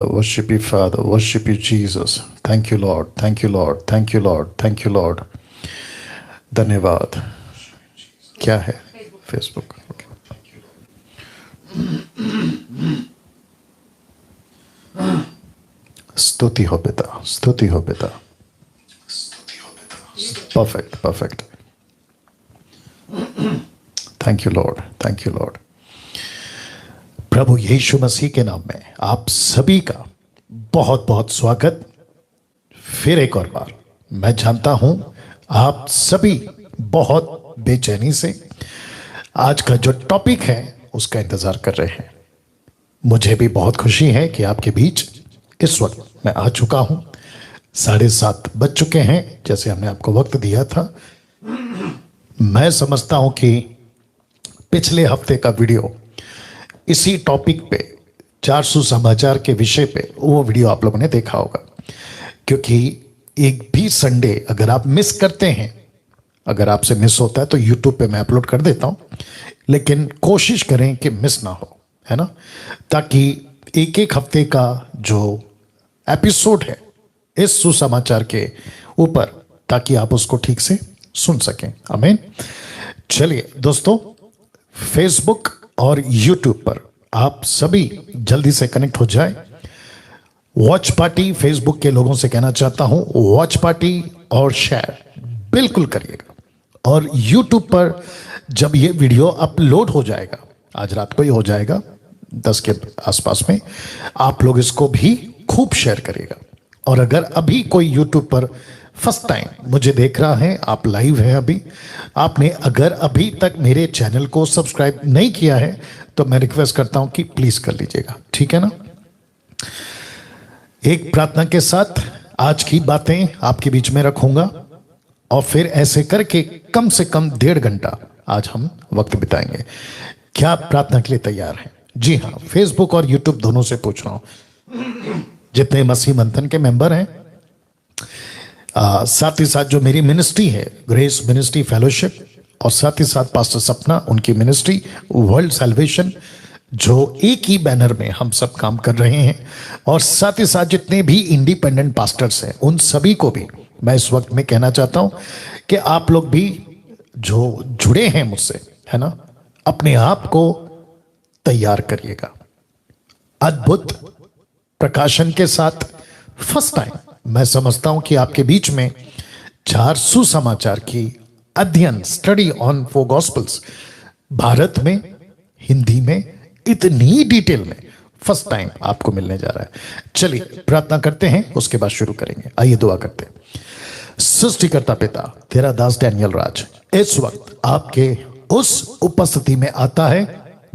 Worship you, Father. Worship you, Jesus. Thank you, Lord. Thank you, Lord. Thank you, Lord. Thank you, Lord. धन्यवाद. क्या है Facebook? स्तुति हो पिता, स्तुति हो पिता. Perfect, perfect. Thank you, Lord. Thank you, Lord. प्रभु यीशु मसीह के नाम में आप सभी का बहुत बहुत स्वागत. फिर एक और बार मैं जानता हूं आप सभी बहुत बेचैनी से आज का जो टॉपिक है उसका इंतजार कर रहे हैं. मुझे भी बहुत खुशी है कि आपके बीच इस वक्त मैं आ चुका हूं. 7:30 बज चुके हैं जैसे हमने आपको वक्त दिया था. मैं समझता हूं कि पिछले हफ्ते का वीडियो इसी टॉपिक पे 400 समाचार के विषय पे वो वीडियो आप लोगों ने देखा होगा. क्योंकि एक भी संडे अगर आप मिस करते हैं, अगर आपसे मिस होता है तो यूट्यूब पे मैं अपलोड कर देता हूं, लेकिन कोशिश करें कि मिस ना हो, है ना, ताकि एक एक हफ्ते का जो एपिसोड है इस सुसमाचार के ऊपर, ताकि आप उसको ठीक से सुन सकें. आमीन. चलिए दोस्तों, फेसबुक और यूट्यूब पर आप सभी जल्दी से कनेक्ट हो जाए. वॉच पार्टी फेसबुक के लोगों से कहना चाहता हूं, वॉच पार्टी और शेयर बिल्कुल करिएगा. और यूट्यूब पर जब ये वीडियो अपलोड हो जाएगा, आज रात को ही हो जाएगा 10 के आसपास में, आप लोग इसको भी खूब शेयर करिएगा. और अगर अभी कोई यूट्यूब पर फर्स्ट टाइम मुझे देख रहा है, आप लाइव हैं अभी, आपने अगर अभी तक मेरे चैनल को सब्सक्राइब नहीं किया है तो मैं रिक्वेस्ट करता हूं कि प्लीज कर लीजिएगा. ठीक है ना. एक प्रार्थना के साथ आज की बातें आपके बीच में रखूंगा और फिर ऐसे करके कम से कम 1.5 घंटा आज हम वक्त बिताएंगे. क्या आप प्रार्थना के लिए तैयार हैं? जी हाँ, फेसबुक और यूट्यूब दोनों से पूछ रहा हूं. जितने मसीह मंथन के मेंबर हैं, साथ ही साथ जो मेरी मिनिस्ट्री है ग्रेस मिनिस्ट्री फेलोशिप, और साथ ही साथ पास्टर सपना उनकी मिनिस्ट्री वर्ल्ड सैल्वेशन, जो एक ही बैनर में हम सब काम कर रहे हैं, और साथ ही साथ जितने भी इंडिपेंडेंट पास्टर्स हैं उन सभी को भी मैं इस वक्त में कहना चाहता हूं कि आप लोग भी जो जुड़े हैं मुझसे, है ना, अपने आप को तैयार करिएगा. अद्भुत प्रकाशन के साथ फर्स्ट टाइम मैं समझता हूं कि आपके बीच में 4 सुसमाचार की अध्ययन, स्टडी ऑन 4 गॉस्पेल्स भारत में हिंदी में इतनी डिटेल में फर्स्ट टाइम आपको मिलने जा रहा है. चलिए प्रार्थना करते हैं, उसके बाद शुरू करेंगे. आइए दुआ करते हैं. सृष्टिकर्ता पिता, तेरा दास डैनियल राज इस वक्त आपके उस उपस्थिति में आता है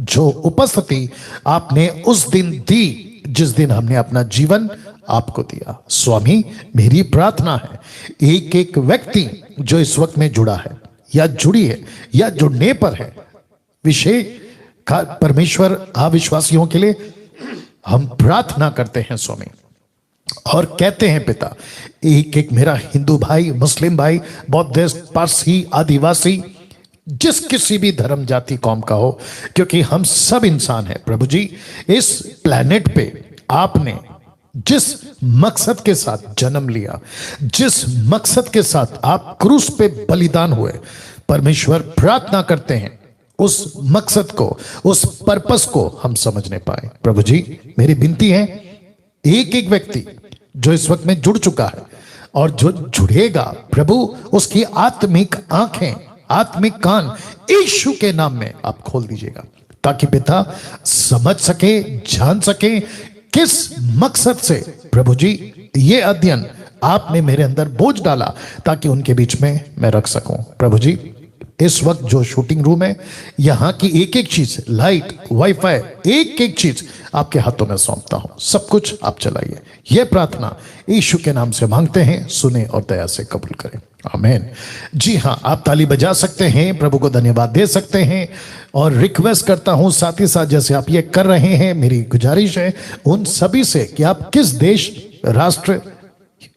जो उपस्थिति आपने उस दिन दी जिस दिन हमने अपना जीवन आपको दिया. स्वामी, मेरी प्रार्थना है एक एक व्यक्ति जो इस वक्त में जुड़ा है या जुड़ी है या जुड़ने पर है, विषय का परमेश्वर अविश्वासियों के लिए हम प्रार्थना करते हैं स्वामी, और कहते हैं पिता, एक एक मेरा हिंदू भाई, मुस्लिम भाई, बौद्धिस्ट, पारसी, आदिवासी, जिस किसी भी धर्म जाति कौम का हो, क्योंकि हम सब इंसान हैं प्रभु जी. इस प्लेनेट पे आपने जिस मकसद के साथ जन्म लिया, जिस मकसद के साथ आप क्रूस पे बलिदान हुए, परमेश्वर प्रार्थना करते हैं उस मकसद को, उस पर्पस को हम समझने पाए. प्रभु जी, मेरी विनती है एक एक व्यक्ति जो इस वक्त में जुड़ चुका है और जो जुड़ेगा, प्रभु उसकी आत्मिक आंखें, आत्मिक कान यीशु के नाम में आप खोल दीजिएगा, ताकि पिता समझ सके, जान सके किस मकसद से प्रभु जी ये अध्ययन आपने मेरे अंदर बोझ डाला, ताकि उनके बीच में मैं रख सकूं. प्रभु जी, इस वक्त जो शूटिंग रूम है, यहां की एक एक चीज, लाइट, वाईफाई, एक एक चीज आपके हाथों में सौंपता हूं. सब कुछ आप चलाइए. यह प्रार्थना यीशु के नाम से मांगते हैं, सुने और दया से कबूल करें. आमीन. जी हाँ, आप ताली बजा सकते हैं, प्रभु को धन्यवाद दे सकते हैं. और रिक्वेस्ट करता हूं साथ ही साथ जैसे आप ये कर रहे हैं, मेरी गुजारिश है उन सभी से कि आप किस देश, राष्ट्र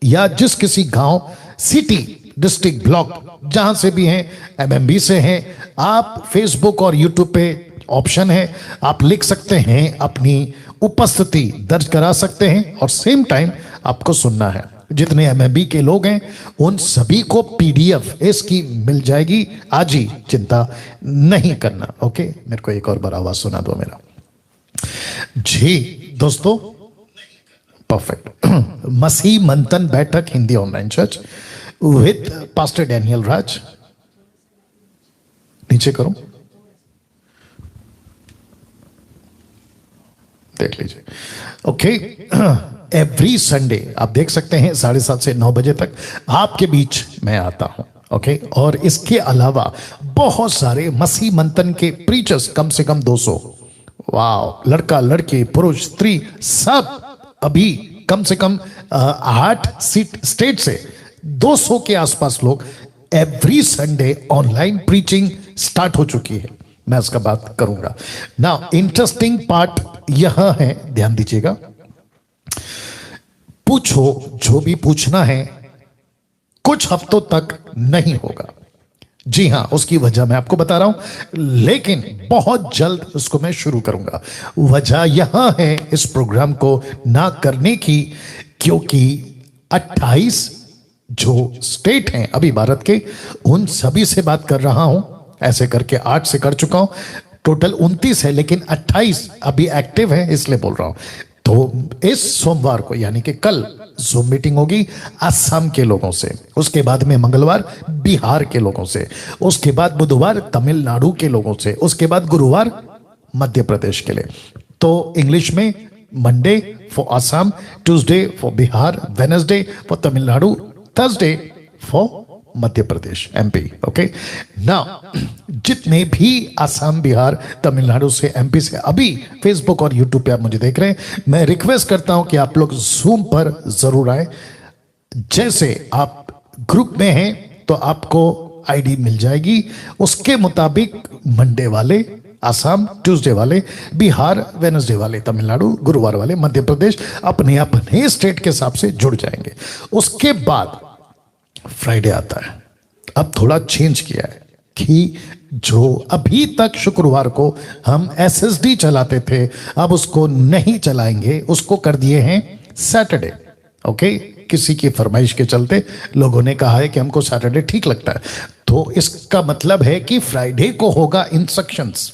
या जिस किसी गांव, सिटी, डिस्ट्रिक्ट, ब्लॉक, जहां से भी हैं, एमएमबी से हैं, आप फेसबुक और यूट्यूब पे ऑप्शन है, आप लिख सकते हैं, अपनी उपस्थिति दर्ज करा सकते हैं और सेम टाइम आपको सुनना है। जितने एमएमबी के लोग हैं उन सभी को पीडीएफ इसकी मिल जाएगी आज ही, चिंता नहीं करना। ओके, मेरे को एक और बार आवाज सुना दो मेरा जी दोस्तों। परफेक्ट। मसीह मंथन बैठक Hindi online church with pastor Daniel Raj, नीचे करो, देख लीजिए। ओके, एवरी संडे आप देख सकते हैं 7:30 से 9 बजे तक आपके बीच मैं आता हूं। ओके, और इसके अलावा बहुत सारे मसीह मंथन के प्रीचर्स, कम से कम 200, वाह, लड़का लड़की पुरुष स्त्री सब, अभी कम से कम 8 स्टेट से 200 के आसपास लोग every Sunday online preaching start हो चुकी है। मैं उसका बात करूंगा ना। इंटरेस्टिंग पार्ट यह है, ध्यान दीजिएगा, पूछो जो भी पूछना है, कुछ हफ्तों तक नहीं होगा। जी हां, उसकी वजह मैं आपको बता रहा हूं, लेकिन बहुत जल्द उसको मैं शुरू करूंगा। वजह यह है इस प्रोग्राम को ना करने की, क्योंकि 28 जो स्टेट हैं अभी भारत के, उन सभी से बात कर रहा हूं। ऐसे करके 8 से कर चुका हूं, टोटल 29 है, लेकिन 28 अभी एक्टिव है, इसलिए बोल रहा हूं। तो इस सोमवार को यानी कि कल जूम मीटिंग होगी असम के लोगों से, उसके बाद में मंगलवार बिहार के लोगों से, उसके बाद बुधवार तमिलनाडु के लोगों से, उसके बाद गुरुवार मध्य प्रदेश के लिए। तो इंग्लिश में Monday for Assam, Tuesday for Bihar, Wednesday for Tamil Nadu, Thursday for Madhya Pradesh MP. Okay, now जितने भी असम, बिहार, तमिलनाडु से, एमपी से अभी फेसबुक और यूट्यूब पे आप मुझे देख रहे हैं, मैं रिक्वेस्ट करता हूं कि आप लोग जूम पर जरूर आए। जैसे आप ग्रुप में हैं तो आपको आईडी मिल जाएगी, उसके मुताबिक मंडे वाले असम, ट्यूसडे वाले बिहार, वेडनेसडे वाले तमिलनाडु, गुरुवार वाले मध्य प्रदेश अपने अपने स्टेट के हिसाब से जुड़ जाएंगे। उसके बाद फ्राइडे आता है। अब थोड़ा चेंज किया है कि जो अभी तक शुक्रवार को हम एसएसडी चलाते थे, अब उसको नहीं चलाएंगे, उसको कर दिए हैं सैटरडे। ओके, किसी की फरमाइश के चलते लोगों ने कहा है कि हमको सैटरडे ठीक लगता है, तो इसका मतलब है कि फ्राइडे को होगा इंस्ट्रक्शंस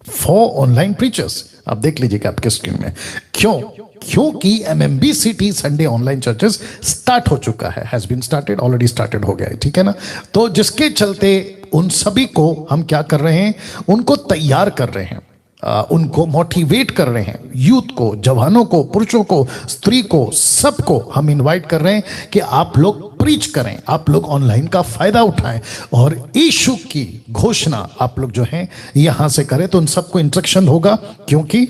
फॉर ऑनलाइन प्रीचर्स। आप देख लीजिएगा आपके स्क्रीन में। क्यों? क्योंकि MMB city Sunday online churches start हो चुका है, has been started, already started हो गया है, ठीक है ना। तो जिसके चलते उन सभी को हम क्या कर रहे हैं, उनको तैयार कर रहे हैं, उनको मोटिवेट कर रहे हैं, यूथ को, जवानों को, पुरुषों को, स्त्री को, सबको हम इनवाइट कर रहे हैं कि आप लोग प्रीच करें, आप लोग ऑनलाइन का फायदा उठाएं और यीशु की घोषणा आप लोग जो हैं यहां से करें। तो उन सबको इंस्ट्रक्शन होगा, क्योंकि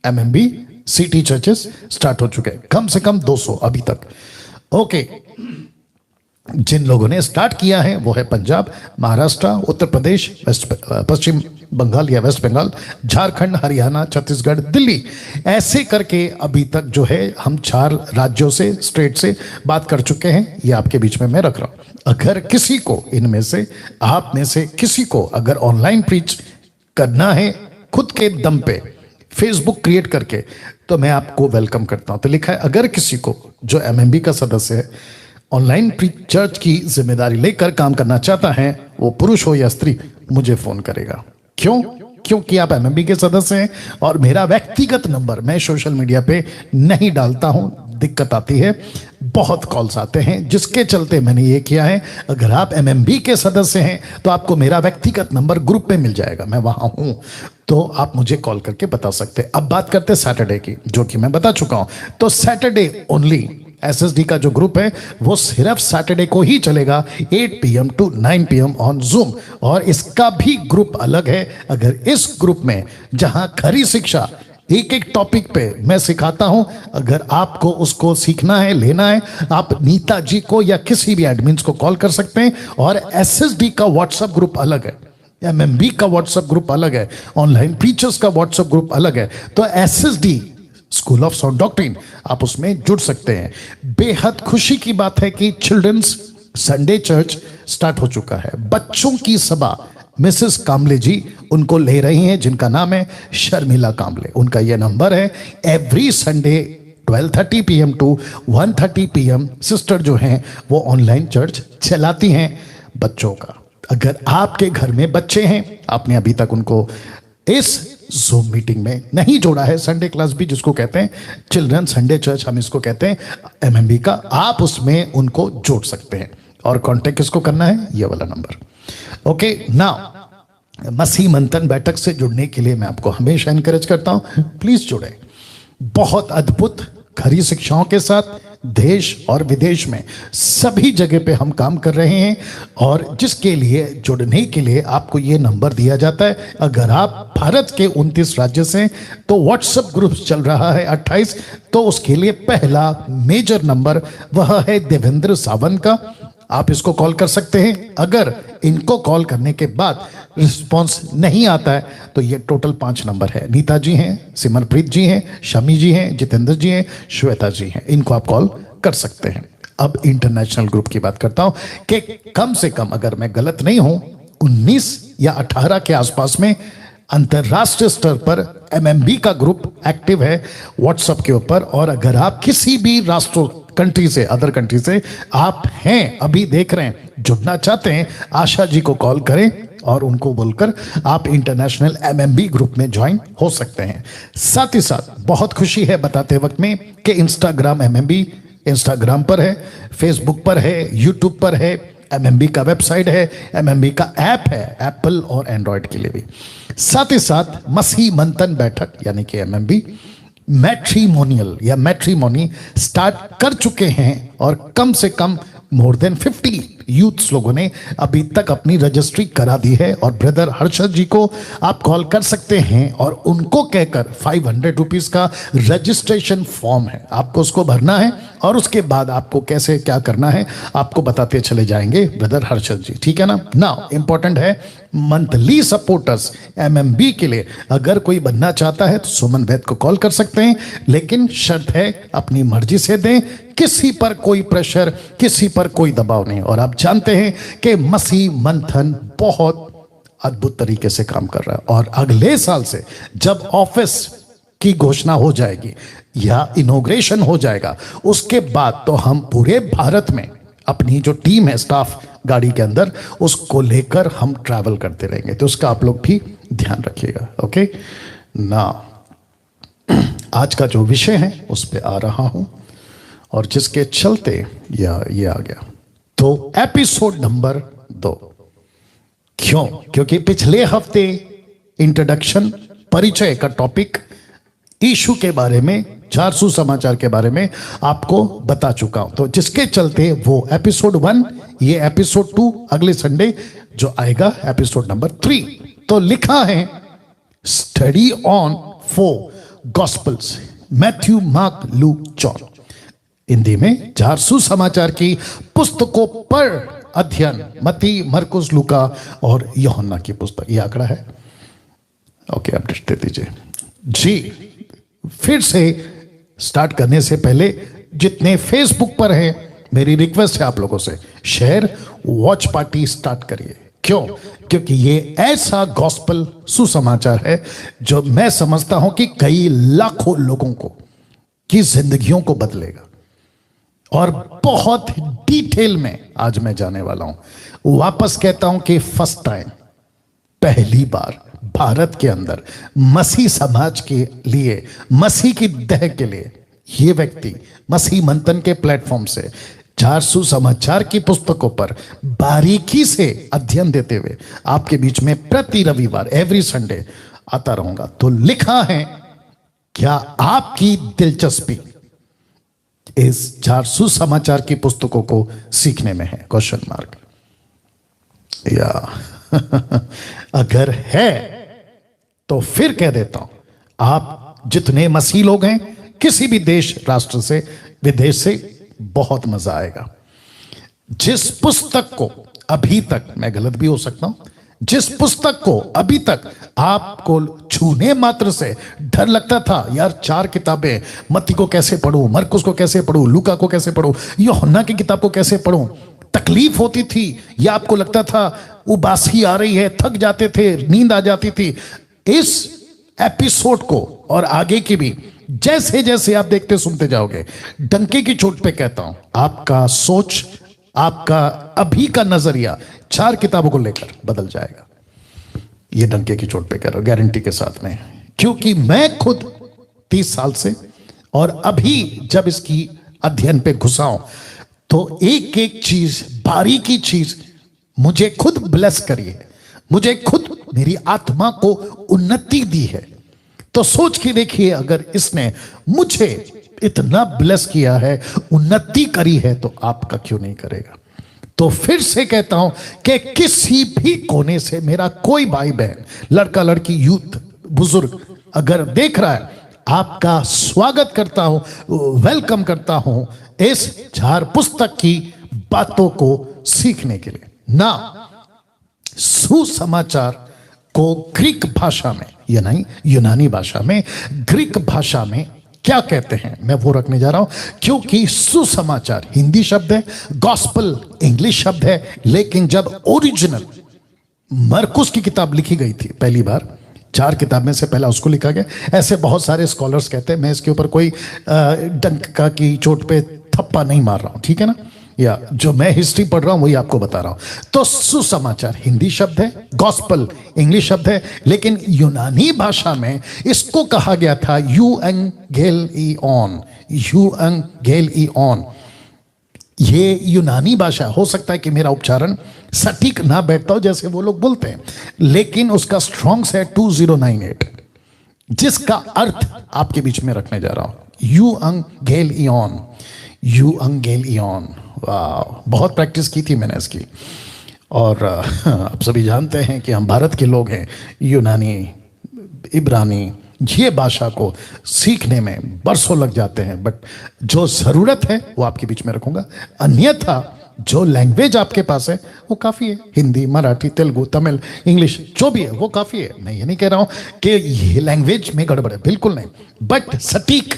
एमएमबी सिटी चर्चेस स्टार्ट हो चुके हैं, कम से कम 200 अभी तक। ओके, जिन लोगों ने स्टार्ट किया है वो है पंजाब, महाराष्ट्र, उत्तर प्रदेश, पश्चिम बंगाल या वेस्ट बंगाल, झारखंड, हरियाणा, छत्तीसगढ़, दिल्ली, ऐसे करके अभी तक जो है हम 4 राज्यों से, स्टेट से बात कर चुके हैं। ये आपके बीच में मैं रख रहा हूं। अगर किसी को इनमें से, आप में से किसी को अगर ऑनलाइन प्रीच करना है खुद के दम पे, फेसबुक क्रिएट करके, तो मैं आपको वेलकम करता हूं। तो लिखा है अगर किसी को जो एमएमबी का सदस्य है ऑनलाइन प्रीच चर्च की जिम्मेदारी लेकर काम करना चाहता है, वो पुरुष हो या स्त्री, मुझे फोन करेगा। क्यों? क्योंकि आप एमएमबी के सदस्य हैं और मेरा व्यक्तिगत नंबर मैं सोशल मीडिया पे नहीं डालता हूं, दिक्कत आती है, बहुत कॉल्स आते हैं, जिसके चलते मैंने ये किया है, अगर आप एमएमबी के सदस्य हैं तो आपको मेरा व्यक्तिगत नंबर ग्रुप पे मिल जाएगा, मैं वहां हूं, तो आप मुझे कॉल करके बता सकते हैं। अब बात करते हैं सैटरडे की, जो कि मैं बता चुका हूं। तो सैटरडे ओनली एसएसडी का जो ग्रुप है वो सिर्फ सैटरडे को ही चलेगा, 8 PM to 9 PM on zoom, और इसका भी ग्रुप अलग है। अगर इस ग्रुप में जहां खरी शिक्षा एक एक टॉपिक पे मैं सिखाता हूं, अगर आपको उसको सीखना है, लेना है, आप नीता जी को या किसी भी एडमिन्स को कॉल कर सकते हैं। और एसएसडी का व्हाट्सएप ग्रुप अलग है, एमएमबी का व्हाट्सएप ग्रुप अलग है, ऑनलाइन प्रीचर्स का व्हाट्सएप ग्रुप अलग है। तो SSD school of sound doctrine, आप उसमें जुड़ सकते हैं। बेहद खुशी की बात है कि चिल्ड्रंस संडे चर्च स्टार्ट हो चुका है, बच्चों की सभा मिसेस कामले जी उनको ले रही हैं, जिनका नाम है शर्मिला कामले। उनका यह नंबर है। Every Sunday 12:30 PM to 1:30 PM sister जो हैं वो ऑनलाइन चर्च चलाती हैं बच्चों का। अगर आपके घर में बच्चे हैं, आपने अभी तक उनको इस जूम मीटिंग में नहीं जोड़ा है, संडे क्लास भी जिसको कहते हैं, चिल्ड्रन संडे चर्च हम इसको कहते हैं, MMB का, आप उसमें उनको जोड़ सकते हैं। और कांटेक्ट किसको करना है? ये वाला नंबर। ओके, नाउ मसीह मंथन बैठक से जुड़ने के लिए मैं आपको हमेशा एनकरेज करता हूं, प्लीज जुड़े। बहुत अद्भुत खरी शिक्षाओं के साथ देश और विदेश में सभी जगह पे हम काम कर रहे हैं, और जिसके लिए जुड़ने के लिए आपको ये नंबर दिया जाता है। अगर आप भारत के 29 राज्य से, तो व्हाट्सएप ग्रुप चल रहा है 28, तो उसके लिए पहला मेजर नंबर वह है देवेंद्र सावंत का। आप इसको कॉल कर सकते हैं। अगर इनको कॉल करने के बाद रिस्पांस नहीं आता है तो ये टोटल 5 नंबर है। नीता जी हैं, सिमरप्रीत जी हैं, शमी जी हैं, जितेंद्र जी हैं, श्वेता जी हैं, इनको आप कॉल कर सकते हैं। अब इंटरनेशनल ग्रुप की बात करता हूं कि कम से कम, अगर मैं गलत नहीं हूं, 19 या 18 के आसपास में अंतरराष्ट्रीय स्तर पर MMB का ग्रुप एक्टिव है व्हाट्सएप के ऊपर। और अगर आप किसी भी राष्ट्र कंट्री से, अदर कंट्री से आप हैं, अभी देख रहे हैं, जुड़ना चाहते हैं, आशा जी को कॉल करें और उनको बोलकर आप इंटरनेशनल MMB ग्रुप में ज्वाइन हो सकते हैं। साथ ही साथ बहुत खुशी है बताते वक्त में कि इंस्टाग्राम MMB इंस्टाग्राम पर है, फेसबुक पर है, यूट्यूब पर है, MMB का वेबसाइट है, MMB का ऐप है, एप्पल और एंड्रॉयड के लिए भी। साथ ही साथ मसीह मंथन बैठक यानी कि MMB मैट्रिमोनियल या मैट्रिमोनी स्टार्ट कर चुके हैं, और कम से कम मोर देन 50 यूथ्स लोगों ने अभी तक अपनी रजिस्ट्री करा दी है। और ब्रदर हर्षद जी को आप कॉल कर सकते हैं और उनको कहकर 500 रुपीज का रजिस्ट्रेशन फॉर्म है, आपको उसको भरना है, और उसके बाद आपको कैसे क्या करना है आपको बताते चले जाएंगे ब्रदर हर्षद जी, ठीक है ना। नाउ इंपॉर्टेंट है मंथली सपोर्टर्स MMB के लिए अगर कोई बनना चाहता है तो सुमन वैद को कॉल कर सकते हैं, लेकिन शर्त है अपनी मर्जी से दें, किसी पर कोई प्रेशर, किसी पर कोई दबाव नहीं। और आप जानते हैं कि मसीह मंथन बहुत अद्भुत तरीके से काम कर रहा है, और अगले साल से जब ऑफिस की घोषणा हो जाएगी या इनॉग्रेशन हो जाएगा, उसके बाद तो हम पूरे भारत में अपनी जो टीम है, स्टाफ गाड़ी के अंदर, उसको लेकर हम ट्रैवल करते रहेंगे। तो उसका आप लोग भी ध्यान रखिएगा। ओके ना, आज का जो विषय है उस पे आ रहा हूं, और जिसके चलते ये आ गया। तो एपिसोड नंबर 2। क्यों? क्योंकि पिछले हफ्ते इंट्रोडक्शन, परिचय का टॉपिक यीशु के बारे में, 4 सुसमाचार के बारे में आपको बता चुका हूं। तो जिसके चलते वो एपिसोड 1, ये एपिसोड 2 अगले संडे जो आएगा, एपिसोड नंबर 3। तो लिखा है study on 4 gospels, Matthew, mark, look, John. Hindi में 4 सुसमाचार की पुस्तकों पर अध्ययन, मत्ती, मरकुस, लूका और यूहन्ना की पुस्तक। ये आंकड़ा है। ओके, अपडेट दे दीजिए जी। फिर से स्टार्ट करने से पहले जितने फेसबुक पर हैं, मेरी रिक्वेस्ट है आप लोगों से, शेयर, वॉच पार्टी स्टार्ट करिए। क्यों? क्योंकि ये ऐसा गॉस्पेल सुसमाचार है जो मैं समझता हूं कि कई लाखों लोगों को की जिंदगियों को बदलेगा, और बहुत डिटेल में आज मैं जाने वाला हूं। वापस कहता हूं कि फर्स्ट टाइम, पहली बार भारत के अंदर मसीह समाज के लिए, मसीह की दह के लिए, ये व्यक्ति मसीह मंथन के प्लेटफॉर्म से 4 सुसमाचार की पुस्तकों पर बारीकी से अध्ययन देते हुए आपके बीच में प्रति रविवार, एवरी संडे आता रहूंगा। तो लिखा है, क्या आपकी दिलचस्पी इस 4 सुसमाचार की पुस्तकों को सीखने में है? Question mark. या अगर है तो फिर कह देता हूं, आप जितने मसीह लोग हैं, किसी भी देश, राष्ट्र से, विदेश से, बहुत मजा आएगा। जिस पुस्तक को अभी तक, मैं गलत भी हो सकता हूं, जिस पुस्तक को अभी तक आपको छूने मात्र से डर लगता था, यार 4 किताबें, मत्ती को कैसे पढ़ूं, मरकुस को कैसे पढ़ूं, लूका को कैसे पढ़ूं, यूहन्ना की किताब को कैसे पढ़ूं, तकलीफ होती थी या आपको लगता था उबासी आ रही है, थक जाते थे, नींद आ जाती थी, इस एपिसोड को और आगे की भी जैसे जैसे आप देखते सुनते जाओगे, डंके की चोट पे कहता हूं, आपका सोच, आपका अभी का नजरिया 4 किताबों को लेकर बदल जाएगा। ये डंके की चोट पे कह रहा हूं, गारंटी के साथ में, क्योंकि मैं खुद 30 साल से और अभी जब इसकी अध्ययन पे घुसा हूं तो एक एक चीज, बारीकी चीज मुझे खुद ब्लेस करी है, मुझे खुद मेरी आत्मा को उन्नति दी है। तो सोच के देखिए, अगर इसने मुझे इतना ब्लेस किया है, उन्नति करी है, तो आपका क्यों नहीं करेगा। तो फिर से कहता हूं कि किसी भी कोने से मेरा कोई भाई बहन, लड़का लड़की, यूथ, बुजुर्ग अगर देख रहा है, आपका स्वागत करता हूं, वेलकम करता हूं इस 4 पुस्तक की बातों को सीखने के लिए। ना सुसमाचार को ग्रीक भाषा में, या नहीं यूनानी भाषा में, ग्रीक भाषा में क्या कहते हैं, मैं वो रखने जा रहा हूं, क्योंकि सुसमाचार हिंदी शब्द है, गॉस्पल इंग्लिश शब्द है, लेकिन जब ओरिजिनल मरकुस की किताब लिखी गई थी पहली बार, 4 किताब में से पहला उसको लिखा गया। ऐसे बहुत सारे स्कॉलर्स कहते हैं, मैं इसके ऊपर कोई डंका की चोट पे थप्पा नहीं मार रहा हूं, ठीक है ना, या जो मैं हिस्ट्री पढ़ रहा हूं वही आपको बता रहा हूं। तो सुसमाचार हिंदी शब्द है, गॉस्पल इंग्लिश शब्द है, लेकिन यूनानी भाषा में इसको कहा गया था यूएंगेलिओन, यूएंगेलिओन। ये यूनानी भाषा, हो सकता है कि मेरा उच्चारण सटीक ना बैठता हो जैसे वो लोग बोलते हैं, लेकिन उसका स्ट्रॉन्ग्स है 2098, जिसका अर्थ आपके बीच में रखने जा रहा हूं, यूएंगेलिओन, यूएंगेलिओन। वाह, बहुत प्रैक्टिस की थी मैंने इसकी। और आप सभी जानते हैं कि हम भारत के लोग हैं, यूनानी, इब्रानी, ये भाषा को सीखने में बरसों लग जाते हैं, बट जो जरूरत है वो आपके बीच में रखूंगा, अन्यथा जो लैंग्वेज आपके पास है वो काफी है, हिंदी, मराठी, तेलुगु, तमिल, इंग्लिश, जो भी है वो काफी है। मैं ये नहीं कह रहा हूं कि ये लैंग्वेज में गड़बड़ है, बिल्कुल नहीं, बट सटीक,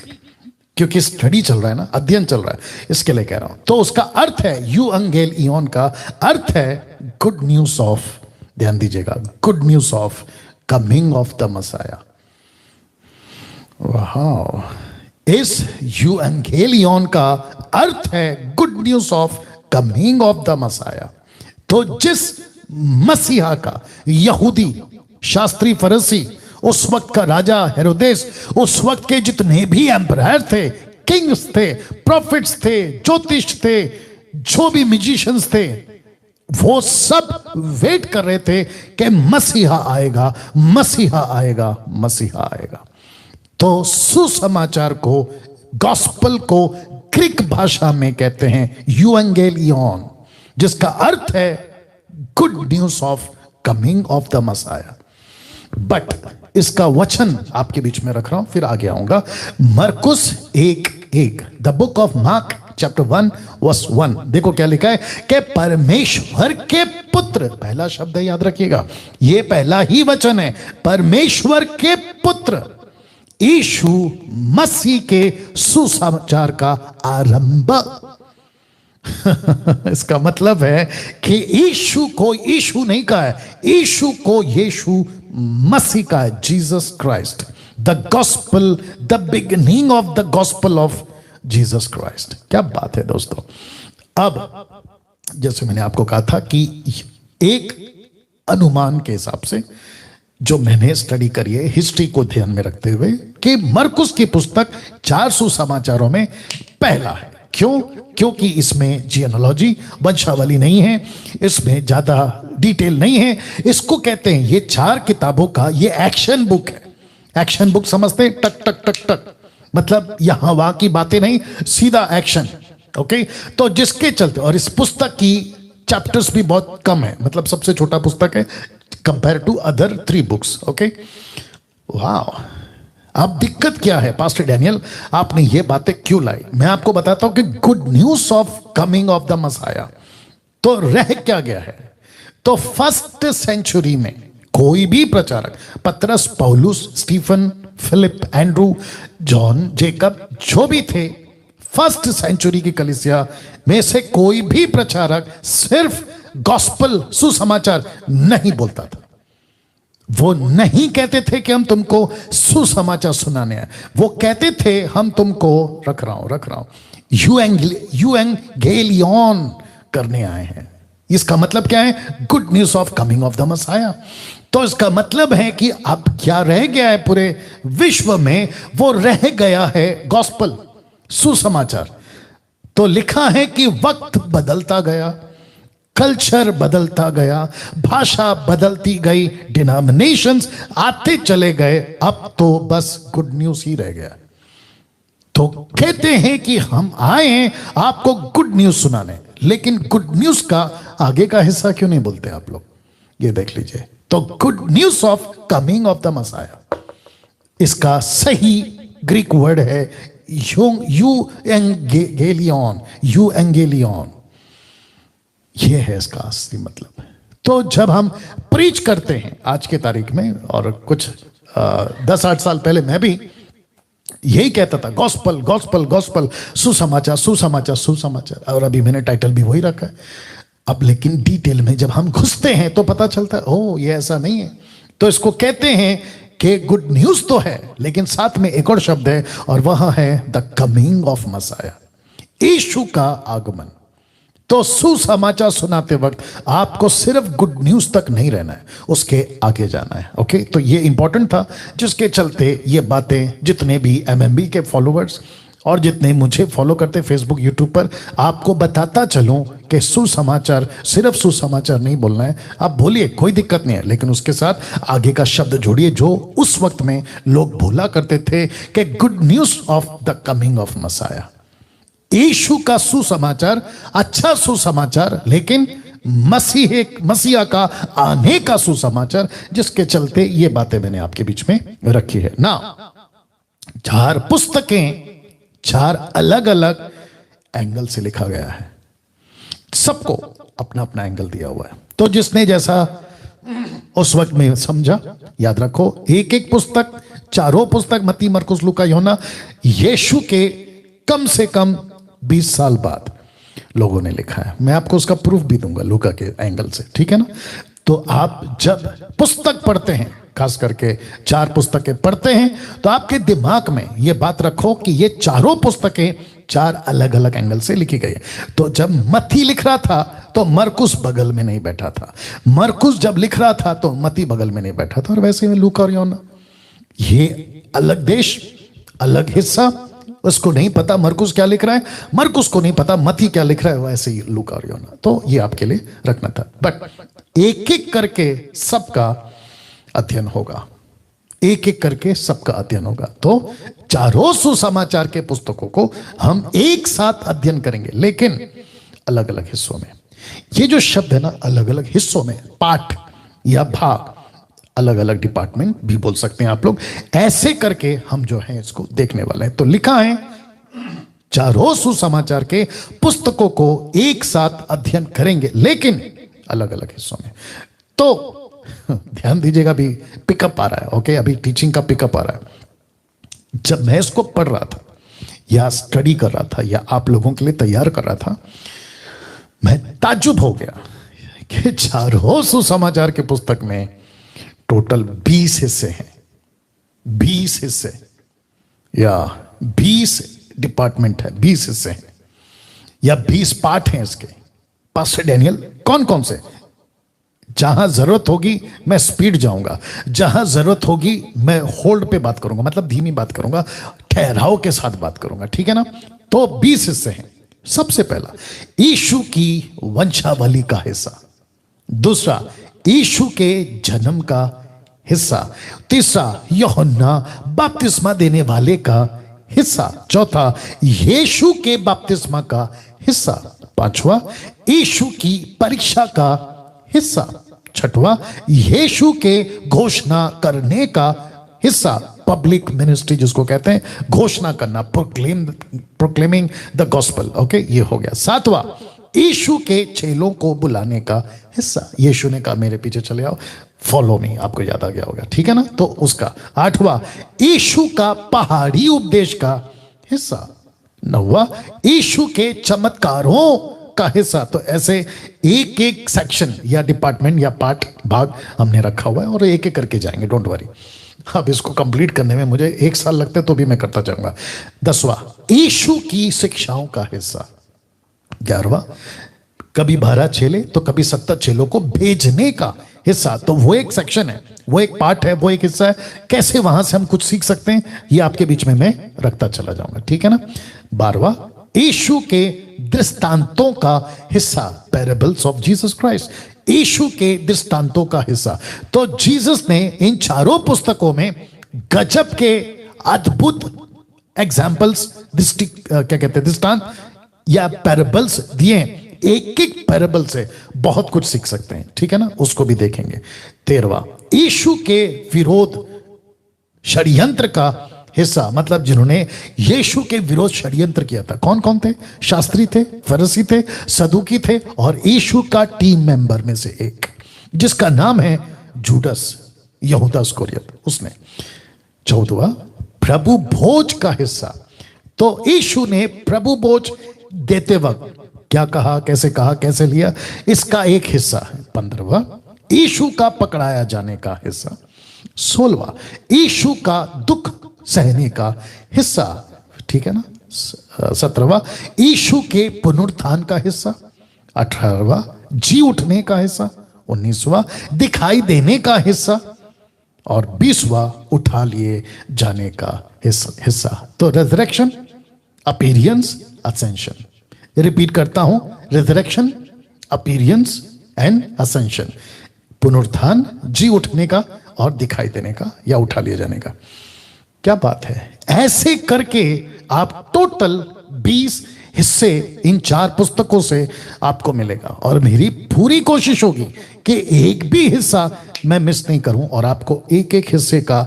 क्योंकि स्टडी चल रहा है ना, अध्ययन चल रहा है, इसके लिए कह रहा हूं। तो उसका अर्थ है, यूएंगेलिओन का अर्थ है गुड न्यूज ऑफ, ध्यान दीजिएगा, good news of coming of the messiah. वाह, इस यूएंगेलिओन का अर्थ है good news of coming of the messiah. तो जिस मसीहा का यहूदी, शास्त्री, फरीसी, उस वक्त का राजा हेरोदेस, उस वक्त के जितने भी एम्परायर थे, किंग्स थे, प्रॉफिट्स थे, ज्योतिष थे, जो भी म्यूजिशियंस थे, वो सब वेट कर रहे थे कि मसीहा आएगा, मसीहा आएगा, मसीहा आएगा। तो सुसमाचार को, गॉस्पल को ग्रीक भाषा में कहते हैं यूएंगेलिओन, जिसका अर्थ है good news of coming of the messiah. But इसका वचन आपके बीच में रख रहा हूं, फिर आगे आऊंगा। मरकुस 1:1, the book of Mark chapter 1 verse 1, देखो क्या लिखा है कि परमेश्वर के पुत्र, पहला शब्द है, याद रखिएगा, ये पहला ही वचन है, परमेश्वर के पुत्र यीशु मसीह के सुसमाचार का आरंभ। इसका मतलब है कि यीशु को यीशु नहीं कहा है, यीशु को यीशु मसीह का है, Jesus Christ, the gospel, the beginning of the gospel of Jesus Christ. क्या बात है दोस्तों। अब जैसे मैंने आपको कहा था कि एक अनुमान के हिसाब से जो मैंने स्टडी करी है, हिस्ट्री को ध्यान में रखते हुए, कि मरकुस की पुस्तक 4 सुसमाचारों में पहला है। क्यों? क्योंकि इसमें जियोलॉजी, वंशावली नहीं है, इसमें ज्यादा डिटेल नहीं है। इसको कहते हैं, ये 4 किताबों का ये एक्शन बुक है। एक्शन बुक समझते हैं, टक टक टक टक, मतलब यहां वहां की बातें नहीं, सीधा एक्शन। ओके, तो जिसके चलते, और इस पुस्तक की चैप्टर्स भी बहुत कम है, मतलब सबसे छोटा पुस्तक है compare to other 3 books. Okay, वाह। अब दिक्कत क्या है पास्टर डैनियल, आपने ये बातें क्यों लाई? मैं आपको बताता हूं कि good news of coming of the messiah तो रह क्या गया है। तो फर्स्ट सेंचुरी में कोई भी प्रचारक, पतरस, पौलुस, Stephen, Philip, Andrew, John, Jacob, जो भी थे, फर्स्ट सेंचुरी की कलीसिया में से कोई भी प्रचारक सिर्फ गॉस्पल सुसमाचार नहीं बोलता था। वो नहीं कहते थे कि हम तुमको सुसमाचार सुनाने आए, वो कहते थे हम तुमको रख रहा हूं यूएंगेलियन करने आए हैं। इसका मतलब क्या है? Good news of coming of the messiah. तो इसका मतलब है कि अब क्या रह गया है पूरे विश्व में? वो रह गया है गॉस्पल सुसमाचार। तो लिखा है कि वक्त बदलता गया, कल्चर बदलता गया, भाषा बदलती गई, डिनोमिनेशंस आते चले गए, अब तो बस गुड न्यूज ही रह गया। तो कहते हैं कि हम आए हैं आपको गुड न्यूज सुनाने, लेकिन गुड न्यूज का आगे का हिस्सा क्यों नहीं बोलते आप लोग? ये देख लीजिए। तो good news of coming of the messiah, इसका सही ग्रीक वर्ड है यूएंगेलियन। ये है इसका असली मतलब। तो जब हम प्रीच करते हैं आज के तारीख में, और कुछ 10-8 साल पहले मैं भी यही कहता था, गॉस्पल गॉस्पल गॉस्पल, सुसमाचार सुसमाचार सुसमाचार, और अभी मैंने टाइटल भी वही रखा है। अब लेकिन डिटेल में जब हम घुसते हैं तो पता चलता है ओ ये ऐसा नहीं है। तो इसको कहते हैं कि गुड न्यूज तो है, लेकिन साथ में एक और शब्द है, और वह है द कमिंग ऑफ मसाया, यीशु का आगमन। तो सुसमाचार सुनाते वक्त आपको सिर्फ गुड न्यूज तक नहीं रहना है, उसके आगे जाना है। ओके, तो ये इंपॉर्टेंट था, जिसके चलते ये बातें जितने भी एमएमबी के फॉलोअर्स और जितने मुझे फॉलो करते फेसबुक यूट्यूब पर, आपको बताता चलूं कि सुसमाचार सिर्फ सुसमाचार नहीं बोलना है। आप बोलिए, कोई दिक्कत नहीं है, लेकिन उसके साथ आगे का शब्द जोड़िए जो उस वक्त में लोग बोला करते थे कि good news of the coming of Messiah, यीशु का सुसमाचार, अच्छा सुसमाचार, लेकिन मसीहा का आने का सुसमाचार, जिसके चलते ये बातें मैंने आपके बीच में रखी है ना। 4 पुस्तकें 4 अलग अलग एंगल से लिखा गया है, सबको अपना अपना एंगल दिया हुआ है। तो जिसने जैसा उस वक्त में समझा, याद रखो, एक एक पुस्तक, चारों पुस्तक मत्ती मरकुस लूका यूहन्ना, यीशु के कम से कम 20 साल बाद लोगों ने लिखा है। मैं आपको उसका प्रूफ भी दूंगा लूका के एंगल से, ठीक है ना। तो आप जब पुस्तक पढ़ते हैं, खास करके 4 पुस्तकें पढ़ते हैं, तो आपके दिमाग में यह बात रखो कि ये चारों पुस्तकें 4 अलग अलग एंगल से लिखी गई है। तो जब मत्ती लिख रहा था तो मरकुस बगल में नहीं बैठा था, मरकुस जब लिख रहा था तो मत्ती बगल में नहीं बैठा था, और वैसे में लूका और यूहन्ना, ये अलग देश अलग हिस्सा, उसको नहीं पता मरकुस क्या लिख रहा है, मरकुस को नहीं पता मत्ती क्या लिख रहा है, वैसे ही लूका और यूहन्ना। तो ये आपके लिए रखना था। बट एक एक करके सबका अध्ययन होगा, एक एक करके सबका अध्ययन होगा। तो चारों सुसमाचार के पुस्तकों को हम एक साथ अध्ययन करेंगे, लेकिन अलग अलग हिस्सों में। ये जो शब्द है ना, अलग अलग हिस्सों में, पाठ या भाग, अलग अलग डिपार्टमेंट भी बोल सकते हैं आप लोग, ऐसे करके हम जो है इसको देखने वाले हैं। तो लिखा है चारों सुसमाचार के पुस्तकों को एक साथ अध्ययन करेंगे, लेकिन अलग अलग हिस्सों में। तो ध्यान दीजिएगा, अभी पिकअप आ रहा है। ओके, अभी टीचिंग का पिकअप आ रहा है। जब मैं इसको पढ़ रहा था या स्टडी कर रहा था या आप लोगों के लिए तैयार कर रहा था, मैं ताज्जुब हो गया कि चारों सुसमाचार के पुस्तक में टोटल 20 हिस्से हैं, 20 हिस्से या 20 डिपार्टमेंट है, 20 हिस्से हैं या 20 पार्ट हैं इसके। पास्टर डैनियल कौन कौन से? जहां जरूरत होगी मैं स्पीड जाऊंगा, जहां जरूरत होगी मैं होल्ड पे बात करूंगा, मतलब धीमी बात करूंगा, ठहराव के साथ बात करूंगा, ठीक है ना। तो 20 हिस्से हैं। सबसे पहला यीशु की वंशावली का हिस्सा, दूसरा यीशु के जन्म का हिस्सा, तीसरा यूहन्ना बपतिस्मा देने वाले का हिस्सा, चौथा यीशु के बपतिस्मा का हिस्सा, पांचवा यीशु की परीक्षा का हिस्सा, छठवां यीशु के घोषणा करने का हिस्सा, पब्लिक मिनिस्ट्री जिसको कहते हैं, घोषणा करना, प्रोक्लेमिंग द गॉस्पेल। ओके, ये हो गया। सातवां यीशु के चेलों को बुलाने का हिस्सा, यीशु ने कहा मेरे पीछे चले आओ, फॉलो मी, आपको याद आ गया होगा, ठीक है ना। तो उसका आठवां यीशु का पहाड़ी उपदेश का हिस्सा, 9वां, यीशु के चमत्कारों का हिस्सा। तो ऐसे एक एक सेक्शन या डिपार्टमेंट या पार्ट भाग हमने रखा हुआ है और एक एक करके जाएंगे, डोंट वरी। अब इसको कंप्लीट करने में मुझे 1 साल लगते तो भी मैं करता जाऊंगा। 10वां, यीशु की शिक्षाओं का हिस्सा। 11वां, कभी 12 चेले तो कभी 70 चेलों को भेजने का हिस्सा। तो वो एक सेक्शन है, वो एक पार्ट है, वो एक हिस्सा है। कैसे वहां से हम कुछ सीख सकते हैं, ये आपके बीच में मैं रखता चला जाऊंगा, ठीक है ना। 12वां, यीशु के दृष्टांतों का हिस्सा, पैराबल्स ऑफ जीसस क्राइस्ट, यीशु के दृष्टांतों का हिस्सा। तो जीसस ने इन चारों पुस्तकों में गजब के अद्भुत एग्जाम्पल्स, क्या कहते हैं, दृष्टांत या पैराबल्स दिए। एक एक पैराबल से बहुत कुछ सीख सकते हैं, ठीक है ना, उसको भी देखेंगे। 13वां, यीशु के विरोध षड्यंत्र का हिस्सा, मतलब जिन्होंने यीशु के विरोध षड्यंत्र किया था, कौन कौन थे? शास्त्री थे, फरीसी थे, सदूकी थे, और यीशु का टीम मेंबर में से एक जिसका नाम है जूडस, यहूदा इस्करियोत, उसने। 14वां, प्रभु भोज का हिस्सा। तो यीशु ने प्रभु भोज देते वक्त क्या कहा, कैसे लिया, इसका एक हिस्सा है। 15वां, यीशु का पकड़ाया जाने का हिस्सा। 16वां, यीशु का दुख सहने का हिस्सा, ठीक है ना। 17वां, यीशु के पुनरुत्थान का हिस्सा। 18वां, जी उठने का हिस्सा। 19वां, दिखाई देने का हिस्सा। और 20वां, उठा लिए जाने का हिस्सा। तो रेजरेक्शन, अपीरियंस, असेंशन। रिपीट करता हूं, रेजरेक्शन, अपीरियंस एंड असेंशन, पुनरुत्थान, जी उठने का और दिखाई देने का या उठा लिए जाने का। क्या बात है। ऐसे करके आप टोटल 20 हिस्से इन 4 पुस्तकों से आपको मिलेगा, और मेरी पूरी कोशिश होगी कि एक भी हिस्सा मैं मिस नहीं करूं और आपको एक एक हिस्से का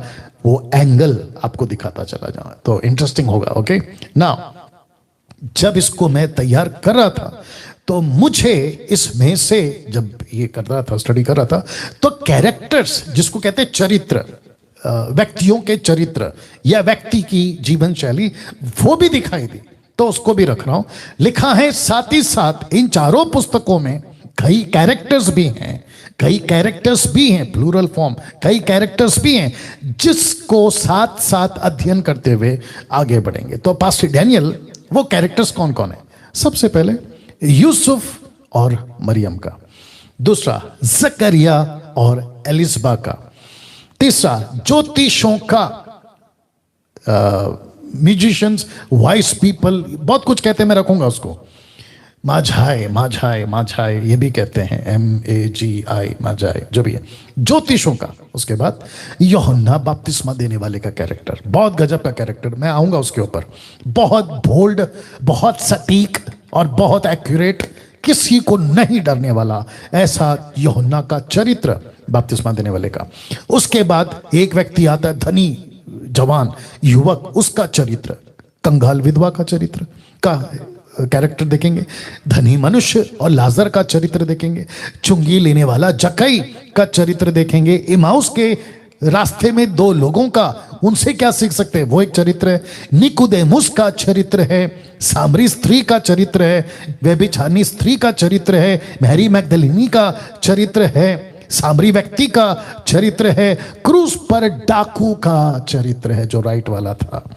वो एंगल आपको दिखाता चला जाऊं, तो इंटरेस्टिंग होगा। ओके नाउ, जब इसको मैं तैयार कर रहा था तो मुझे इसमें से, जब ये कर रहा था, स्टडी कर रहा था, तो कैरेक्टर्स, जिसको कहते हैं चरित्र, व्यक्तियों के चरित्र या व्यक्ति की जीवन शैली, वो भी दिखाई दी, तो उसको भी रख रहा हूं। लिखा है साथ ही साथ इन चारों पुस्तकों में कई कैरेक्टर्स भी हैं, प्लूरल फॉर्म, कई कैरेक्टर्स भी हैं जिसको साथ साथ अध्ययन करते हुए आगे बढ़ेंगे। तो पास्टर डैनियल, वो कैरेक्टर्स कौन कौन है? सबसे पहले यूसुफ और मरियम का, दूसरा जकरिया और एलिसबा का, तीसरा ज्योतिषों का, म्यूजिशियंस, वाइस पीपल, बहुत कुछ कहते हैं, मैं रखूंगा उसको। माझाए ये भी कहते हैं, MAGI, माझाए, जो भी है, ज्योतिषों का। उसके बाद यूहन्ना बपतिस्मा देने वाले का कैरेक्टर, बहुत गजब का कैरेक्टर, मैं आऊंगा उसके ऊपर। बहुत बोल्ड, बहुत सटीक और बहुत एक्यूरेट, किसी को नहीं डरने वाला, ऐसा यूहन्ना का चरित्र बपतिस्मा देने वाले का। उसके बाद एक व्यक्ति आता है, धनी जवान युवक, उसका चरित्र, कंगाल विधवा का चरित्र का कैरेक्टर देखेंगे, धनी मनुष्य और लाजर का चरित्र देखेंगे, चुंगी लेने वाला जक्कई का चरित्र देखेंगे, इमाउस के रास्ते में 2 लोगों का, उनसे क्या सीख सकते हैं, वो एक चरित्र है। निकुदेमुस का चरित्र है, सामरी स्त्री का चरित्र है, व्यभिचारिणी स्त्री का चरित्र है, मैरी मैगदलिनी का चरित्र है, सामरी व्यक्ति का चरित्र है, क्रूस पर डाकू का चरित्र है जो राइट वाला था।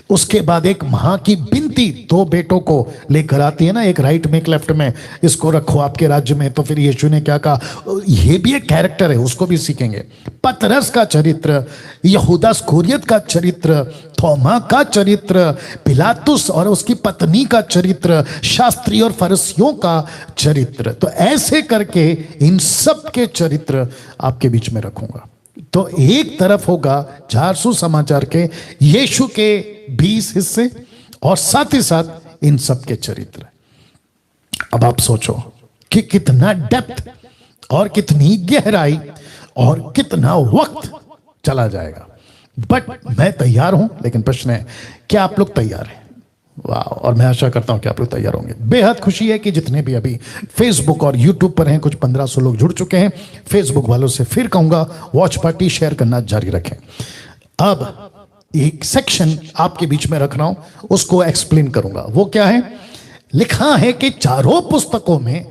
उसके बाद एक मां की बिनती 2 बेटों को लेकर आती है ना, एक राइट में एक लेफ्ट में, इसको रखो आपके राज्य में। तो फिर यीशु ने क्या कहा, ये भी एक कैरेक्टर है, उसको भी सीखेंगे। पतरस का चरित्र, यहूदा इस्करियोत का चरित्र, थोमा का चरित्र, पिलातुस और उसकी पत्नी का चरित्र, शास्त्री और फरीसियों का चरित्र। तो ऐसे करके इन सब के चरित्र आपके बीच में रखूंगा। तो एक तरफ होगा 400 समाचार के, यीशु के 20 हिस्से, और साथ ही साथ इन सब के चरित्र। अब आप सोचो कि कितना डेप्थ और कितनी गहराई और कितना वक्त चला जाएगा। बट मैं तैयार हूं, लेकिन प्रश्न है, क्या आप लोग तैयार हैं? वाह, और मैं आशा करता हूं कि आप लोग तैयार होंगे। बेहद खुशी है कि जितने भी अभी फेसबुक और यूट्यूब पर हैं, कुछ 1500 लोग जुड़ चुके हैं। फेसबुक वालों से फिर कहूंगा, वॉच पार्टी शेयर करना जारी रखें। अब एक सेक्शन आपके बीच में रख रहा हूं, उसको एक्सप्लेन करूंगा। वो क्या है? लिखा है कि चारों पुस्तकों में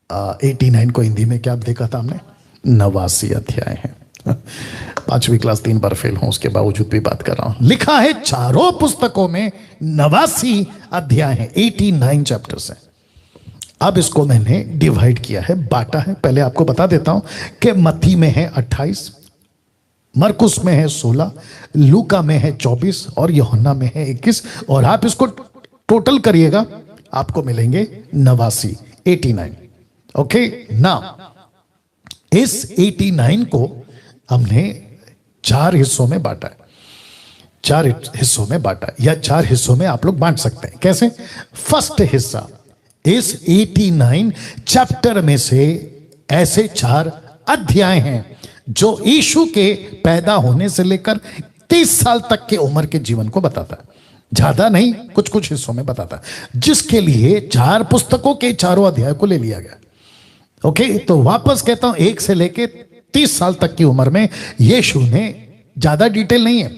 89 को हिंदी में क्या देखा था हमने? 89 अध्याय है। 5वीं क्लास 3 बार फेल हूं, उसके बावजूद भी बात कर रहा हूं। लिखा है चारों पुस्तकों में 89 अध्याय हैं, 89 चैप्टर्स हैं। अब इसको मैंने डिवाइड किया है, बांटा है। पहले आपको बता देता हूं कि मत्ती में है 28, मरकुस में है 16, लूका में है 24 और यूहन्ना में है 21। और आप इसको टोटल करिएगा, आपको मिलेंगे 89, 89। ओके ना, इस 89 को हमने 4 हिस्सों में बांटा है। 4 हिस्सों में बांटा है, या 4 हिस्सों में आप लोग बांट सकते हैं। कैसे? फर्स्ट हिस्सा, इस 89 चैप्टर में से ऐसे 4 अध्याय हैं जो यीशु के पैदा होने से लेकर 30 साल तक के उम्र के जीवन को बताता है। ज्यादा नहीं, कुछ कुछ हिस्सों में बताता है, जिसके लिए 4 पुस्तकों के चारों अध्याय को ले लिया गया। ओके, तो वापस कहता हूं, 1 से लेके 30 साल तक की उम्र में यीशु ने, ज्यादा डिटेल नहीं है,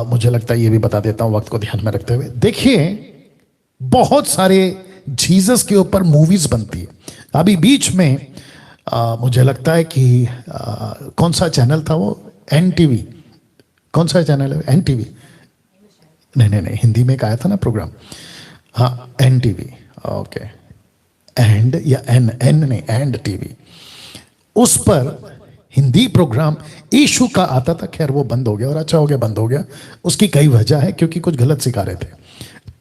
मुझे लगता है ये भी बता देता हूं वक्त को ध्यान में रखते हुए। देखिए, बहुत सारे जीसस के ऊपर मूवीज बनती है। अभी बीच में मुझे लगता है कि कौन सा चैनल था वो, NTV, कौन सा चैनल है? NTV नहीं, हिंदी में एक आया था ना प्रोग्राम, हाँ NTV, ओके, एंड या एन नहीं, एंड टीवी, उस पर हिंदी प्रोग्राम यीशु का आता था। खैर वो बंद हो गया, और अच्छा हो गया बंद हो गया। उसकी कई वजह है, क्योंकि कुछ गलत सिखा रहे थे।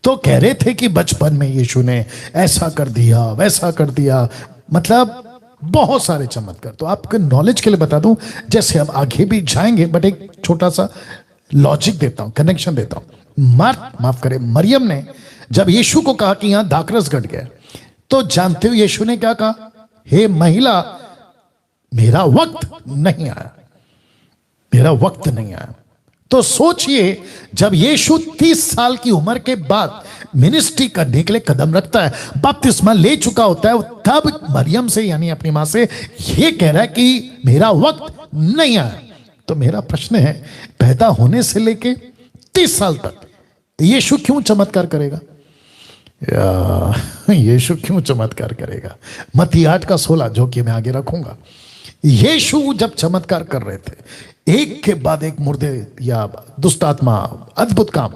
तो कह रहे थे कि बचपन में यीशु ने ऐसा कर दिया, वैसा कर दिया, मतलब बहुत सारे चमत्कार। तो आपके नॉलेज के लिए बता दूं, जैसे हम आगे भी जाएंगे, बट एक छोटा सा लॉजिक देता हूं, कनेक्शन देता हूं। माफ करें, मरियम ने जब यीशु को कहा कि यहां दाखरस घट गया, तो जानते हो यीशु ने क्या कहा? हे महिला, मेरा वक्त नहीं आया, मेरा वक्त नहीं आया। तो सोचिए, जब यीशु 30 साल की उम्र के बाद मिनिस्ट्री करने के लिए कदम रखता है, बपतिस्मा ले चुका होता है, तब मरियम से, यानी अपनी मां से, यह कह रहा है कि मेरा वक्त नहीं आया। तो मेरा प्रश्न है, पैदा होने से लेके 30 साल तक यीशु क्यों चमत्कार करेगा? यीशु क्यों चमत्कार करेगा? मत्ती 8:16, जो कि मैं आगे रखूंगा। यीशु जब चमत्कार कर रहे थे, एक के बाद एक मुर्दे या दुष्ट आत्मा, अद्भुत काम,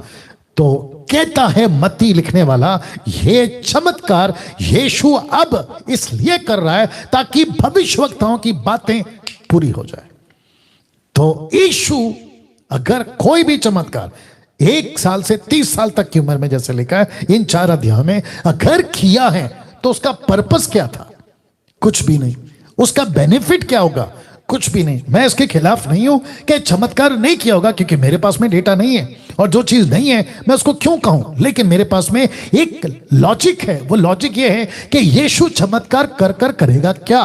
तो कहता है मत्ती लिखने वाला, ये चमत्कार यीशु अब इसलिए कर रहा है ताकि भविष्यवक्ताओं की बातें पूरी हो जाए। तो यीशु अगर कोई भी चमत्कार 1 साल से 30 साल तक की उम्र में, जैसे लिखा है इन 4 अध्यायों में, अगर किया है, तो उसका पर्पस क्या था? कुछ भी नहीं। उसका बेनिफिट क्या होगा? कुछ भी नहीं। मैं इसके खिलाफ नहीं हूं कि चमत्कार नहीं किया होगा, क्योंकि मेरे पास में डेटा नहीं है, और जो चीज नहीं है मैं उसको क्यों कहूं। लेकिन मेरे पास में एक लॉजिक है। वो लॉजिक ये है कि यीशु चमत्कार कर कर करेगा क्या?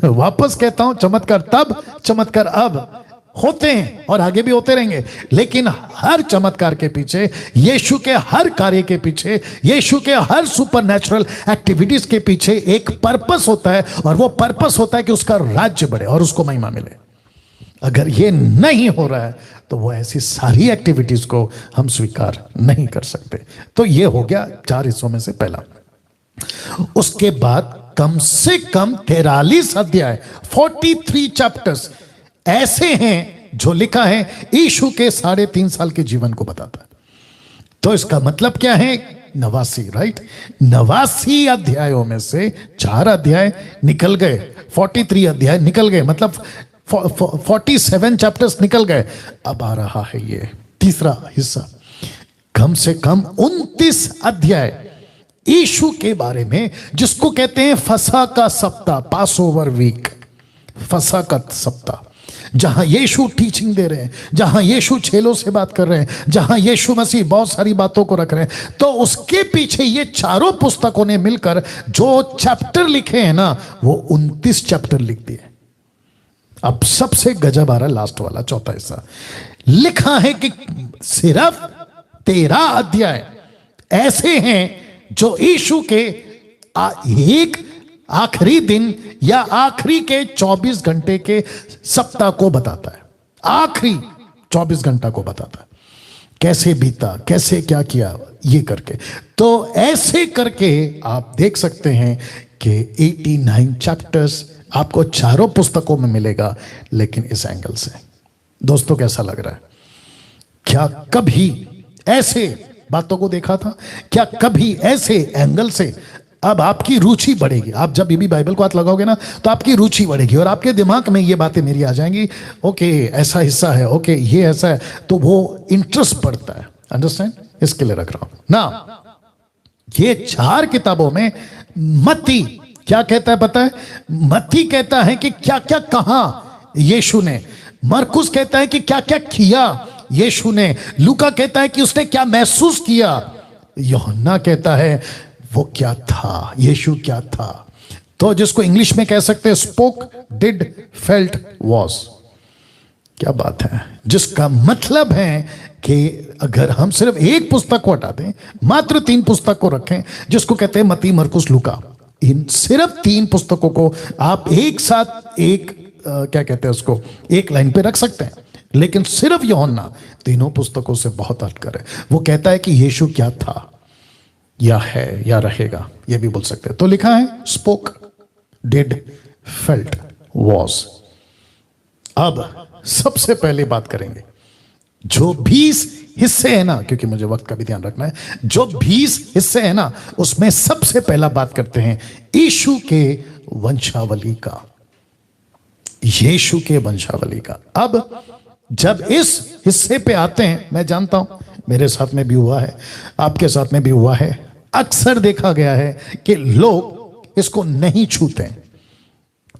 वापस कहता हूं, चमत्कार तब, चमत्कार अब होते हैं और आगे भी होते रहेंगे, लेकिन हर चमत्कार के पीछे, यीशु के हर कार्य के पीछे, यीशु के हर सुपरनैचुरल एक्टिविटीज के पीछे एक पर्पस होता है, और वो पर्पस होता है कि उसका राज्य बढ़े और उसको महिमा मिले। अगर ये नहीं हो रहा है, तो वो ऐसी सारी एक्टिविटीज को हम स्वीकार नहीं कर सकते। तो ये हो गया 4 हिस्सों में से पहला। उसके बाद कम से कम 43 अध्याय, 43 चैप्टर्स ऐसे हैं जो लिखा है यीशु के 3.5 साल के जीवन को बताता है। तो इसका मतलब क्या है? 89, राइट? 89 अध्यायों में से 4 अध्याय निकल गए, 43 अध्याय निकल गए, मतलब 47 चैप्टर्स निकल गए। अब आ रहा है ये तीसरा हिस्सा, कम से कम 29 अध्याय यीशु के बारे में, जिसको कहते हैं फसह का सप्ताह, पास ओवर वीक, फसह का सप्ताह, जहां यीशु टीचिंग दे रहे हैं, जहां यीशु चेलों से बात कर रहे हैं, जहां यीशु मसीह बहुत सारी बातों को रख रहे हैं। तो उसके पीछे ये चारों पुस्तकों ने मिलकर जो चैप्टर लिखे हैं ना, वो 29 चैप्टर लिख दिए। अब सबसे गजब आ रहा है लास्ट वाला, चौथा हिस्सा। लिखा है कि सिर्फ 13 अध्याय ऐसे हैं जो यीशु के एक आखिरी दिन या आखिरी के 24 घंटे के सप्ताह को बताता है। आखिरी 24 घंटा को बताता है, कैसे बीता, कैसे क्या किया, ये करके। तो ऐसे करके आप देख सकते हैं कि 89 चैप्टर्स आपको चारों पुस्तकों में मिलेगा, लेकिन इस एंगल से। दोस्तों कैसा लग रहा है? क्या कभी ऐसे बातों को देखा था? क्या कभी ऐसे एंगल से? अब आपकी रुचि बढ़ेगी। आप जब भी बाइबल को हाथ लगाओगे ना, तो आपकी रुचि बढ़ेगी और आपके दिमाग में ये बातें मेरी आ जाएंगी, ओके ऐसा हिस्सा है, ओके ये ऐसा है, तो वो इंटरेस्ट बढ़ता है। अंडरस्टैंड? इसके लिए रख रहा हूं ना। ये 4 किताबों में मत्ती क्या कहता है पता है? मत्ती कहता है कि क्या क्या कहा यीशु ने, मरकुस कहता है कि क्या क्या किया यीशु ने, लूका कहता है कि उसने क्या महसूस किया, यूहन्ना कहता है वो क्या था, यीशु क्या था। तो जिसको इंग्लिश में कह सकते हैं स्पोक, डिड, फेल्ट, वॉज। क्या बात है, जिसका मतलब है कि अगर हम सिर्फ एक पुस्तक को हटा दें, मात्र 3 पुस्तक को रखें, जिसको कहते हैं मत्ती, मरकुस, लूका, इन सिर्फ 3 पुस्तकों को आप एक साथ एक क्या कहते हैं उसको, एक लाइन पे रख सकते हैं। लेकिन सिर्फ यूहन्ना तीनों पुस्तकों से बहुत हटकर है। वो कहता है कि यीशु क्या था, या है, या रहेगा, ये भी बोल सकते हैं। तो लिखा है स्पोक, डिड, फेल्ट, वॉज। अब सबसे पहले बात करेंगे जो 20 हिस्से हैं ना, क्योंकि मुझे वक्त का भी ध्यान रखना है, जो 20 हिस्से हैं ना, उसमें सबसे पहला बात करते हैं यीशु के वंशावली का, यीशु के वंशावली का। अब जब इस हिस्से पे आते हैं, मैं जानता हूं मेरे साथ में भी हुआ है, आपके साथ में भी हुआ है, अक्सर देखा गया है कि लोग इसको नहीं छूते,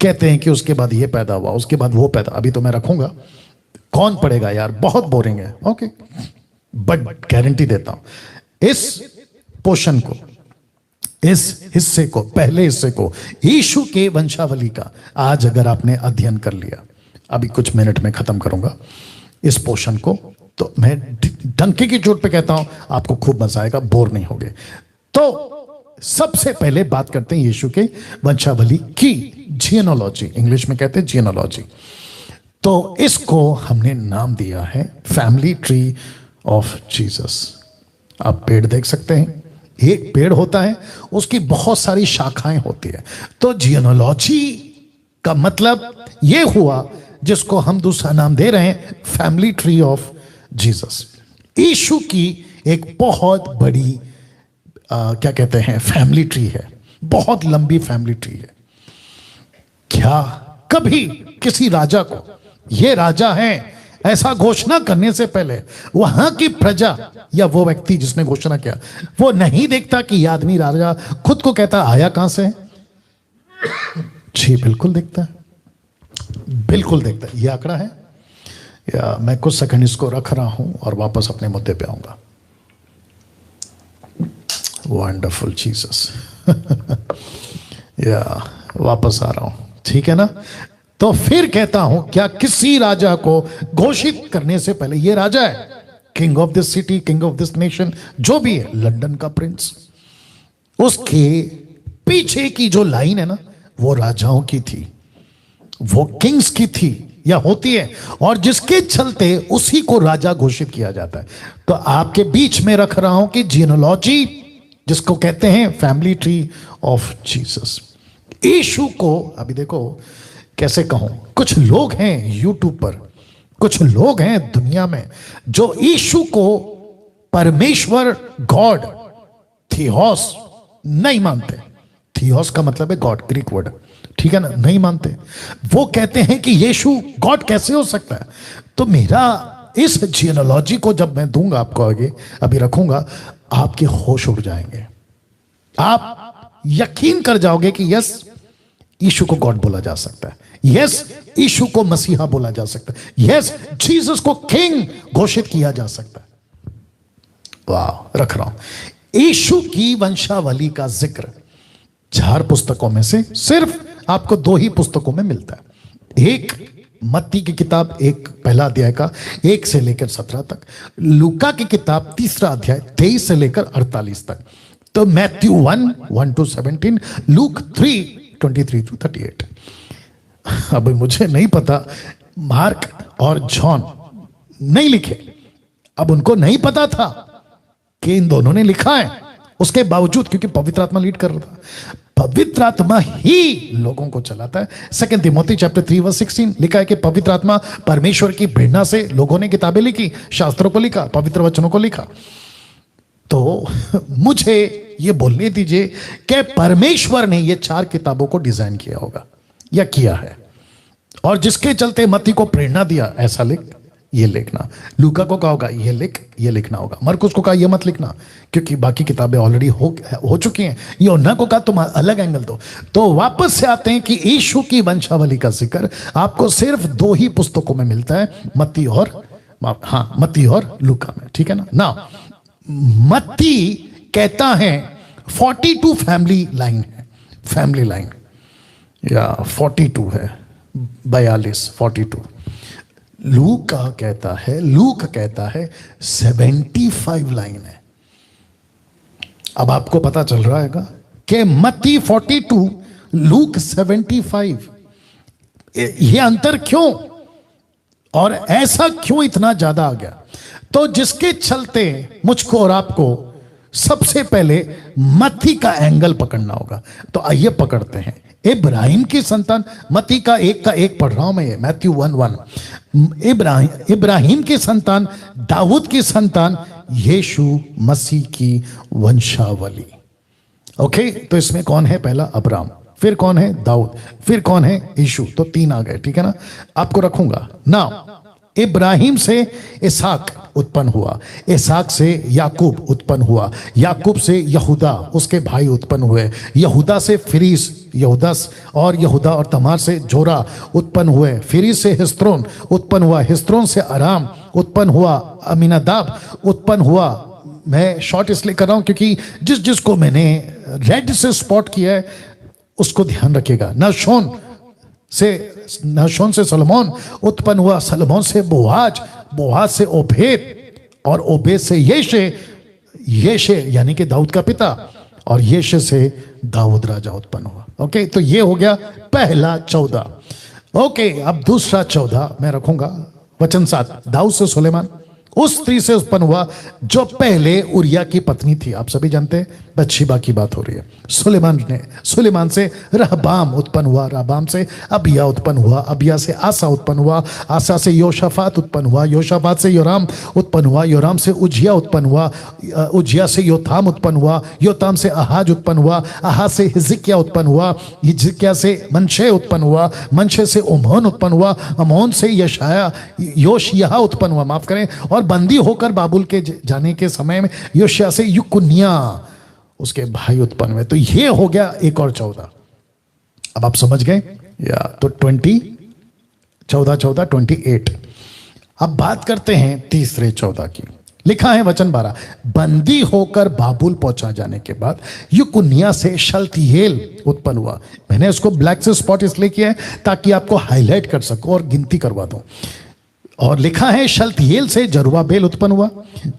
कहते हैं कि उसके बाद ये पैदा हुआ, उसके बाद वो पैदा। अभी तो मैं रखूंगा, कौन पढ़ेगा यार, बहुत बोरिंग है, ओके, बट गारंटी देता हूं इस पोर्शन को, इस हिस्से को, पहले हिस्से को, यीशु के वंशावली का, आज अगर आपने अध्ययन कर लिया, अभी कुछ मिनट में खत्म करूंगा इस पोर्शन को, तो मैं डंके की चोट पे कहता हूं आपको खूब मजा आएगा, बोर नहीं होगे। तो सबसे पहले बात करते हैं यीशु के वंशावली की, जीनोलॉजी, इंग्लिश में कहते हैं जीनोलॉजी। तो इसको हमने नाम दिया है फैमिली ट्री ऑफ जीसस। आप पेड़ देख सकते हैं, एक पेड़ होता है, उसकी बहुत सारी शाखाएं होती है। तो जीनोलॉजी का मतलब यह हुआ, जिसको हम दूसरा नाम दे रहे हैं फैमिली ट्री ऑफ जीसस। यीशु की एक बहुत बड़ी क्या कहते हैं फैमिली ट्री है, बहुत लंबी फैमिली ट्री है। क्या कभी किसी राजा को, ये राजा है ऐसा घोषणा करने से पहले वहां की प्रजा या वो व्यक्ति जिसने घोषणा किया, वो नहीं देखता कि ये आदमी राजा खुद को कहता आया कहां से है? जी बिल्कुल देखता है, बिल्कुल देखता है। ये आंकड़ा है, या मैं कुछ सेकंड इसको रख रहा हूं और वापस अपने मुद्दे पे आऊंगा। वंडरफुल जीसस या वापस आ रहा हूं, ठीक है ना। तो फिर कहता हूं, क्या किसी राजा को घोषित करने से पहले, ये राजा है, king of this city, king of this nation, जो भी है, लंदन का प्रिंस, उसके पीछे की जो लाइन है ना, वो राजाओं की थी, वो किंग्स की थी या होती है, और जिसके चलते उसी को राजा घोषित किया जाता है। तो आपके बीच में रख रहा हूं कि जीनोलॉजी, जिसको कहते हैं फैमिली ट्री ऑफ जीसस। यीशु को अभी देखो कैसे कहूं, कुछ लोग हैं यूट्यूब पर, कुछ लोग हैं दुनिया में जो यीशु को परमेश्वर, गॉड, थियोस नहीं मानते। थियोस का मतलब है गॉड, ग्रीक वर्ड, ठीक है ना, नहीं मानते। वो कहते हैं कि यीशु गॉड कैसे हो सकता है। तो मेरा इस जीनोलॉजी को जब मैं दूंगा आपको आगे, अभी रखूंगा, आपके होश उड़ जाएंगे, आप यकीन कर जाओगे कि यस, यीशु को गॉड बोला जा सकता है, यस, यीशु को मसीहा बोला जा सकता है, यस, जीसस को किंग घोषित किया जा सकता है। वाह, रख रहा हूं यीशु की वंशावली का जिक्र 4 पुस्तकों में से सिर्फ आपको 2 ही पुस्तकों में मिलता है। एक मत्ती की किताब, एक पहला अध्याय का 1 से लेकर 17 तक, लूका की किताब 3रा अध्याय 23 से लेकर 48 तक, तो मैथ्यू 1 to 17, लूक 3 23 to 38। अब मुझे नहीं पता मार्क और जॉन नहीं लिखे। अब उनको नहीं पता था कि इन दोनों ने लिखा है, उसके बावजूद, क्योंकि पवित्र आत्मा लीड कर रहा था, पवित्र आत्मा ही लोगों को चलाता है। 2 तिमोथी चैप्टर 3:16 लिखा है कि पवित्र आत्मा परमेश्वर की प्रेरणा से लोगों ने किताबें लिखी, शास्त्रों को लिखा, पवित्र वचनों को लिखा। तो मुझे ये बोलने दीजिए कि परमेश्वर ने ये 4 किताबों को डिजाइन किया होगा या किया है, और जिसके चलते मत्ती को प्रेरणा दिया, ऐसा लिख, ये लिखना। लूका को कहा होगा ये लिख, ये लिखना होगा। मरकुस को कहा ये मत लिखना, क्योंकि बाकी किताबें ऑलरेडी हो चुकी हैं। यूहन्ना को कहा तुम अलग एंगल दो। तो वापस से आते हैं कि यीशु की वंशावली का जिक्र आपको सिर्फ 2 ही पुस्तकों में मिलता है, मत्ती और लूका में, ठीक है ना। मत्ती कहता है 42 फैमिली लाइन है, फैमिली लाइन, या 42 है, 42। लूक कहता है 75 लाइन है। अब आपको पता चल रहा है कि मत्ती 42, लूक 75, ये अंतर क्यों, और ऐसा क्यों इतना ज्यादा आ गया? तो जिसके चलते मुझको और आपको सबसे पहले मत्ती का एंगल पकड़ना होगा। तो आइए पकड़ते हैं। इब्राहिम की संतान, मत्ती का एक पढ़ रहा हूं मैं, ये मैथ्यू 1:1। इब्राहिम की संतान, दाऊद की संतान, यीशु मसीह की वंशावली। ओके, तो इसमें कौन है? पहला अब्राहम, फिर कौन है? दाऊद, फिर कौन है? यीशु। तो 3 आ गए, ठीक है ना। आपको रखूंगा ना। इब्राहिम से इसहाक उत्पन्न हुआ, इसहाक से याकूब उत्पन्न हुआ, याकूब से यहूदा, उसके भाई उत्पन्न हुए, यहूदा से फिरीस, यहूदा और तमार से जोरा उत्पन्न हुए, फिरीस से हिस्रोन उत्पन्न हुआ, हिस्रोन से अराम उत्पन्न हुआ, अमीनादाब उत्पन्न हुआ। मैं शॉर्ट इसलिए कर रहा हूं क्योंकि जिसको मैंने रेड से स्पॉट किया है उसको ध्यान रखिएगा। नहशोन से सलमोन उत्पन्न हुआ, सलमोन से बोआज, बोआज से ओबेद, और ओबेद से येशे यानी कि दाऊद का पिता, और येशे से दाऊद राजा उत्पन्न हुआ। ओके, तो ये हो गया पहला 14। ओके, अब दूसरा 14 मैं रखूंगा, वचन 7। दाऊद से सुलेमान, उस स्त्री से उत्पन्न हुआ जो पहले उरिया की पत्नी थी। आप सभी जानते हैं बत्शेबा की बात हो रही है। सुलेमान से रहबाम उत्पन्न हुआ, रहबाम से अबिया उत्पन्न हुआ, अबिया से आसा उत्पन्न हुआ, आसा से योशाफात उत्पन्न हुआ, योशाफात से योराम उत्पन्न हुआ, योराम से उजिया उत्पन्न हुआ, उजिया से योथाम उत्पन्न हुआ, योथाम से आहाज उत्पन्न हुआ, आहाज से हिजकिया उत्पन्न हुआ, हिजकिया से मनशे उत्पन्न हुआ, मनशे से ओमोन उत्पन्न हुआ, अमोन से योशिया उत्पन्न हुआ, माफ करें, और बंदी होकर बाबुल के जाने के समय में योशिया से युकुन्या उसके भाई उत्पन्न हुए। तो ये हो गया 1 और 14। अब आप समझ गए या? तो 14 28। अब बात करते हैं तीसरे 14 की। लिखा है वचन 12, बंदी होकर बाबुल पहुंचा जाने के बाद युकुन्या से शल्तियेल उत्पन्न हुआ। मैंने उसको ब्लैक से स्पॉट इसलिए किया है ताकि आपको हाईलाइट कर सकूं और गिनती करवा दूं। और लिखा है शल्तियेल से जरुब्बाबेल उत्पन्न हुआ,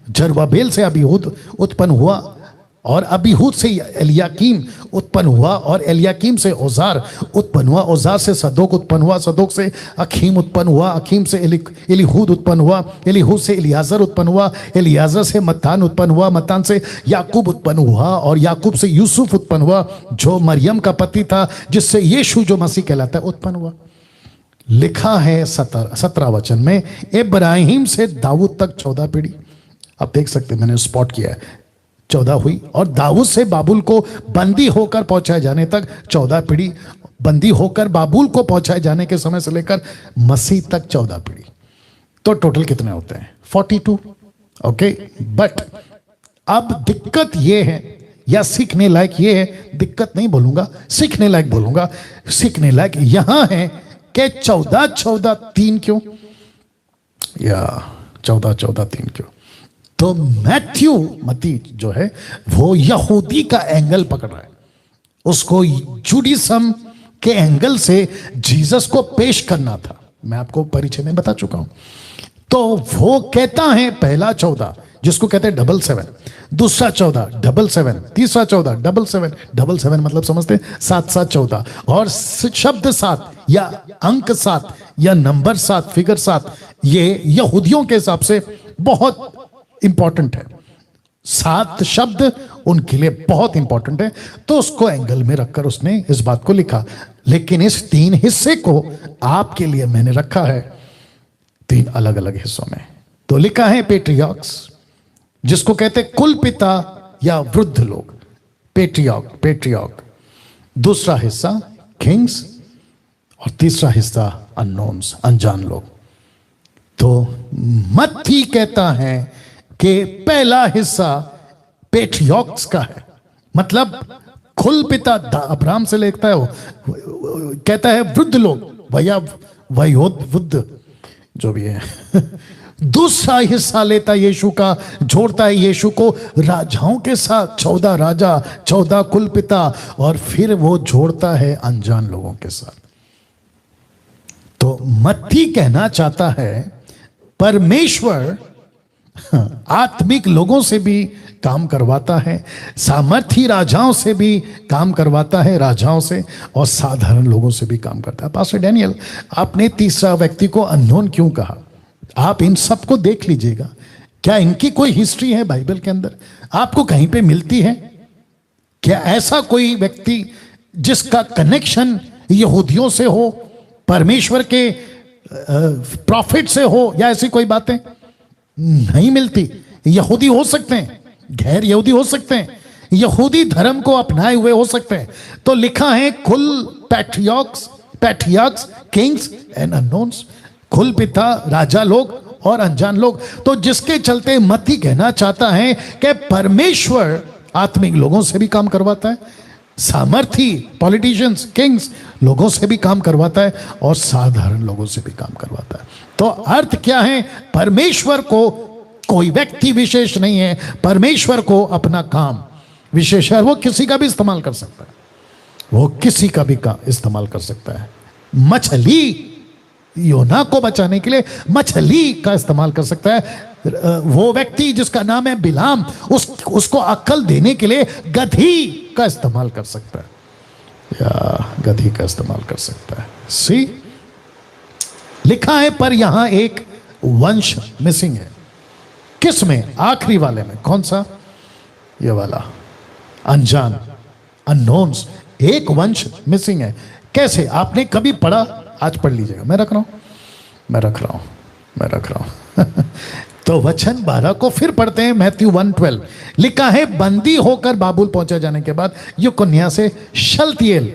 जरुब्बाबेल से अबीहूद उत्पन्न हुआ, और अबीहूद से एलियाकीम उत्पन्न हुआ, और एलियाकीम से औजार उत्पन्न हुआ, औजार से सदोक उत्पन्न हुआ, सदोक से अखीम उत्पन्न हुआ, अखीम से एलीहूद उत्पन्न हुआ, एलीहूद से एलियाजर उत्पन्न हुआ, एलियाजर से मत्तान उत्पन्न हुआ, मत्तान से याकूब उत्पन्न हुआ, और याकूब से यूसुफ उत्पन्न हुआ जो मरियम का पति था, जिससे यीशु जो मसीह कहलाता है उत्पन्न हुआ। लिखा है 17 वचन में, इब्राहिम से दाऊद तक 14 पीढ़ी। आप देख सकते, मैंने स्पॉट किया है, 14 हुई, और दाऊद से बाबुल को बंदी होकर पहुंचाए जाने तक 14 पीढ़ी, बंदी होकर बाबुल को पहुंचाए जाने के समय से लेकर मसीह तक 14 पीढ़ी। तो टोटल कितने होते हैं? 42। ओके, बट अब दिक्कत यह है, या सीखने लायक ये है, दिक्कत नहीं बोलूंगा, सीखने लायक बोलूंगा। सीखने लायक यहां है कि 14 3 क्यों, या 14 3 क्यों? तो मत्ती जो है वो यहूदी का एंगल पकड़ रहा है, उसको जुडिज्म के एंगल से जीसस को पेश करना था। मैं आपको परिचय में बता चुका हूं। तो वो कहता है पहला 14 जिसको कहते हैं 77, दूसरा 14 77, तीसरा 14 77, 77 मतलब समझते हैं 7 7 14, और शब्द 7 या अंक 7 या नंबर 7, फिगर 7, ये यहूदियों के हिसाब से बहुत इंपॉर्टेंट है। 7 शब्द उनके लिए बहुत इंपॉर्टेंट है, तो उसको एंगल में रखकर उसने इस बात को लिखा। लेकिन इस 3 हिस्से को आपके लिए मैंने रखा है 3 अलग अलग हिस्सों में। तो लिखा है पेट्रियार्क्स, जिसको कहते हैं कुल पिता या वृद्ध लोग, पेट्रियार्क। दूसरा हिस्सा किंग्स, और तीसरा हिस्सा अननोन्स, अनजान लोग। तो मत्ती कहता है कि पहला हिस्सा पेट्रियार्क्स का है, मतलब कुल पिता अब्राहम से लिखता है, वो कहता है वृद्ध लोग, वयोवृद्ध जो भी है। दूसरा हिस्सा लेता यीशु का, जोड़ता है यीशु को राजाओं के साथ, 14 राजा, 14 कुल पिता, और फिर वो जोड़ता है अनजान लोगों के साथ। तो मत्ती कहना चाहता है परमेश्वर आत्मिक लोगों से भी काम करवाता है, सामर्थी राजाओं से भी काम करवाता है, राजाओं से, और साधारण लोगों से भी काम करता है। पास्टर डैनियल, आपने तीसरा व्यक्ति को अननोन क्यों कहा? आप इन सबको देख लीजिएगा, क्या इनकी कोई हिस्ट्री है बाइबल के अंदर? आपको कहीं पे मिलती है क्या ऐसा कोई व्यक्ति जिसका कनेक्शन यहूदियों से हो, परमेश्वर के प्रॉफिट से हो, या ऐसी कोई बातें नहीं मिलती। यहूदी हो सकते हैं, गैर यहूदी हो सकते हैं, यहूदी धर्म को अपनाए हुए हो सकते हैं। तो लिखा है कुल पैट्रियार्क्स, किंग्स एंड अननोन्स, कुल पिता, राजा लोग और अनजान लोग। तो जिसके चलते मत्ती कहना चाहता है कि परमेश्वर आत्मिक लोगों से भी काम करवाता है, सामर्थी पॉलिटिशियंस, किंग्स लोगों से भी काम करवाता है, और साधारण लोगों से भी काम करवाता है। तो अर्थ क्या है? परमेश्वर को कोई व्यक्ति विशेष नहीं है, परमेश्वर को अपना काम विशेष है। वो किसी का भी इस्तेमाल कर सकता है, वो किसी का भी का इस्तेमाल कर सकता है। मछली योना को बचाने के लिए मछली का इस्तेमाल कर सकता है। वो व्यक्ति जिसका नाम है बिलाम, उसको अक्ल देने के लिए गधी का इस्तेमाल कर सकता है, या गधी का इस्तेमाल कर सकता है। सी लिखा है, पर यहां एक वंश मिसिंग है। किस में? आखिरी वाले में। कौन सा? ये वाला, अनजान, अननोन्स। एक वंश मिसिंग है। कैसे? आपने कभी पढ़ा? आज पढ़ लीजिएगा, मैं रख रहा हूं तो वचन 12 को फिर पढ़ते हैं। मैथ्यू 1:12 लिखा है, बंदी होकर बाबुल पहुंचा जाने के बाद यकुन्या से शलतियेल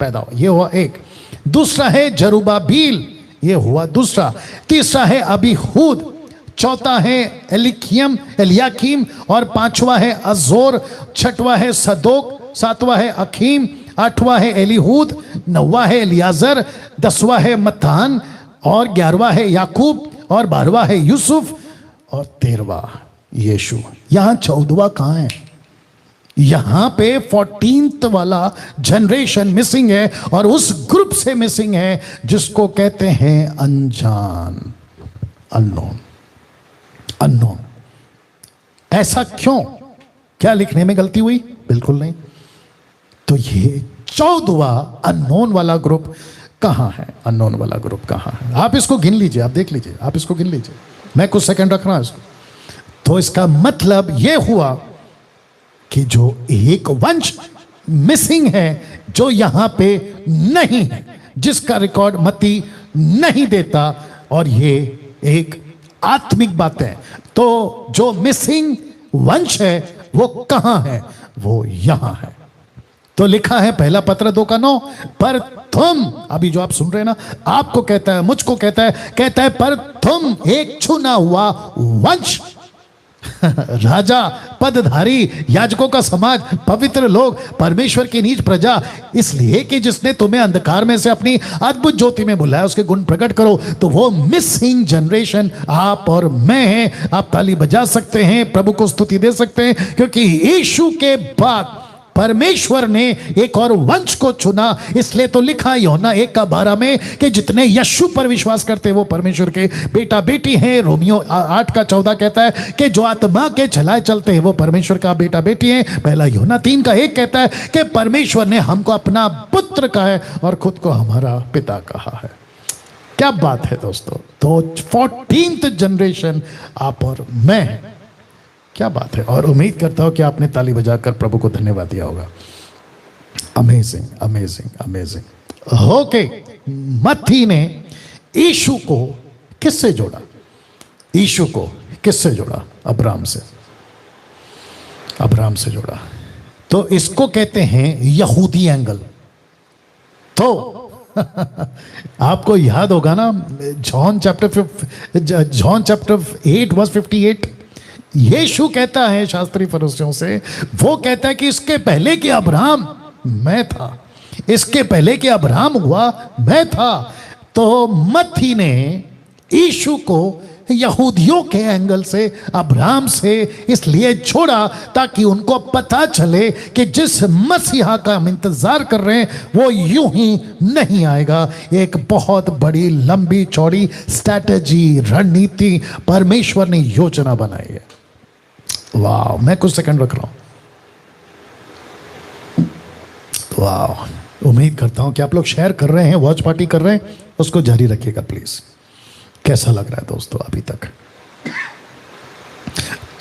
पैदा हुआ, ये हुआ एक। दूसरा है जरुब्बाबिल, ये हुआ दूसरा। तीसरा है अबीहूद, चौथा है एलियाकीम, और पांचवा है अजोर, छठवा है सदोक, सातवां है अखीम, आठवां है एलीहूद, नौवां है एलियाजर, 10वां है मत्तान, और 11वां है याकूब, और 12वां है यूसुफ, और 13वां यीशु। यहां 14वां कहां है? यहां पे 14th वाला जनरेशन मिसिंग है, और उस ग्रुप से मिसिंग है जिसको कहते हैं अनजान, अननोन। ऐसा क्यों? क्या लिखने में गलती हुई? बिल्कुल नहीं। तो ये 14वां अननोन वाला ग्रुप कहां है? अननोन वाला ग्रुप कहां है? आप इसको गिन लीजिए, आप देख लीजिए, आप इसको गिन लीजिए, मैं कुछ सेकंड रख रहा हूं इसको। तो इसका मतलब यह हुआ कि जो एक वंश मिसिंग है, जो यहां पे नहीं है, जिसका रिकॉर्ड मत्ती नहीं देता, और ये एक आत्मिक बात है। तो जो मिसिंग वंश है वो कहां है? वो यहां है। तो लिखा है पहला पत्र 2:9, पर तुम, अभी जो आप सुन रहे हैं ना, आपको कहता है, मुझको कहता है पर तुम एक चुना हुआ वंश, राजा, पदधारी, याजकों का समाज, पवित्र लोग, परमेश्वर की नीच प्रजा, इसलिए कि जिसने तुम्हें अंधकार में से अपनी अद्भुत ज्योति में बुलाया, उसके गुण प्रकट करो। तो वो मिसिंग जनरेशन आप और मैं हैं। आप ताली बजा सकते हैं, प्रभु को स्तुति दे सकते हैं, क्योंकि यीशु के बाद परमेश्वर ने एक और वंश को चुना, इसलिए तो लिखा यूहन्ना 1:12 में कि जितने यीशु पर विश्वास करते वो परमेश्वर के बेटा बेटी हैं। रोमियो 8:14 कहता है कि जो आत्मा के चलाए चलते हैं वो परमेश्वर का बेटा बेटी हैं। पहला यूहन्ना 3:1 कहता है कि परमेश्वर ने हमको अपना पुत्र कहा है और खुद को हमारा पिता कहा है। क्या बात है दोस्तों। तो 14th जनरेशन आप और मैं, क्या बात है। और उम्मीद करता हूं कि आपने ताली बजाकर प्रभु को धन्यवाद दिया होगा। Amazing amazing amazing. ओके, मत्ती ने यीशु को किससे जोड़ा? यीशु को किससे जोड़ा? अब्राहम से। अब्राहम से जोड़ा। तो इसको कहते हैं यहूदी एंगल। तो आपको याद होगा ना, जॉन चैप्टर 8 वर्स 58, यीशु कहता है शास्त्री फरीसियों से, वो कहता है कि इसके पहले कि अब्राहम मैं था, इसके पहले कि अब्राहम हुआ मैं था। तो मत्ती ने यीशु को यहूदियों के एंगल से, अब्राहम से इसलिए छोड़ा ताकि उनको पता चले कि जिस मसीहा का हम इंतजार कर रहे हैं वो यूं ही नहीं आएगा। एक बहुत बड़ी लंबी चौड़ी स्ट्रैटेजी, रणनीति परमेश्वर ने योजना बनाई है। वाह, मैं कुछ सेकंड रख रहा हूं। वाह, उम्मीद करता हूं कि आप लोग शेयर कर रहे हैं, वॉच पार्टी कर रहे हैं, उसको जारी रखिएगा प्लीज। कैसा लग रहा है दोस्तों अभी तक?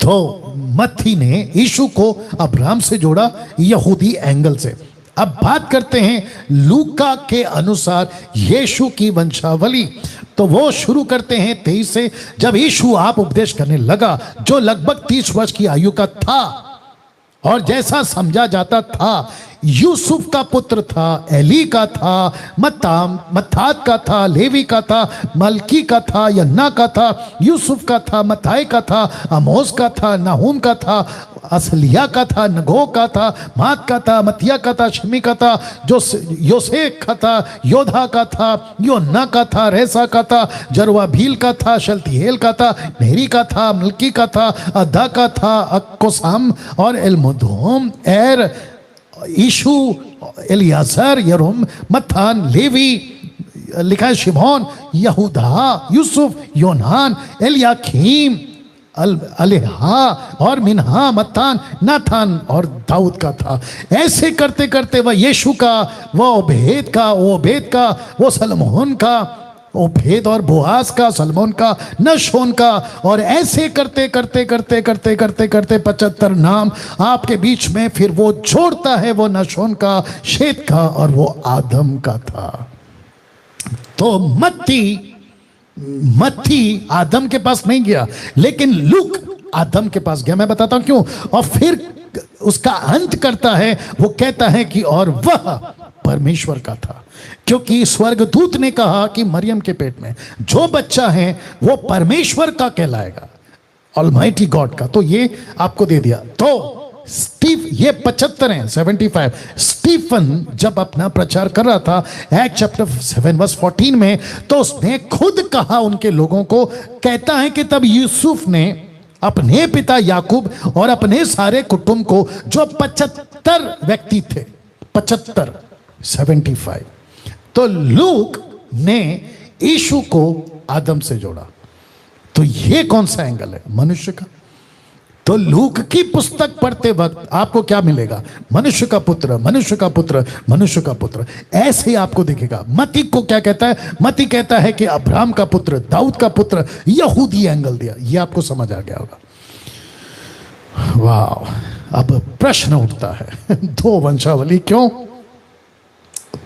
तो मत्ती ने यीशु को अब्राहम से जोड़ा यहूदी एंगल से। अब बात करते हैं लूका के अनुसार यीशु की वंशावली। तो वो शुरू करते हैं 23 से। जब यीशु आप उपदेश करने लगा, जो लगभग 30 वर्ष की आयु का था और जैसा समझा जाता था, यूसुफ का पुत्र था, एली का था, मत्तात का था, लेवी का था, मलकी का था, यन्ना का था, यूसुफ का था, मत्ताई का था, आमोस का था, नाहूम का था, असलिया का था, नगो का था, मात का था, मतिया का था, शिमी का था, जो योसेख का था, योधा का था, योन्ना का था, रेसा का था, जरुब्बाबेल का था, शलतिएल का था, नेरी का था, मलकी का था, अद्दा का था, अक्कोसाम और एलमुदोम, एर, यीशु, एलियाजर, यरूम, मत्तान, लेवी, लिखा है शिमोन, यहूदा, यूसुफ, योनान, एलियाकीम, अलेहा और मिन्हा, मत्तान, नाथान और दाऊद का था। ऐसे करते करते वह यीशु का, वो ओबेद का, वो ओबेद का, वो सलमोन का, ओबेद और बोआज का, सलमोन का, नशोन का, और ऐसे करते करते करते करते करते करते 75 नाम आपके बीच में फिर वो जोड़ता है। वो नशोन का, शेत का और वो आदम का था। तो मत्ती आदम के पास नहीं गया, लेकिन लूक आदम के पास गया। मैं बताता हूं क्यों। और फिर उसका अंत करता है, वो कहता है कि और वह परमेश्वर का था, क्योंकि स्वर्गदूत ने कहा कि मरियम के पेट में जो बच्चा है वो परमेश्वर का कहलाएगा, ऑलमाइटी गॉड का। तो ये आपको दे दिया। तो ये 75 हैं, 75। स्टीफन जब अपना प्रचार कर रहा था एक्ट चैप्टर 7 वर्स 14 में, तो उसने खुद कहा उनके लोगों को, कहता है कि तब यूसुफ ने अपने पिता याकूब और अपने सारे कुटुंब को, जो 75 व्यक्ति थे, 75 तो लूक ने यीशु को आदम से जोड़ा। तो ये कौन सा एंगल है? मनुष्य का। तो लूक की पुस्तक पढ़ते वक्त आपको क्या मिलेगा? मनुष्य का पुत्र, मनुष्य का पुत्र, मनुष्य का पुत्र, ऐसे ही आपको दिखेगा। मत्ती को क्या कहता है? मत्ती कहता है कि अब्राहम का पुत्र, दाऊद का पुत्र, यहूदी एंगल दिया। ये आपको समझ आ गया होगा। वाह। अब प्रश्न उठता है, दो वंशावली क्यों?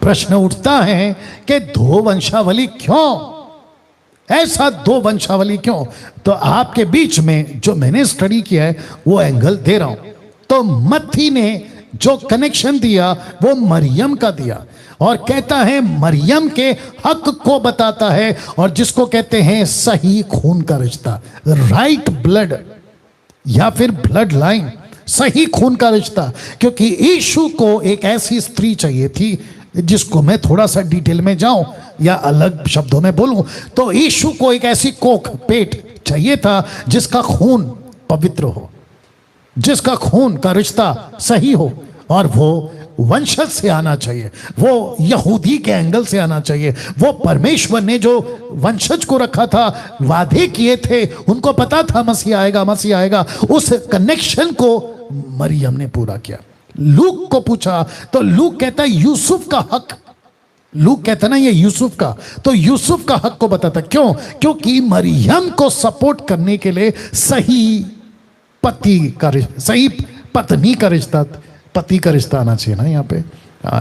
प्रश्न उठता है कि दो वंशावली क्यों? ऐसा दो वंशावली क्यों? तो आपके बीच में जो मैंने स्टडी किया है वो एंगल दे रहा हूं। तो मत्ती ने जो कनेक्शन दिया वो मरियम का दिया, और कहता है मरियम के हक को बताता है, और जिसको कहते हैं सही खून का रिश्ता, राइट ब्लड या फिर ब्लड लाइन, सही खून का रिश्ता। क्योंकि यीशु को एक ऐसी स्त्री चाहिए थी, जिसको मैं थोड़ा सा डिटेल में जाऊं या अलग शब्दों में बोलूं, तो यीशु को एक ऐसी कोख, पेट चाहिए था जिसका खून पवित्र हो, जिसका खून का रिश्ता सही हो। और वो वंशज से आना चाहिए, वो यहूदी के एंगल से आना चाहिए। वो परमेश्वर ने जो वंशज को रखा था, वादे किए थे, उनको पता था मसीह आएगा, मसीह आएगा। उस कनेक्शन को मरियम ने पूरा किया। लूक को पूछा तो लूक कहता है यूसुफ का हक, लूक कहता ना ये यूसुफ का, तो यूसुफ का हक को बताता। क्यों? क्योंकि मरियम को सपोर्ट करने के लिए सही पति का, सही पत्नी का रिश्ता, पति का रिश्ता आना चाहिए ना यहाँ पे।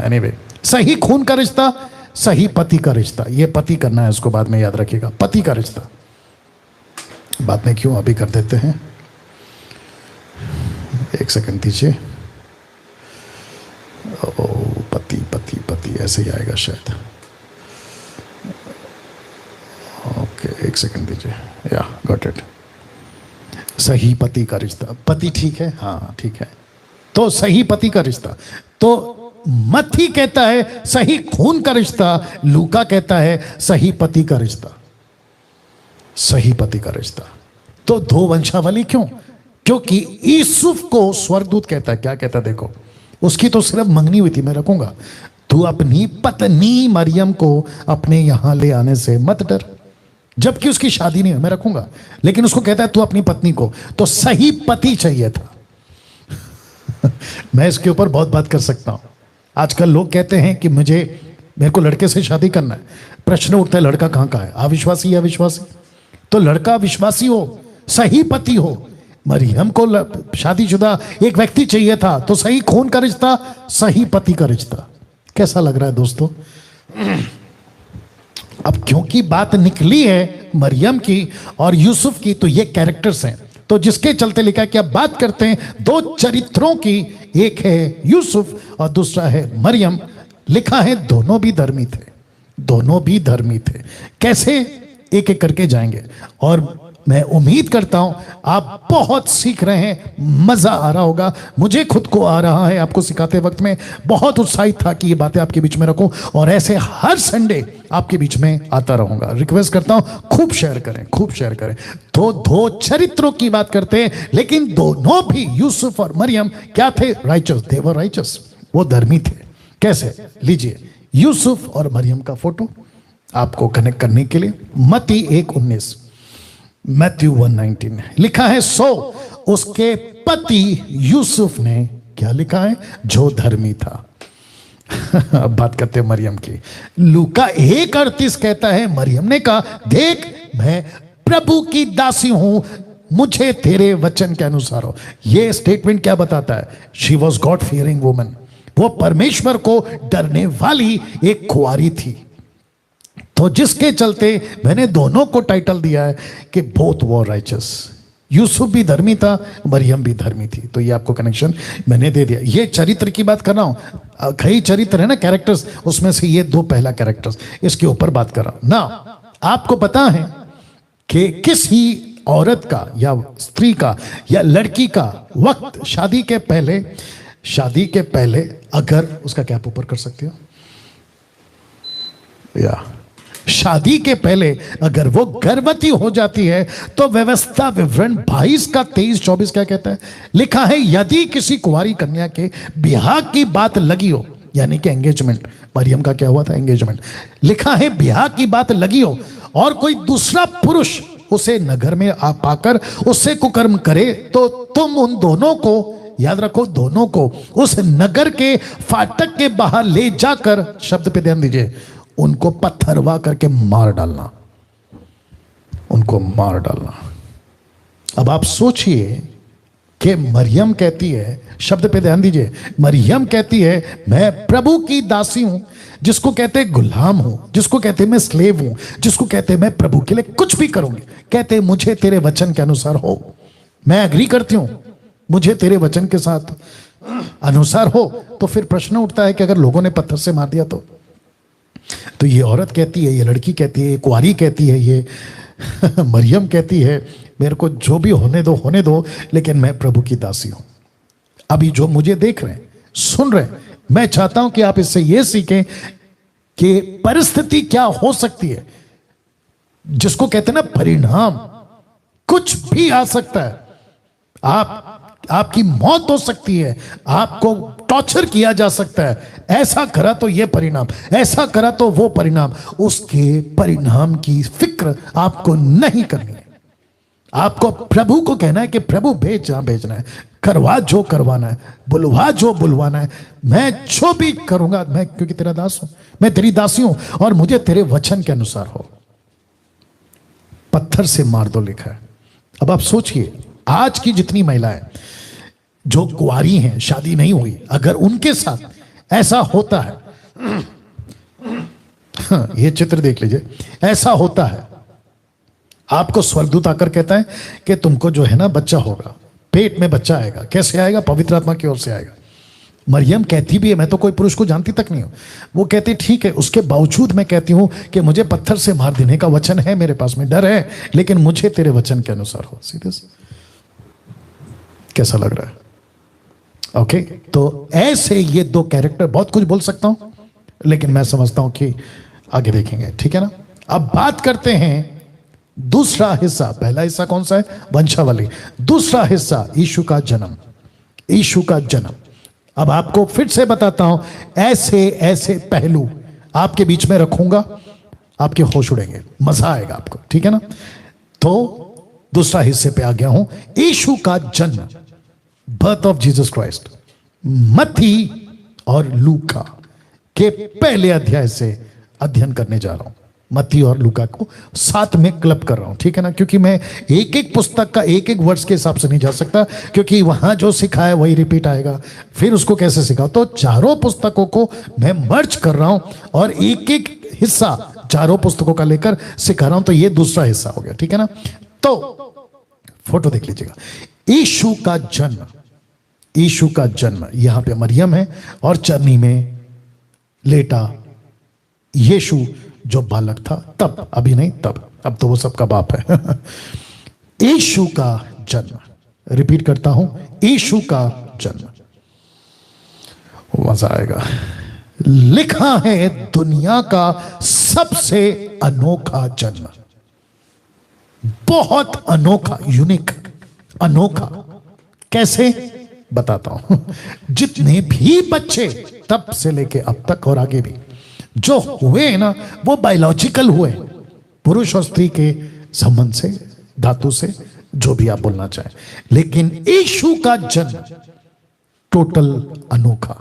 एनीवे, सही खून का रिश्ता, सही पति का रिश्ता, ये पति करना है, उसको बाद में याद रखिएगा। पति का रिश्ता बाद में क्यों, अभी कर देते हैं। एक सेकंड दीजिए। पति पति पति ऐसे ही आएगा शायद। ओके, एक सेकंड दीजिए। या गॉट इट। सही पति का रिश्ता, पति ठीक है, हाँ ठीक है, तो सही पति का रिश्ता। तो मत्ती कहता है सही खून का रिश्ता, लूका कहता है सही पति का रिश्ता, सही पति का रिश्ता। तो दो वंशावली क्यों? क्योंकि यूसुफ को स्वर्गदूत कहता है, क्या कहता है देखो, उसकी तो सिर्फ मंगनी हुई थी, मैं रखूंगा, तू अपनी पत्नी मरियम को अपने यहां ले आने से मत डर, जबकि उसकी शादी नहीं है, मैं रखूंगा। लेकिन उसको कहता है तू अपनी पत्नी को, तो सही पति चाहिए था। मैं इसके ऊपर बहुत बात कर सकता हूं। आजकल लोग कहते हैं कि मेरे को लड़के से शादी करना है। प्रश्न उठता है लड़का कहां का है, अविश्वासी या विश्वासी? तो लड़का विश्वासी हो, सही पति हो। मरियम को शादीशुदा एक व्यक्ति चाहिए था, तो सही खून का रिश्ता, सही पति का रिश्ता। कैसा लग रहा है दोस्तों? अब क्योंकि बात निकली है मरियम की और यूसुफ की, तो ये कैरेक्टर्स हैं, तो जिसके चलते लिखा है कि अब बात करते हैं दो चरित्रों की। एक है यूसुफ और दूसरा है मरियम। लिखा है दोनों भी धर्मी थे, दोनों भी धर्मी थे। कैसे, एक एक करके जाएंगे। और मैं उम्मीद करता हूं आप बहुत सीख रहे हैं, मजा आ रहा होगा। मुझे खुद को आ रहा है आपको सिखाते वक्त में, बहुत उत्साहित था कि ये बातें आपके बीच में रखूं, और ऐसे हर संडे आपके बीच में आता रहूंगा। रिक्वेस्ट करता हूं खूब शेयर करें, खूब शेयर करें। तो दो चरित्रों की बात करते हैं, लेकिन दोनों भी यूसुफ और मरियम क्या थे? राइचस, दे वर राइचस, वो धर्मी थे। कैसे? लीजिए यूसुफ और मरियम का फोटो आपको कनेक्ट करने के लिए। मत्ती 1:19, मैथ्यू 1:19 लिखा है, सो उसके पति यूसुफ ने क्या लिखा है? जो धर्मी था। अब बात करते हैं मरियम की। लूका 1:38 कहता है, मरियम ने कहा, देख मैं प्रभु की दासी हूं, मुझे तेरे वचन के अनुसार हो। यह स्टेटमेंट क्या बताता है? She was God fearing woman, वो परमेश्वर को डरने वाली एक कुंवारी थी। तो जिसके चलते मैंने दोनों को टाइटल दिया है कि बोथ वर राइचस। यूसुफ भी धर्मी था, मरियम भी धर्मी थी। तो ये आपको कनेक्शन मैंने दे दिया। ये चरित्र की बात कर रहा हूं, कई चरित्र है ना, कैरेक्टर्स, उसमें से ये दो पहला कैरेक्टर्स, इसके ऊपर बात कर रहा हूं ना। आपको पता है कि किसी औरत का या स्त्री का या लड़की का वक्त शादी के पहले अगर उसका कैप ऊपर कर सकते हो, या शादी के पहले अगर वो गर्भवती हो जाती है, तो व्यवस्था विवरण 22 का 23-24 क्या कहता है? लिखा है, यदि किसी कुंवारी कन्या के ब्याह की बात लगी हो, यानी कि एंगेजमेंट, मरियम का क्या हुआ था? एंगेजमेंट। लिखा है ब्याह की बात लगी हो और कोई दूसरा पुरुष उसे नगर में आ पाकर उससे कुकर्म करे, तो तुम उन दोनों को, याद रखो दोनों को, उस नगर के फाटक के बाहर ले जाकर, शब्द पे ध्यान दीजिए, उनको पत्थरवा करके मार डालना, उनको मार डालना। अब आप सोचिए कि मरियम कहती है, शब्द पे ध्यान दीजिए, मरियम कहती है मैं प्रभु की दासी हूं, जिसको कहते हैं गुलाम हूं, जिसको कहते हैं मैं स्लेव हूं, जिसको कहते हैं मैं प्रभु के लिए कुछ भी करूंगी। कहते हैं मुझे तेरे वचन के अनुसार हो, मैं एग्री करती हूं, मुझे तेरे वचन के साथ अनुसार हो। तो फिर प्रश्न उठता है कि अगर लोगों ने पत्थर से मार दिया तो ये औरत कहती है, ये लड़की कहती है, ये कुंवारी कहती है, ये मरियम कहती है, मेरे को जो भी होने दो, लेकिन मैं प्रभु की दासी हूं। अभी जो मुझे देख रहे हैं, सुन रहे हैं, मैं चाहता हूं कि आप इससे यह सीखें कि परिस्थिति क्या हो सकती है, जिसको कहते हैं ना परिणाम, कुछ भी आ सकता है। आप आपकी मौत हो सकती है, आपको टॉर्चर किया जा सकता है, ऐसा करा तो ये परिणाम, ऐसा करा तो वो परिणाम। उसके परिणाम की फिक्र आपको नहीं करनी है। आपको प्रभु को कहना है कि प्रभु भेज जहां भेजना है, करवा जो करवाना है, बुलवा जो बुलवाना है, मैं जो भी करूंगा, मैं क्योंकि तेरा दास हूं, मैं तेरी दासी हूं और मुझे तेरे वचन के अनुसार हो। पत्थर से मार दो लिखा है। अब आप सोचिए, आज की जितनी महिलाएं जो कुंवारी हैं, शादी नहीं हुई, अगर उनके साथ ऐसा होता है, ये चित्र देख लीजिए, ऐसा होता है, आपको स्वर्गदूत आकर कहता है कि तुमको जो है ना बच्चा होगा, पेट में बच्चा आएगा। कैसे आएगा? पवित्र आत्मा की ओर से आएगा। मरियम कहती भी है, मैं तो कोई पुरुष को जानती तक नहीं हूं। वो कहती ठीक है, उसके बावजूद मैं कहती हूं कि मुझे पत्थर से मार देने का वचन है मेरे पास में, डर है, लेकिन मुझे तेरे वचन के अनुसार हो। सीरियस? कैसा लग रहा है? ओके, तो ऐसे ये दो कैरेक्टर, बहुत कुछ बोल सकता हूं लेकिन मैं समझता हूं कि आगे देखेंगे, ठीक है ना। अब बात करते हैं दूसरा हिस्सा। पहला हिस्सा कौन सा है? वंशावली। दूसरा हिस्सा यीशु का जन्म। यीशु का जन्म। अब आपको फिर से बताता हूं, ऐसे ऐसे पहलू आपके बीच में रखूंगा, आपके होश उड़ेंगे, मजा आएगा आपको, ठीक है ना। तो दूसरा हिस्से पे आ गया हूं, यीशु का जन्म, बर्थ ऑफ जीसस क्राइस्ट। मत्ती और लूका के पहले अध्याय से अध्ययन करने जा रहा हूं। मत्ती और लूका को साथ में क्लब कर रहा हूं, ठीक है ना, क्योंकि मैं एक एक पुस्तक का एक एक वर्ष के हिसाब से नहीं जा सकता, क्योंकि वहां जो सिखाया वही रिपीट आएगा, फिर उसको कैसे सिखाओ। तो चारों पुस्तकों को मैं मर्ज कर रहा हूं और एक एक हिस्सा चारों पुस्तकों का लेकर सिखा रहा हूं। तो ये दूसरा हिस्सा हो गया, ठीक है ना। तो फोटो देख लीजिएगा, यीशु का जन्म। यीशु का जन्म, यहां पे मरियम है और चरनी में लेटा यीशु जो बालक था तब, अभी नहीं तब, अब तो वो सबका बाप है। यीशु का जन्म, रिपीट करता हूं, यीशु का जन्म। मजा आएगा। लिखा है दुनिया का सबसे अनोखा जन्म, बहुत अनोखा, यूनिक, अनोखा। कैसे? बताता हूं। जितने भी बच्चे तब से लेके अब तक और आगे भी जो हुए हैं ना, वो बायोलॉजिकल हुए, पुरुष और स्त्री के संबंध से, धातु से, जो भी आप बोलना चाहें। लेकिन यीशु का जन्म टोटल अनोखा।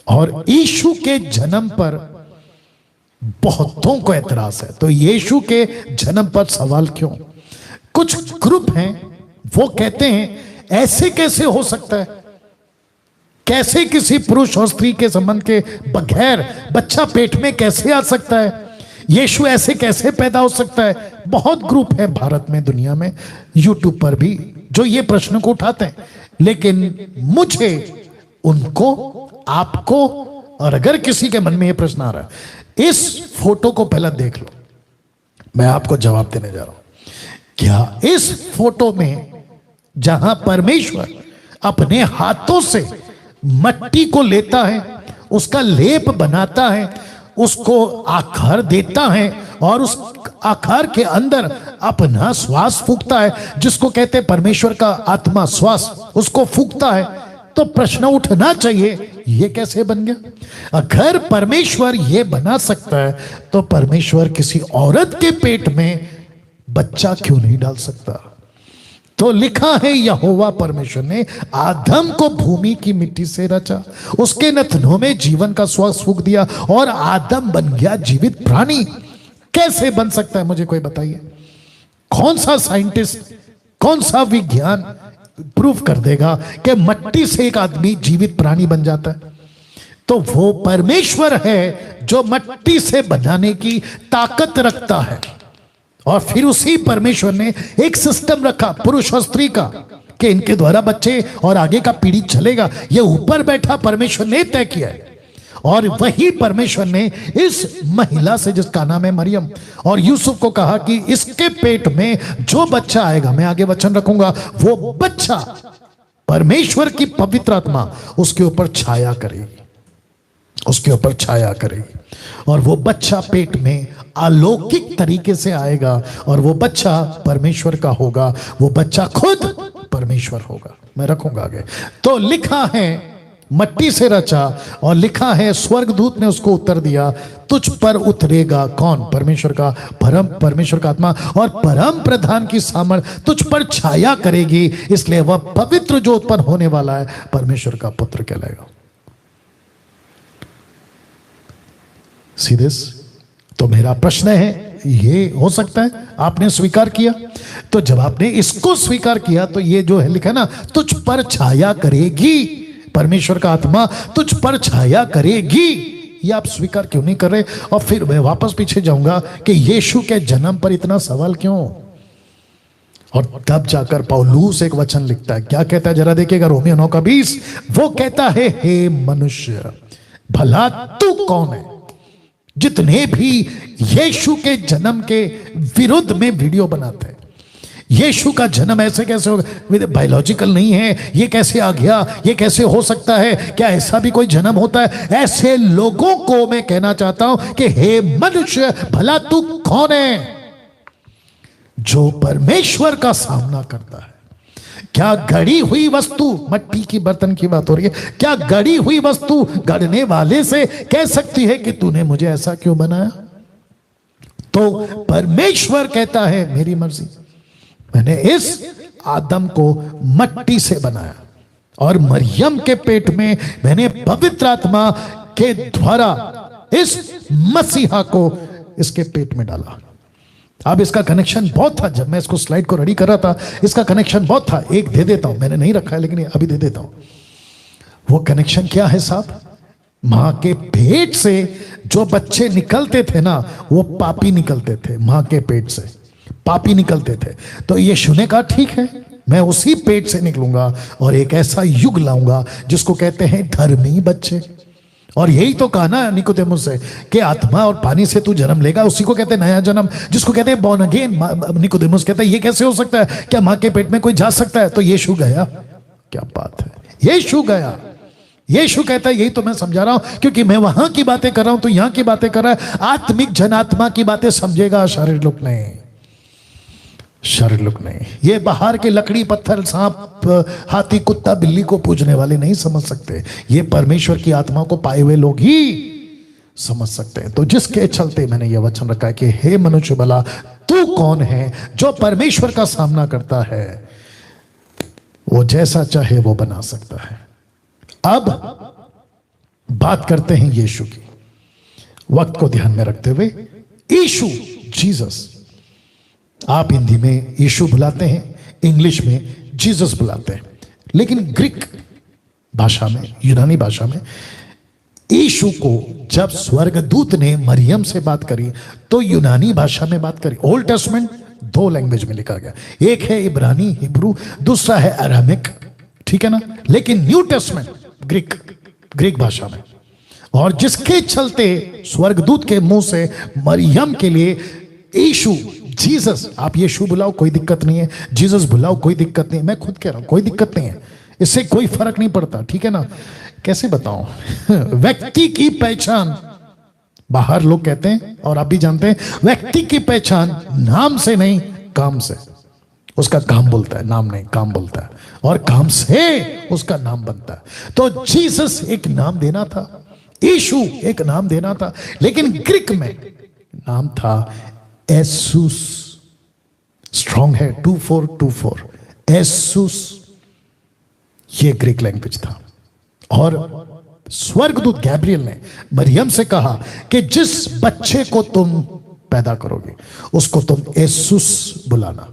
और यीशु के जन्म पर बहुतों को एतराज है। तो यीशु के जन्म पर सवाल क्यों? कुछ ग्रुप हैं, वो कहते हैं ऐसे कैसे हो सकता है, कैसे किसी पुरुष और स्त्री के संबंध के बगैर बच्चा पेट में कैसे आ सकता है, यीशु ऐसे कैसे पैदा हो सकता है। बहुत ग्रुप है भारत में, दुनिया में, यूट्यूब पर भी, जो ये प्रश्न को उठाते हैं। लेकिन मुझे, उनको, आपको, और अगर किसी के मन में ये प्रश्न आ रहा है, इस फोटो को पहले देख लो, मैं आपको जवाब देने जा रहा हूं। क्या इस फोटो में जहां परमेश्वर अपने हाथों से मट्टी को लेता है, उसका लेप बनाता है, उसको आकार देता है और उस आकार के अंदर अपना श्वास फूंकता है, जिसको कहते हैं परमेश्वर का आत्मा, श्वास, उसको फूंकता है, तो प्रश्न उठना चाहिए ये कैसे बन गया? अगर परमेश्वर ये बना सकता है तो परमेश्वर किसी औरत के पेट में बच्चा क्यों नहीं डाल सकता? तो लिखा है यहोवा परमेश्वर ने आदम को भूमि की मिट्टी से रचा, उसके नथनों में जीवन का श्वास फूंक दिया और आदम बन गया जीवित प्राणी। कैसे बन सकता है? मुझे कोई बताइए। कौन सा साइंटिस्ट, कौन सा विज्ञान प्रूफ कर देगा कि मट्टी से एक आदमी जीवित प्राणी बन जाता है? तो वो परमेश्वर है जो मट्टी से बनाने की ताकत रखता है। और फिर उसी परमेश्वर ने एक सिस्टम रखा पुरुष और स्त्री का, कि इनके द्वारा बच्चे और आगे का पीढ़ी चलेगा। ये ऊपर बैठा परमेश्वर ने तय किया है। और वही परमेश्वर ने इस महिला से, जिसका नाम है मरियम, और यूसुफ को कहा कि इसके पेट में जो बच्चा आएगा, मैं आगे वचन रखूंगा, वो बच्चा परमेश्वर की पवित्र आत्मा उसके ऊपर छाया करेगी, उसके ऊपर छाया करेगी। और वो बच्चा पेट में अलौकिक तरीके से आएगा और वो बच्चा परमेश्वर का होगा, वो बच्चा खुद परमेश्वर होगा। मैं रखूंगा आगे। तो लिखा है मट्टी से रचा, और लिखा है स्वर्गदूत ने उसको उत्तर दिया, तुझ पर उतरेगा कौन? परमेश्वर का आत्मा, और परम प्रधान की सामर्थ तुझ पर छाया करेगी, इसलिए वह पवित्र जो उत्पन्न होने वाला है परमेश्वर का पुत्र कहलाएगा। सीधे। तो मेरा प्रश्न है, ये हो सकता है आपने स्वीकार किया? तो जब आपने इसको स्वीकार किया तो ये जो है लिखा ना, तुझ पर छाया करेगी, परमेश्वर का आत्मा तुझ पर छाया करेगी, ये आप स्वीकार क्यों नहीं कर रहे? और फिर मैं वापस पीछे जाऊंगा कि यीशु के जन्म पर इतना सवाल क्यों? और तब जाकर पौलुस एक वचन लिखता है, क्या कहता है जरा देखिएगा, रोमियो 9:20। वो कहता है, हे मनुष्य, भला तू कौन है? जितने भी यीशु के जन्म के विरुद्ध में वीडियो बनाते हैं, यीशु का जन्म ऐसे कैसे होगा, बायोलॉजिकल नहीं है, ये कैसे आ गया, ये कैसे हो सकता है, क्या ऐसा भी कोई जन्म होता है, ऐसे लोगों को मैं कहना चाहता हूं कि हे मनुष्य, भला तू कौन है जो परमेश्वर का सामना करता है? क्या गढ़ी हुई वस्तु, मट्टी की बर्तन की बात हो रही है, क्या गढ़ी हुई वस्तु गढ़ने वाले से कह सकती है कि तूने मुझे ऐसा क्यों बनाया? तो परमेश्वर कहता है, मेरी मर्जी, मैंने इस आदम को मट्टी से बनाया, और मरियम के पेट में मैंने पवित्र आत्मा के द्वारा इस मसीहा को इसके पेट में डाला। अब इसका कनेक्शन बहुत था, जब मैं इसको स्लाइड को रेडी कर रहा था इसका कनेक्शन बहुत था, एक दे देता हूं, मैंने नहीं रखा है लेकिन अभी दे देता हूं। वो कनेक्शन क्या है साहब? मां के पेट से जो बच्चे निकलते थे ना, वो पापी निकलते थे, मां के पेट से पापी निकलते थे। तो ये सुने का ठीक है, मैं उसी पेट से निकलूंगा और एक ऐसा युग लाऊंगा जिसको कहते हैं धर्मी बच्चे। और यही तो कहा ना निकोदेमुस से कि आत्मा और पानी से तू जन्म लेगा, उसी को कहते हैं नया जन्म, जिसको कहते हैं बॉर्न अगेन। निकोदेमुस कहता है ये कैसे हो सकता है, क्या मां के पेट में कोई जा सकता है? तो यीशु गया। क्या बात है, यीशु गया। यीशु कहता है, यही तो मैं समझा रहा हूं, क्योंकि मैं वहां की बातें कर रहा हूं तो यहां की बातें कर रहा है। आत्मिक जन आत्मा की बातें समझेगा, शारीरिक लोग नहीं, शारीरिक लोग नहीं। ये बाहर के लकड़ी पत्थर सांप हाथी कुत्ता बिल्ली को पूजने वाले नहीं समझ सकते, ये परमेश्वर की आत्मा को पाए हुए लोग ही समझ सकते हैं। तो जिसके चलते मैंने ये वचन रखा है कि हे मनुष्य, भला तू कौन है जो परमेश्वर का सामना करता है? वो जैसा चाहे वो बना सकता है। अब बात करते हैं यीशु की, वक्त को ध्यान में रखते हुए। यीशु, जीसस, आप हिंदी में यीशु बुलाते हैं, इंग्लिश में जीसस बुलाते हैं, लेकिन ग्रीक भाषा में, यूनानी भाषा में यीशु को जब स्वर्गदूत ने मरियम से बात करी तो यूनानी भाषा में बात करी। ओल्ड टेस्टमेंट 2 लैंग्वेज में लिखा गया, एक है इब्रानी हिब्रू, दूसरा है अरामिक, ठीक है ना। लेकिन न्यू टेस्टमेंट ग्रीक भाषा में। और जिसके चलते स्वर्गदूत के मुंह से मरियम के लिए यीशु, जीसस, आप यीशु बुलाओ कोई दिक्कत नहीं है, जीसस बुलाओ कोई दिक्कत नहीं है, मैं खुद कह रहा हूं कोई दिक्कत नहीं है, इससे कोई फर्क नहीं पड़ता, ठीक है ना। कैसे बताऊं व्यक्ति की पहचान, बाहर लोग कहते हैं और आप भी जानते हैं, व्यक्ति की पहचान नाम से नहीं काम से। उसका काम बोलता है, नाम नहीं काम बोलता है, और काम से उसका नाम बनता है। तो जीसस एक नाम देना था, यीशु एक नाम देना था, लेकिन ग्रीक में नाम था एसूस। स्ट्रॉन्ग है 2424, एसूस, ये ग्रीक लैंग्वेज था। और स्वर्गदूत गैब्रियल ने मरियम से कहा कि जिस बच्चे को तुम पैदा करोगे उसको तुम एसूस बुलाना।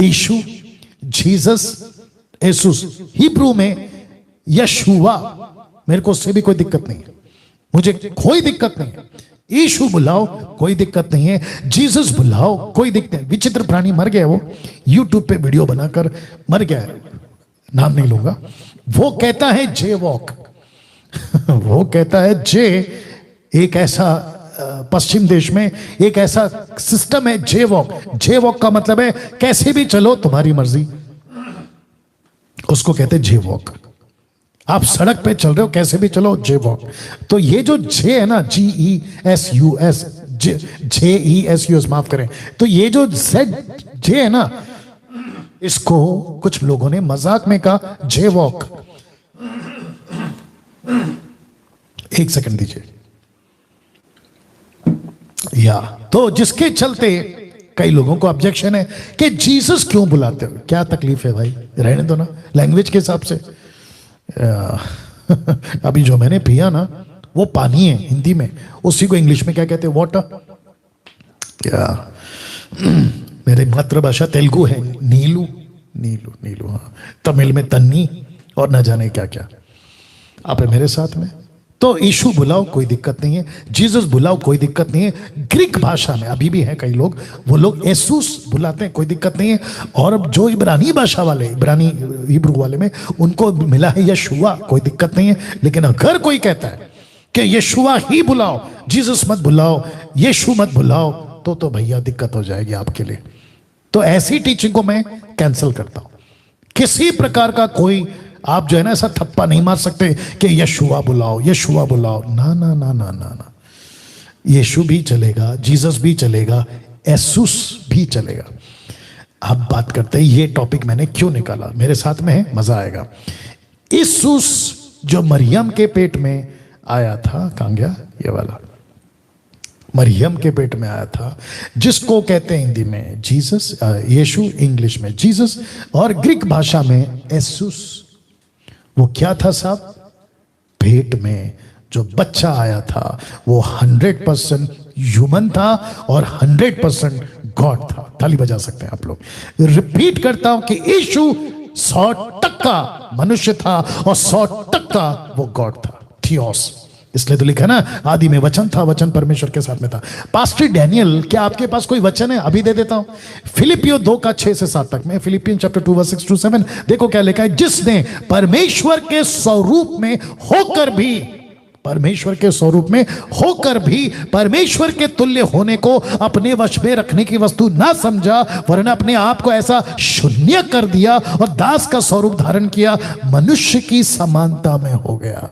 यीशु, जीसस, एसूस, हिब्रू में यशुआ, मेरे को उससे भी कोई दिक्कत नहीं है, मुझे कोई दिक्कत नहीं है। यीशु बुलाओ कोई दिक्कत नहीं है, जीसस बुलाओ कोई दिक्कत नहीं। विचित्र प्राणी मर गया, वो यूट्यूब पे वीडियो बनाकर मर गया है, नाम नहीं लूंगा। वो कहता है जे वॉक वो कहता है जे, एक ऐसा पश्चिम देश में एक ऐसा सिस्टम है जे वॉक। जे वॉक का मतलब है कैसे भी चलो तुम्हारी मर्जी, उसको कहते हैं जे वॉक। आप सड़क पे चल रहे हो कैसे भी चलो, जे वॉक। तो ये जो जे है ना, GESUS, JESUS, माफ करें, तो ये जो Z जे है ना, इसको कुछ लोगों ने मजाक में कहा जे वॉक। एक सेकंड दीजिए। या तो जिसके चलते कई लोगों को ऑब्जेक्शन है कि जीसस क्यों बुलाते हो। क्या तकलीफ है भाई, रहने दो ना, लैंग्वेज के हिसाब से। अभी जो मैंने पिया ना वो पानी है हिंदी में, उसी को इंग्लिश में क्या कहते हैं, वाटर। क्या मेरी मातृभाषा तेलुगु है, नीलू नीलू नीलू, हाँ। तमिल में तन्नी और न जाने क्या क्या। आप है मेरे साथ में। तो यीशु बुलाओ कोई दिक्कत नहीं है, जीसस बुलाओ कोई दिक्कत नहीं है। ग्रीक भाषा में अभी भी है कई लोग, वो लोग येसूस बुलाते हैं, कोई दिक्कत नहीं है। और अब जो इब्रानी भाषा वाले, इब्रानी हिब्रू वाले में उनको मिला है यशुआ, कोई दिक्कत नहीं है। लेकिन अगर कोई कहता है कि यशुआ ही बुलाओ, जीसस मत बुलाओ, यीशु मत बुलाओ, तो भैया दिक्कत हो जाएगी आपके लिए। तो ऐसी टीचिंग को मैं कैंसिल करता हूं। किसी प्रकार का कोई आप जो है ना ऐसा थप्पा नहीं मार सकते कि यशुआ बुलाओ, यशुआ बुलाओ। ना ना ना ना ना ना, यीशु भी चलेगा, जीसस भी चलेगा, येसूस भी चलेगा। अब बात करते हैं ये टॉपिक मैंने क्यों निकाला, मेरे साथ में है, मजा आएगा। येसूस जो मरियम के पेट में आया था, कहां गया ये वाला, मरियम के पेट में आया था, जिसको कहते हैं हिंदी में जीसस, यीशु इंग्लिश में जीसस, और ग्रीक भाषा में येसूस। वो क्या था साहब, पेट में जो बच्चा आया था वो 100% ह्यूमन था और 100% गॉड था। ताली बजा सकते हैं आप लोग। रिपीट करता हूं कि यीशु 100% मनुष्य था और 100% वो गॉड था, थियोस। इसलिए तो लिखा ना, आदि में वचन था, वचन परमेश्वर के साथ में था। पास्टर डैनियल, क्या आपके पास कोई वचन है? अभी दे देता हूं। फिलिपियो 2:6-7 तक में, फिलिपियन चैप्टर 2:6-7, देखो क्या लिखा है। जिसने परमेश्वर के स्वरूप में होकर भी, परमेश्वर के स्वरूप में होकर भी परमेश्वर के तुल्य होने को अपने वश में रखने की वस्तु ना समझा, वरन अपने आप को ऐसा शून्य कर दिया और दास का स्वरूप धारण किया, मनुष्य की समानता में हो गया।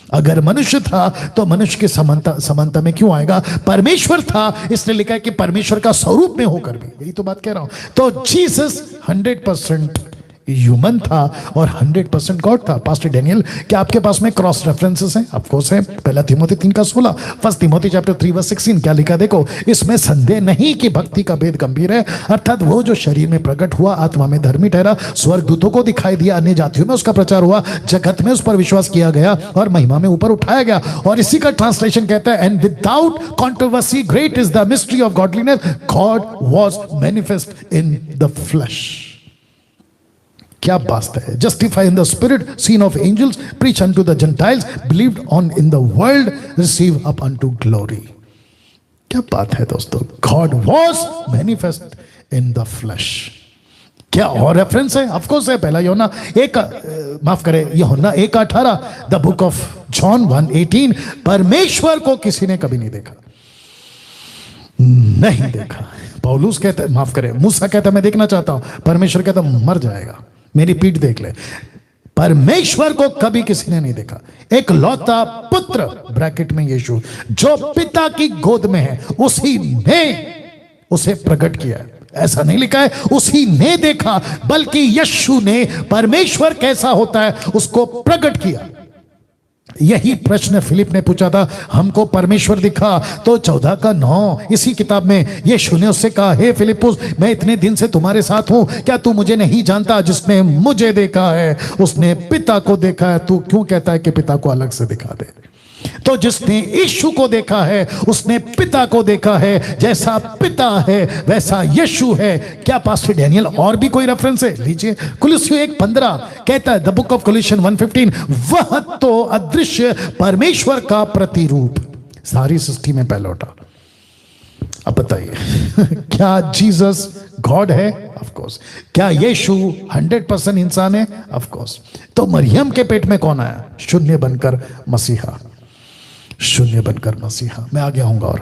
अगर मनुष्य था तो मनुष्य की समानता में क्यों आएगा? परमेश्वर था, इसलिए लिखा है कि परमेश्वर का स्वरूप में होकर भी। यही तो बात कह रहा हूं। तो जीसस 100% ह्यूमन था और 100% गॉड था। पास्टर डैनियल, क्या आपके पास में क्रॉस रेफरेंसेस हैं? ऑफ कोर्स है। पहला तिमोथी 3:16, फर्स्ट तिमोथी चैप्टर 3:16, क्या लिखा देखो। इसमें संदेह नहीं कि भक्ति का भेद गंभीर है, अर्थात वो जो शरीर में प्रकट हुआ, आत्मा में धर्मी ठहरा, स्वर्गदूतों को दिखाई दिया, अन्य जातियों में उसका प्रचार हुआ, जगत में उस पर विश्वास किया गया और महिमा में ऊपर उठाया गया। और इसी का ट्रांसलेशन कहता है, and without controversy great is the mystery of godliness, God was manifest in the flesh. क्या बात है। Justify in the spirit, seen of angels, preach unto the gentiles, believed on in the world, receive up unto glory. क्या बात है दोस्तों। God was manifest in the flesh. क्या और reference है? ऑफ कोर्स है। पहला यूहन्ना 1, माफ करें, यूहन्ना 1:18, द बुक ऑफ जॉन 1:18, परमेश्वर को किसी ने कभी नहीं देखा, नहीं देखा। पौलुस कहता है, माफ करें, मूसा कहता है मैं देखना चाहता हूं, परमेश्वर कहता मर जाएगा, मेरी पीठ देख ले। परमेश्वर को कभी किसी ने नहीं देखा। एक लौता पुत्र, ब्रैकेट में यीशु, जो पिता की गोद में है, उसी ने उसे प्रकट किया है। ऐसा नहीं लिखा है उसी ने देखा, बल्कि यीशु ने परमेश्वर कैसा होता है उसको प्रकट किया। यही प्रश्न फिलिप ने पूछा था, हमको परमेश्वर दिखा, तो 14:9 इसी किताब में यीशु ने उससे कहा, हे फिलिपुस, मैं इतने दिन से तुम्हारे साथ हूं, क्या तू मुझे नहीं जानता? जिसने मुझे देखा है उसने पिता को देखा है। तू क्यों कहता है कि पिता को अलग से दिखा दे? तो जिसने यीशु को देखा है उसने पिता को देखा है। जैसा पिता है वैसा यीशु है। क्या पास्टर डैनियल और भी कोई रेफरेंस है? लीजिए, कुलुस्सियों 1:15 कहता है, द बुक ऑफ कोलोसियन 1:15, वह तो अदृश्य परमेश्वर का प्रतिरूप, सारी सृष्टि में पहलौठा। अब बताइए क्या जीसस गॉड है? Of course. क्या यीशु 100% इंसान है? Of course. तो मरियम के पेट में कौन आया? शून्य बनकर मसीहा, शून्य बनकर मसीहा। मैं आगे आऊंगा। और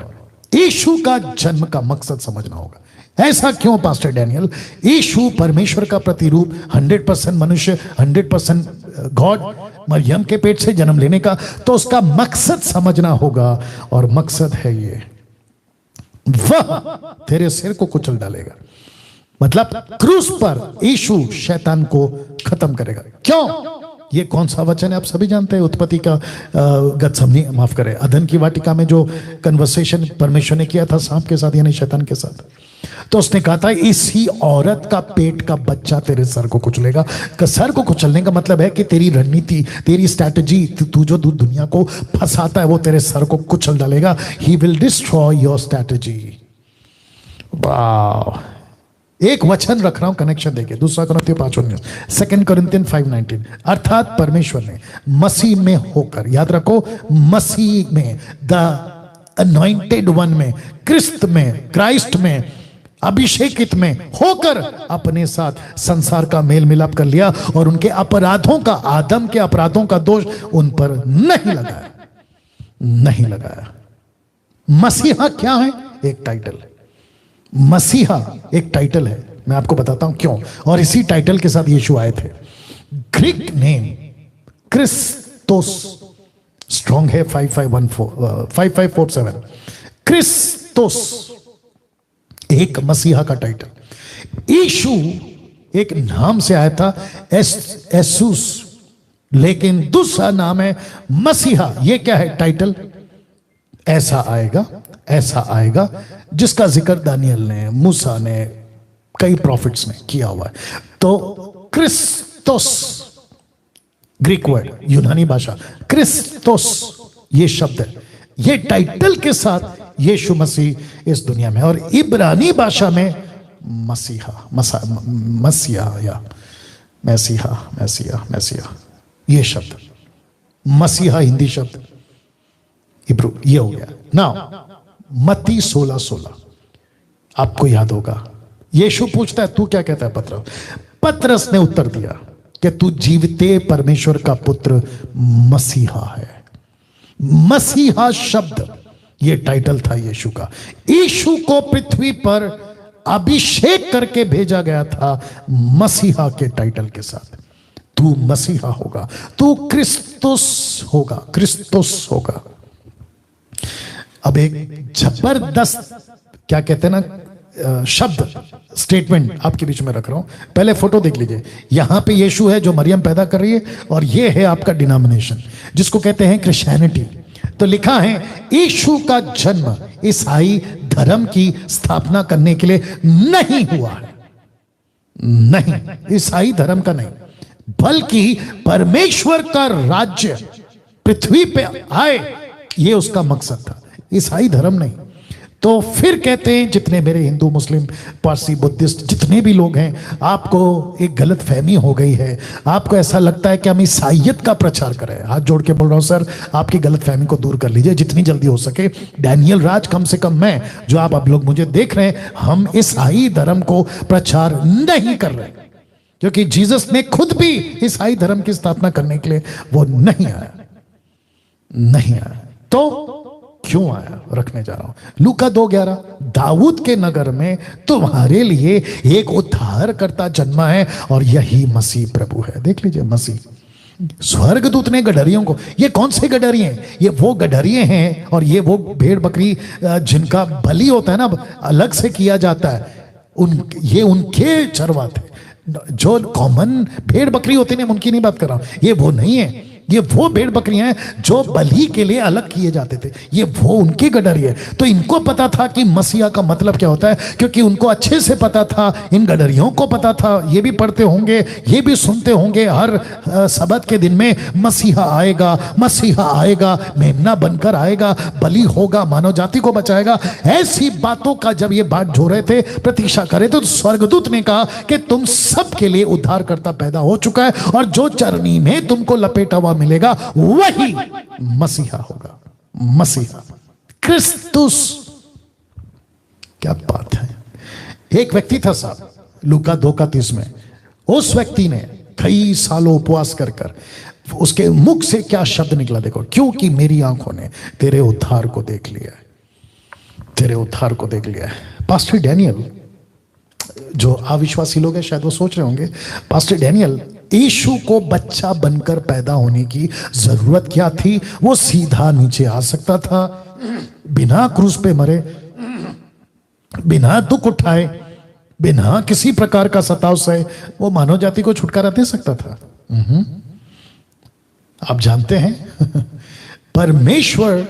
यीशु का जन्म का मकसद समझना होगा। ऐसा क्यों पास्टर डैनियल? यीशु परमेश्वर का प्रतिरूप, 100% मनुष्य, 100% गॉड, मरियम के पेट से जन्म लेने का, तो उसका मकसद समझना होगा। और मकसद है ये, वह तेरे सिर को कुचल डालेगा, मतलब क्रूस पर यीशु शैतान को खत्म करेगा। क्यों? ये कौन सा वचन है आप सभी जानते हैं, उत्पत्ति का गत्समनी, माफ करें, अदन की वाटिका में जो कन्वर्सेशन परमेश्वर ने किया था सांप के साथ यानी शैतान के साथ। तो उसने कहा था इसी औरत का पेट का बच्चा तेरे सर को कुचलेगा। सर को कुचलने का मतलब है कि तेरी रणनीति, तेरी स्ट्रैटेजी, तू जो दुनिया को फंसाता है वो तेरे सर को कुचल डालेगा। He will destroy your strategy. वाह, एक वचन रख रहा हूं कनेक्शन देके, दूसरा कुरिन्थियों 5:19, 2 कोरिन्थियन 5:19, अर्थात परमेश्वर ने मसीह में होकर, याद रखो, मसीह में, द अनॉइंटेड वन में, क्राइस्ट में, अभिषेकित में होकर अपने साथ संसार का मेल मिलाप कर लिया और उनके अपराधों का, आदम के अपराधों का दोष उन पर नहीं लगाया। मसीहा क्या है? एक टाइटल। मसीहा एक टाइटल है, मैं आपको बताता हूं क्यों। और इसी टाइटल के साथ यीशु आए थे। ग्रीक नेम क्रिस्तोस, स्ट्रॉन्ग है 5547, क्रिस्तोस एक मसीहा का टाइटल। यीशु एक नाम से आया था एसूस, लेकिन दूसरा नाम है मसीहा। ये क्या है टाइटल? ऐसा आएगा जिसका जिक्र दानियल ने, मूसा ने, कई प्रॉफिट्स ने किया हुआ है। तो क्रिस्तोस, ग्रीक वर्ड, यूनानी भाषा, क्रिस्तोस ये शब्द है, ये टाइटल के साथ यीशु मसीह इस दुनिया में। और इब्रानी भाषा में मसीहा ये शब्द, मसीहा हिंदी शब्द, इब्रू ये हो गया ना। मत्ती 16:16 आपको याद होगा। यीशु पूछता है तू क्या कहता है पतरस ने उत्तर दिया कि तू जीवते परमेश्वर का पुत्र मसीहा है। मसीहा शब्द ये टाइटल था यीशु का। यीशु को पृथ्वी पर अभिषेक करके भेजा गया था मसीहा के टाइटल के साथ। तू मसीहा होगा, तू क्रिस्तुस होगा। अब एक जबरदस्त क्या कहते हैं ना शब्द, स्टेटमेंट आपके बीच में रख रहा हूं। पहले फोटो देख लीजिए। यहां पे यीशु है जो मरियम पैदा कर रही है, और ये है आपका डिनोमिनेशन जिसको कहते हैं क्रिश्चियनिटी। तो लिखा है यीशु का जन्म ईसाई धर्म की स्थापना करने के लिए नहीं हुआ है, नहीं, ईसाई धर्म का नहीं, बल्कि परमेश्वर का राज्य पृथ्वी पे आए, ये उसका मकसद था, ईसाई धर्म नहीं। तो फिर कहते हैं जितने मेरे हिंदू, मुस्लिम, पारसी, बुद्धिस्ट जितने भी लोग हैं, आपको एक गलत फहमी हो गई है। आपको ऐसा लगता है कि हम ईसाइयत का प्रचार करें। हाथ जोड़ के बोल रहा हूं सर, आपकी गलत फहमी को दूर कर लीजिए जितनी जल्दी हो सके। डैनियल राज, कम से कम मैं, जो आप लोग मुझे देख रहे हैं, हम ईसाई धर्म को प्रचार नहीं कर रहे, क्योंकि जीसस ने खुद भी ईसाई धर्म की स्थापना करने के लिए वो नहीं आया। तो क्यों आया रखने जा रहा हूं। लूका 2:11, दाऊद के नगर में तुम्हारे लिए एक उद्धारकर्ता जन्मा है और यही मसीह प्रभु है। देख लीजिए, मसीह। स्वर्गदूत ने गडरियों को, ये कौन से गडरिए हैं? ये वो गडरिए हैं, और ये वो भेड़ बकरी जिनका बलि होता है ना, अलग से किया जाता है, ये उनके चरवाते। जो कॉमन भेड़ बकरी होती है, उनकी नहीं बात कर रहा हूं, ये वो नहीं है। ये वो भेड़ बकरियां हैं जो बलि के लिए अलग किए जाते थे, ये वो उनके गडरी है। तो इनको पता था कि मसीहा का मतलब क्या होता है, क्योंकि उनको अच्छे से पता था, इन गडरियों को पता था, ये भी पढ़ते होंगे, ये भी सुनते होंगे हर सबत के दिन में, मसीहा आएगा, मेमना बनकर आएगा, बलि होगा, मानव जाति को बचाएगा। ऐसी बातों का जब ये बात जो रहे थे, प्रतीक्षा करे, तो स्वर्गदूत ने कहा कि तुम सबके लिए उद्धारकर्ता पैदा हो चुका है, और जो चरनी में तुमको लपेटा हुआ मिलेगा वही मसीहा होगा। मसीहा, क्रिस्तुस। क्या बात है। एक व्यक्ति था साहब, लूका 2:30 में, उस व्यक्ति ने कई सालों उपवास कर उसके मुख से क्या शब्द निकला देखो, क्योंकि मेरी आंखों ने तेरे उद्धार को देख लिया है, तेरे उद्धार को देख लिया है। पास्टर डैनियल, जो अविश्वासी लोग हैं शायद वो सोच रहे होंगे, पास्टर डैनियल, यीशु को बच्चा बनकर पैदा होने की जरूरत क्या थी? वो सीधा नीचे आ सकता था, बिना क्रूस पे मरे, बिना दुख उठाए, बिना किसी प्रकार का सताव से वो मानव जाति को छुटकारा दे सकता था। आप जानते हैं परमेश्वर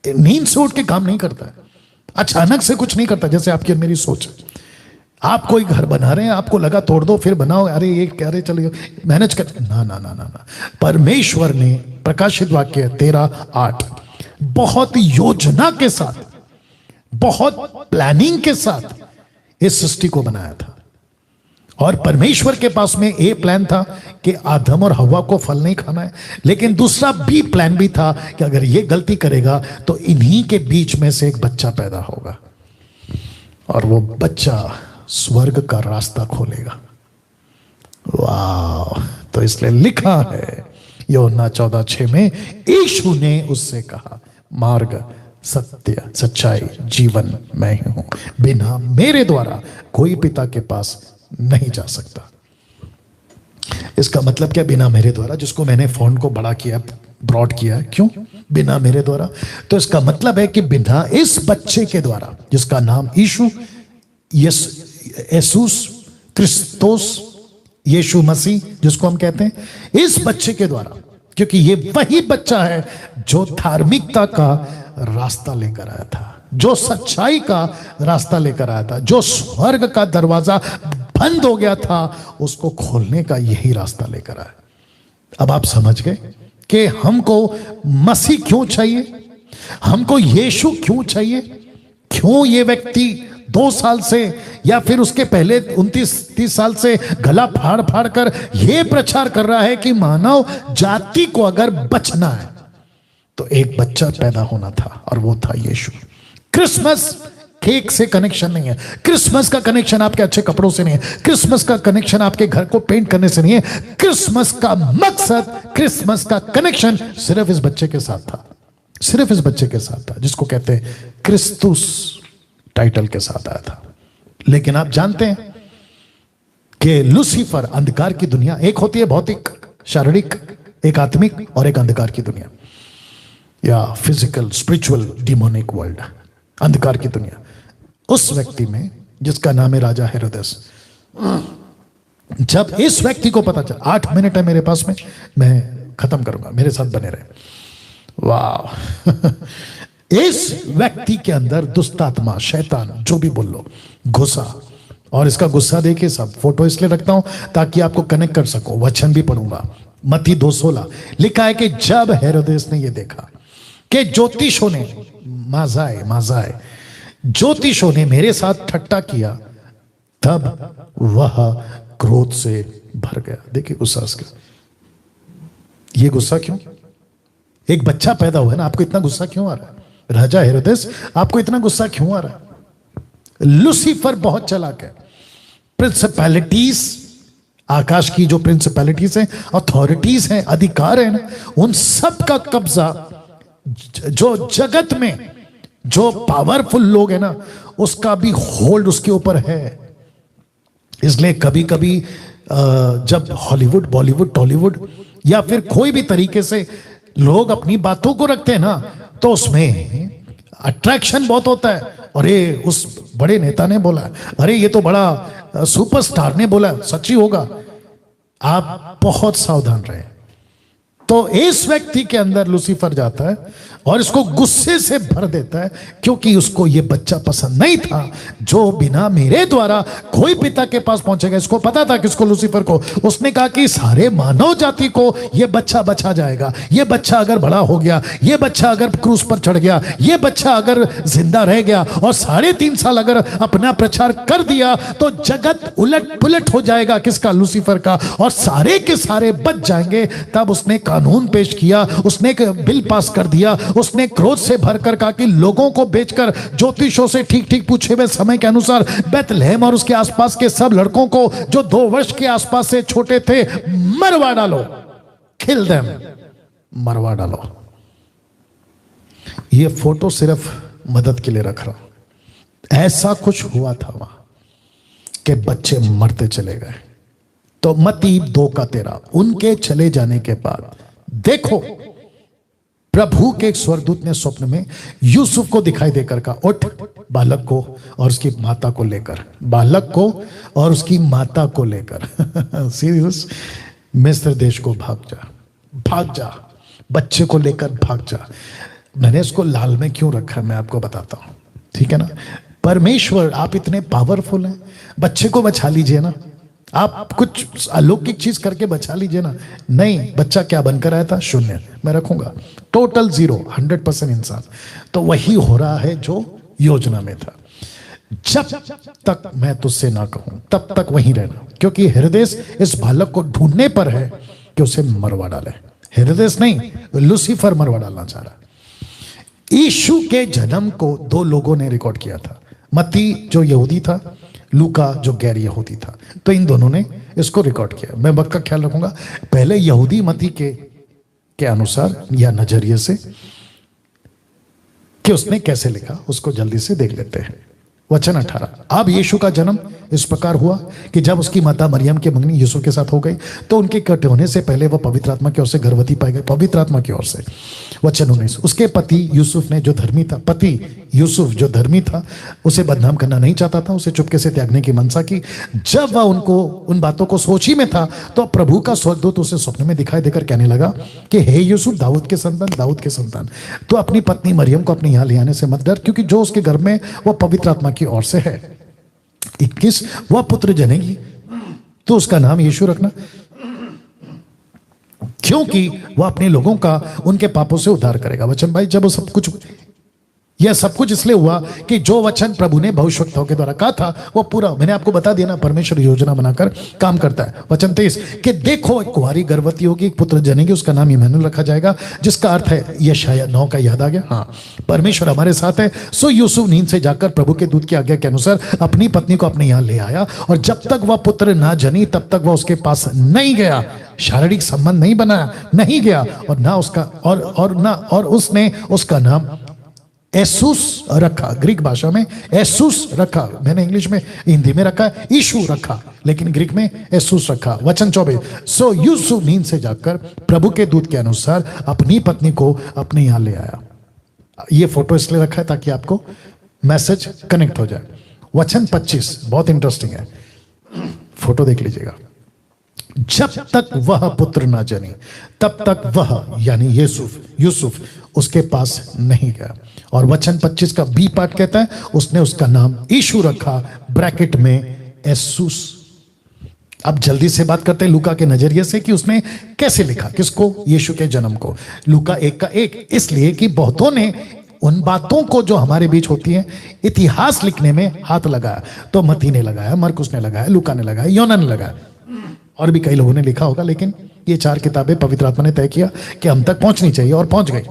नींद से उठ के काम नहीं करता है, अचानक से कुछ नहीं करता जैसे आपकी और मेरी सोच है। आप कोई घर बना रहे हैं, आपको लगा तोड़ दो फिर बनाओ, अरे ये कह रहे चलो मैनेज कर, ना ना ना ना ना। परमेश्वर ने प्रकाशित वाक्य 13:8 बहुत योजना के साथ, बहुत प्लानिंग के साथ इस सृष्टि को बनाया था। और परमेश्वर के पास में ए प्लान था कि आदम और हवा को फल नहीं खाना है, लेकिन दूसरा बी प्लान भी था कि अगर ये गलती करेगा तो इन्हीं के बीच में से एक बच्चा पैदा होगा और वो बच्चा स्वर्ग का रास्ता खोलेगा। वाह! तो इसलिए लिखा है यूहन्ना 14:6 में, यीशु ने उससे कहा, मार्ग, सत्य, सच्चाई, जीवन मैं ही हूं, बिना मेरे द्वारा कोई पिता के पास नहीं जा सकता। इसका मतलब क्या? बिना मेरे द्वारा, जिसको मैंने फॉन्ट को बड़ा किया, ब्रॉड किया है, क्यों? बिना मेरे द्वारा। तो इसका मतलब है कि बिना इस बच्चे के द्वारा, जिसका नाम यीशु, यसूस क्रिस्तोस, यीशु मसीह जिसको हम कहते हैं, इस बच्चे के द्वारा, क्योंकि ये वही बच्चा है जो धार्मिकता का रास्ता लेकर आया था, जो सच्चाई का रास्ता लेकर आया था, जो स्वर्ग का दरवाजा बंद हो गया था उसको खोलने का यही रास्ता लेकर आया। अब आप समझ गए कि हमको मसीह क्यों चाहिए, हमको यीशु क्यों चाहिए, क्यों ये व्यक्ति 2 साल से या फिर उसके पहले 29-30 साल से गला फाड़ फाड़ कर यह प्रचार कर रहा है कि मानव जाति को अगर बचना है तो एक बच्चा पैदा होना था और वो था यीशु। क्रिसमस केक से कनेक्शन नहीं है, क्रिसमस का कनेक्शन आपके अच्छे कपड़ों से नहीं है, क्रिसमस का कनेक्शन आपके घर को पेंट करने से नहीं है। क्रिसमस का मकसद, क्रिसमस का कनेक्शन सिर्फ इस बच्चे के साथ था, सिर्फ इस बच्चे के साथ था, जिसको कहते हैं क्रिस्तुस टाइटल के साथ आया था। लेकिन आप जानते हैं कि लूसीफर, अंधकार की दुनिया, एक होती है भौतिक शारीरिक, एक आत्मिक और एक अंधकार की दुनिया, या फिजिकल स्पिरिचुअल डिमोनिक वर्ल्ड, अंधकार की दुनिया। उस व्यक्ति में जिसका नाम है राजा हेरोदेस, जब इस व्यक्ति को पता चला, 8 मिनट है मेरे पास में, मैं खत्म करूंगा, मेरे साथ बने रहे। वाह! इस व्यक्ति के अंदर दुष्ट आत्मा, शैतान, जो भी बोल लो, घुसा। और इसका गुस्सा देखिए, सब फोटो इसलिए रखता हूं ताकि आपको कनेक्ट कर सको, वचन भी पढ़ूंगा। मत्ती 2:16 लिखा है कि जब हेरोदेस ने यह देखा कि ज्योतिषों ने, माजाए ज्योतिषों ने मेरे साथ ठट्टा किया, तब वह क्रोध से भर गया। देखिए गुस्सा उसका। ये गुस्सा क्यों? एक बच्चा पैदा हुआ है ना, आपको इतना गुस्सा क्यों आ रहा है? राजा हेरोदेस, आपको इतना गुस्सा क्यों आ रहा है? लूसीफर बहुत चालाक है। प्रिंसिपैलिटीज, आकाश की जो प्रिंसिपैलिटीज हैं, अथॉरिटीज हैं, अधिकार हैं ना, उन सब का कब्जा, जो जगत में जो पावरफुल लोग हैं ना, उसका भी होल्ड उसके ऊपर है। इसलिए कभी कभी जब हॉलीवुड, बॉलीवुड, टॉलीवुड या फिर कोई भी तरीके से लोग अपनी बातों को रखते हैं ना, तो उसमें अट्रैक्शन बहुत होता है। अरे उस बड़े नेता ने बोला, अरे ये तो बड़ा सुपरस्टार ने बोला, सच्ची होगा। आप बहुत सावधान रहें। तो इस व्यक्ति के अंदर लूसीफर जाता है और इसको गुस्से से भर देता है, क्योंकि उसको ये बच्चा पसंद नहीं था जो बिना मेरे द्वारा कोई पिता के पास पहुंचेगा। इसको पता था, किसको? लूसीफर को। उसने कहा कि सारे मानव जाति को ये बच्चा बचा जाएगा, ये बच्चा अगर बड़ा हो गया, ये बच्चा अगर क्रूस पर चढ़ गया, ये बच्चा अगर जिंदा रह गया और 3.5 साल अगर अपना प्रचार कर दिया, तो जगत उलट पुलट हो जाएगा। किसका? लूसीफर का। और सारे के सारे बच जाएंगे। तब उसने कानून पेश किया, उसने एक बिल पास कर दिया। उसने क्रोध से भरकर कहा कि लोगों को बेचकर ज्योतिषों से ठीक ठीक पूछे हुए समय के अनुसार बेथलेहम और उसके आसपास के सब लड़कों को जो 2 वर्ष के आसपास से छोटे थे, मरवा डालो, किल देम, मरवा डालो। ये फोटो सिर्फ मदद के लिए रख रहा हूं। ऐसा कुछ हुआ था वहां कि बच्चे मरते चले गए। तो मत्ती 2:13, उनके चले जाने के बाद देखो प्रभु के एक स्वर्गदूत ने स्वप्न में यूसुफ को दिखाई देकर कहा, उठ बालक को और उसकी माता को लेकर, बालक को और उसकी माता को लेकर सीरियस, मिस्र देश को भाग जा, भाग जा, बच्चे को लेकर भाग जा। मैंने इसको लाल में क्यों रखा है मैं आपको बताता हूं, ठीक है ना। परमेश्वर आप इतने पावरफुल हैं, बच्चे को बचा लीजिए ना, आप कुछ अलौकिक चीज करके बचा लीजिए ना। नहीं, बच्चा क्या बनकर आया था? शून्य, मैं रखूंगा, टोटल 0, 100% इंसान। तो वही हो रहा है जो योजना में था। जब तक मैं तुझसे ना कहूं तब तक वहीं रहना, क्योंकि हृदय इस बालक को ढूंढने पर है कि उसे मरवा डाले। हृदय नहीं, लूसीफर मरवा डालना चाह रहा। यीशु के जन्म को 2 लोगों ने रिकॉर्ड किया था, मत्ती जो यहूदी था, लूका जो गैर यहूदी था। तो इन दोनों ने इसको रिकॉर्ड किया। मैं वक्त का ख्याल रखूंगा। पहले यहूदी मत्ती के अनुसार या नजरिए से कि उसने कैसे लिखा, उसको जल्दी से देख लेते हैं। वचन 18, अब यीशु का जन्म इस प्रकार हुआ कि जब उसकी माता मरियम की मंगनी यूसुफ के साथ हो गई तो उनके इकट्ठे होने से पहले वह पवित्र आत्मा की ओर से गर्भवती पाई गई। पवित्र आत्मा की ओर से। वचन 19, उसके पति यूसुफ ने जो धर्मी था, पति यूसुफ जो धर्मी था, उसे बदनाम करना नहीं चाहता था, उसे चुपके से त्यागने की मनसा की। जब वह उन बातों को सोची में था तो प्रभु का स्वर्गदूत उसे स्वप्न में दिखाई देकर कहने लगा कि हे यूसुफ, दाऊद के संतान, दाऊद के संतान, तो अपनी पत्नी मरियम को अपने यहां ले आने से मत डर, क्योंकि जो उसके गर्भ में वह पवित्र आत्मा की ओर से है। 21, वह पुत्र जनेगी तो उसका नाम यीशु रखना, क्योंकि वह अपने लोगों का उनके पापों से उद्धार करेगा। वचन भाई, जब यह सब कुछ इसलिए हुआ कि जो वचन प्रभु ने भविष्यवक्ताओं के द्वारा कहा था वो पूरा। मैंने आपको बता दिया ना, परमेश्वर योजना बनाकर काम करता है। वचन 23, कि देखो एक कुंवारी गर्भवती होगी, एक पुत्र जनेगी, उसका नाम इम्मानुएल रखा जाएगा, जिसका अर्थ है, यशायाह 9 का याद आ गया। हाँ, परमेश्वर हमारे साथ है। सो यूसुफ नींद से जाकर प्रभु के दूत की आज्ञा के अनुसार अपनी पत्नी को अपने यहाँ ले आया, और जब तक वह पुत्र ना जनी तब तक वह उसके पास नहीं गया, शारीरिक संबंध नहीं बनाया, नहीं गया, और ना उसका और उसने उसका नाम एसूस रखा। ग्रीक भाषा में एसूस रखा, मैंने इंग्लिश में, हिंदी में रखा है यीशु रखा, लेकिन ग्रीक में एसूस रखा। वचन 24, सो यूसुफ नींद से जाकर प्रभु के दूत के अनुसार अपनी पत्नी को अपने यहां ले आया। ये फोटो इसलिए रखा है ताकि आपको मैसेज कनेक्ट हो जाए। वचन 25 बहुत इंटरेस्टिंग है, फोटो देख लीजिएगा। जब तक वह पुत्र ना जने तब तक वह यानी यूसुफ उसके पास नहीं गया। और वचन 25 का बी पार्ट कहता है, उसने उसका नाम यीशु रखा, ब्रैकेट में एसूस। अब जल्दी से बात करते हैं लूका के नजरिए से कि उसने कैसे लिखा, किसको? यीशु के जन्म को। लूका 1 का 1, इसलिए कि बहुतों ने उन बातों को जो हमारे बीच होती हैं इतिहास लिखने में हाथ लगाया। तो मत्ती ने लगाया, मरकुस ने लगाया, लूका ने लगाया, योना ने लगाया, और भी कई लोगों ने लिखा होगा, लेकिन ये 4 किताबें पवित्र आत्मा ने तय किया कि हम तक पहुंचनी चाहिए, और पहुंच गई।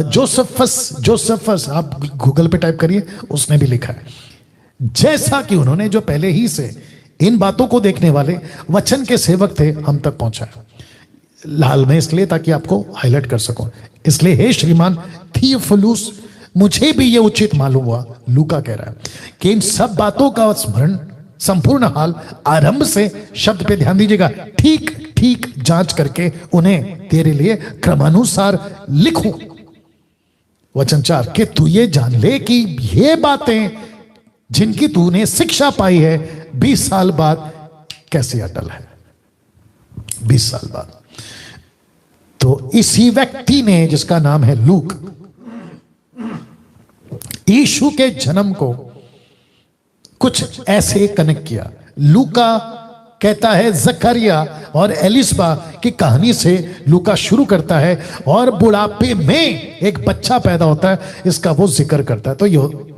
जोसेफस आप गूगल पे टाइप करिए, उसने भी लिखा है, जैसा कि उन्होंने जो पहले ही से इन बातों को देखने वाले वचन के सेवक थे हम तक पहुंचा। लाल में इसलिए ताकि आपको हाईलाइट कर सकूं। इसलिए हे श्रीमान थियोफिलुस, मुझे भी ये उचित मालूम हुआ, लूका कह रहा है, कि इन सब बातों का स्मरण संपूर्ण हाल आरंभ से, शब्द पे ध्यान दीजिएगा, ठीक ठीक जांच करके उन्हें तेरे लिए क्रमानुसार लिखूं। वचन 4, कि तू ये जान ले कि ये बातें जिनकी तूने शिक्षा पाई है 20 साल बाद कैसे अटल है। 20 साल बाद। तो इसी व्यक्ति ने, जिसका नाम है लूक, यीशु के जन्म को कुछ ऐसे कनेक्ट किया। लूका कहता है जकरिया और एलिसबा की कहानी से लूका शुरू करता है, और बुढ़ापे में एक बच्चा पैदा होता है, इसका वो जिक्र करता है। तो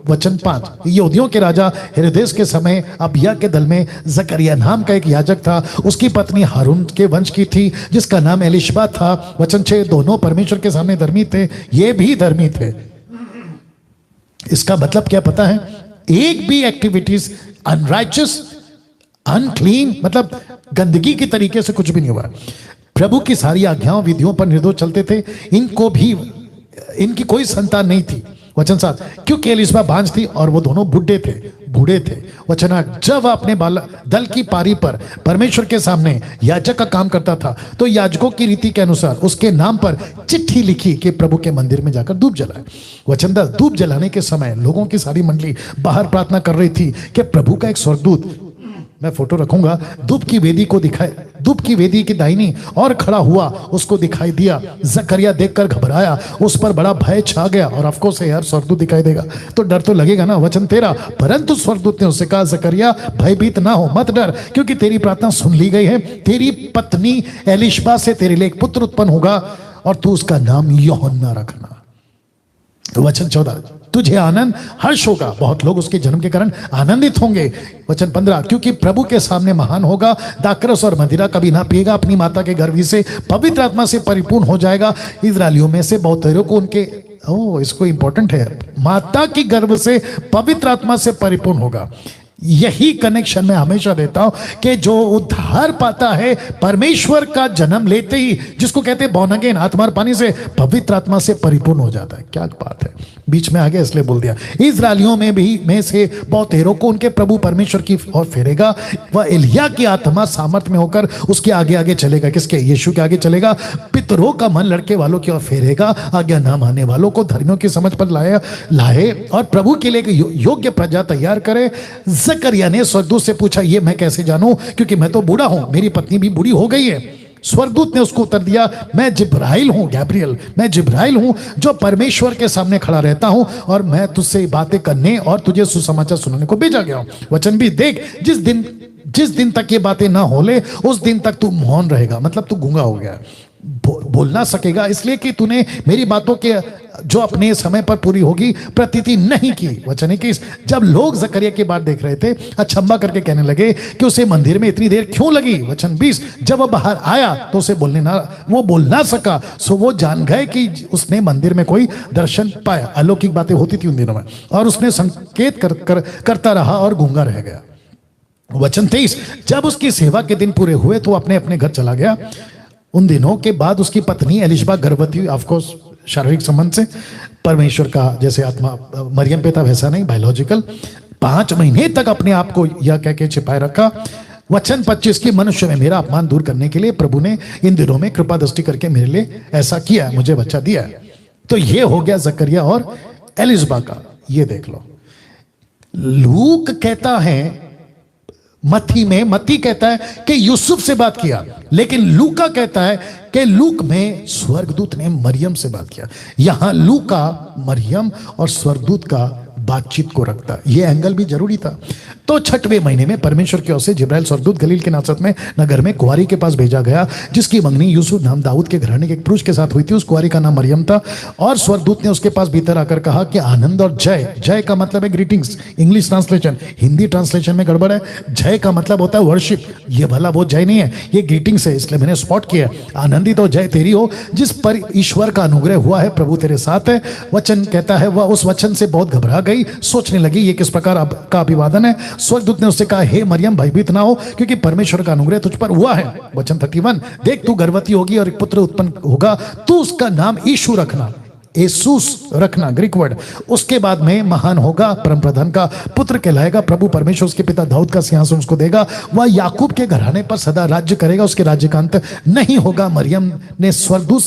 वचन 5, यहूदियों के राजा हेरोदेस के समय अबिया के दल में जकरिया नाम का एक याजक था, उसकी पत्नी हारून के वंश की थी, जिसका नाम एलिशबा था। वचन 6, दोनों परमेश्वर के सामने धर्मी थे, ये भी धर्मी थे। इसका मतलब क्या पता है? एक भी एक्टिविटीज अनराइचस, अनक्लीन, मतलब गंदगी की तरीके से कुछ भी नहीं हुआ। प्रभु की सारी आज्ञाओं विधियों पर निर्दोष चलते थे, इनकी कोई संतान नहीं थी। वचन 7, क्योंकि एलिसबा बांझ थी और वो दोनों बुढ़े थे। बूढ़े थे। वचन 8, जब वह अपने दल की पारी पर परमेश्वर के सामने याजक का काम करता था तो याजकों की रीति के अनुसार उसके नाम पर चिट्ठी लिखी कि प्रभु के मंदिर में जाकर धूप जलाए। वचन 10, धूप जलाने के समय लोगों की सारी मंडली बाहर प्रार्थना कर रही थी कि प्रभु का एक स्वर्गदूत, मैं फोटो रखूंगा, धूप की वेदी को दिखाए, धूप की वेदी की दाहिनी और खड़ा हुआ उसको दिखाई दिया। जकरिया देखकर घबराया, उस पर बड़ा भय छा गया। और ऑफ से यार स्वर्गदूत दिखाई देगा तो डर तो लगेगा ना। वचन 13, परंतु स्वर्गदूत ने उससे कहा, जकरिया भयभीत ना हो, मत डर, क्योंकि तेरी प्रार्थना सुन ली गई है। तेरी पत्नी एलिशबा से तेरे लिए एक पुत्र उत्पन्न होगा और तू उसका नाम यूहन्ना रखना। वचन 14, तुझे आनंद हर्ष होगा, बहुत लोग उसके जन्म के कारण आनंदित होंगे। वचन 15, क्योंकि प्रभु के सामने महान होगा, दाखरस और मदिरा कभी ना पिएगा, अपनी माता के गर्भ से पवित्र आत्मा से परिपूर्ण हो जाएगा। इजरायलियों में से बहुतेरों को उनके इसको इंपॉर्टेंट है, माता की गर्भ से पवित्र आत्मा से परिपूर्ण होगा। यही कनेक्शन मैं हमेशा देता हूं कि जो उद्धार पाता है परमेश्वर का जन्म लेते ही, जिसको कहते हैं बॉर्न अगेन, आत्मा और पानी से, पवित्र आत्मा से परिपूर्ण हो जाता है। क्या बात है, बीच में आगे इसलिए बोल दिया। इजरायलियों में से बहुतेरों को उनके प्रभु परमेश्वर की ओर फेरेगा। वह एलिया की आत्मा सामर्थ में होकर उसके आगे आगे चलेगा। किसके? यीशु के आगे चलेगा। पितरों का मन लड़के वालों की ओर फेरेगा, आज्ञा ना मानने वालों को धर्मियों की समझ पर लाए और प्रभु के लिए योग्य प्रजा तैयार करे। जकरिया ने स्वर्गदूत से पूछा, ये मैं कैसे जानूं, क्योंकि मैं तो बूढ़ा हूं, मेरी पत्नी भी बूढ़ी हो गई है। स्वर्गदूत ने उसको उत्तर दिया, मैं जिब्राइल हूं, गैब्रियल, मैं जिब्राइल हूं जो परमेश्वर के सामने खड़ा रहता हूं और मैं तुझसे बातें करने और तुझे सुसमाचार सुनाने को भेजा गया हूं। वचन भी देख, जिस दिन तक ये बातें ना होले उस दिन तक तू मौन रहेगा, मतलब तू गूंगा हो गया, बोल ना सकेगा, इसलिए कि तूने मेरी बातों के जो अपने समय पर पूरी होगी प्रतीति नहीं की। वचन 21, जब लोग जकरिया की बात देख रहे थे अचंभा करके कहने लगे कि उसे मंदिर में इतनी देर क्यों लगी। वचन 20, जब वह बाहर आया तो उसे वो बोल ना सका, सो वो जान गए कि उसने मंदिर में कोई दर्शन पाया। अलौकिक बातें होती थी उन दिनों में, और उसने संकेत करता रहा और गूंगा रह गया। वचन 23, जब उसकी सेवा के दिन पूरे हुए तो अपने अपने घर चला गया। उन दिनों के बाद उसकी पत्नी एलिशबा गर्भवती हुई, ऑफकोर्स शारीरिक संबंध से, परमेश्वर का जैसे आत्मा मरियम पे था वैसा नहीं, बायोलॉजिकल। 5 महीने तक अपने आप को यह कह के छिपाए रखा। वचन 25 की, मनुष्य में मेरा अपमान दूर करने के लिए प्रभु ने इन दिनों में कृपा दृष्टि करके मेरे लिए ऐसा किया, मुझे बच्चा दिया है। तो ये हो गया जकरिया और एलिशबा का। ये देख लो, लूक कहता है मत्ती कहता है कि यूसुफ से बात किया, लेकिन लूका कहता है कि लूक में स्वर्गदूत ने मरियम से बात किया। यहां लूका मरियम और स्वर्गदूत का बातचीत को रखता, यह एंगल भी जरूरी था। तो 6वें महीने में परमेश्वर की ओर से जिब्राइल स्वर्गदूत गलील के नासरत में नगर में कुंवारी के पास भेजा गया, जिसकी मंगनी यूसुफ नाम दाऊद के घराने के एक पुरुष के साथ हुई थी। उस कुंवारी का नाम मरियम था। और स्वर्गदूत ने उसके पास भीतर आकर कहा कि आनंद और जय, जय का मतलब है greetings, English translation, Hindi translation में गड़बड़ है। जय का मतलब होता है वर्शिप, ये भला वो जय नहीं है, ये ग्रीटिंग्स है, इसलिए मैंने स्पॉट किया। आनंदित और जय तेरी हो जिस पर ईश्वर का अनुग्रह हुआ है, प्रभु तेरे साथ है। वचन कहता है वह उस वचन से बहुत घबरा गई, सोचने लगी ये किस प्रकार का अभिवादन है। स्वर्गदूत ने उससे कहा, हे मरियम भयभीत ना हो, क्योंकि परमेश्वर का अनुग्रह तुझ पर हुआ है। वचन 31, देख तू गर्भवती होगी और एक पुत्र उत्पन्न होगा, तू उसका नाम यीशु रखना, येसूस रखना, ग्रीक वर्ड। उसके बाद में महान होगा, परम प्रधान का पुत्र कहलाएगा। प्रभु परमेश्वर उसके पिता दाऊद का सिंहासन उसको देगा, वह याकूब के घराने पर सदा राज्य करेगा, उसके राज्य का अंत नहीं होगा। मरियम ने स्वर्गदूत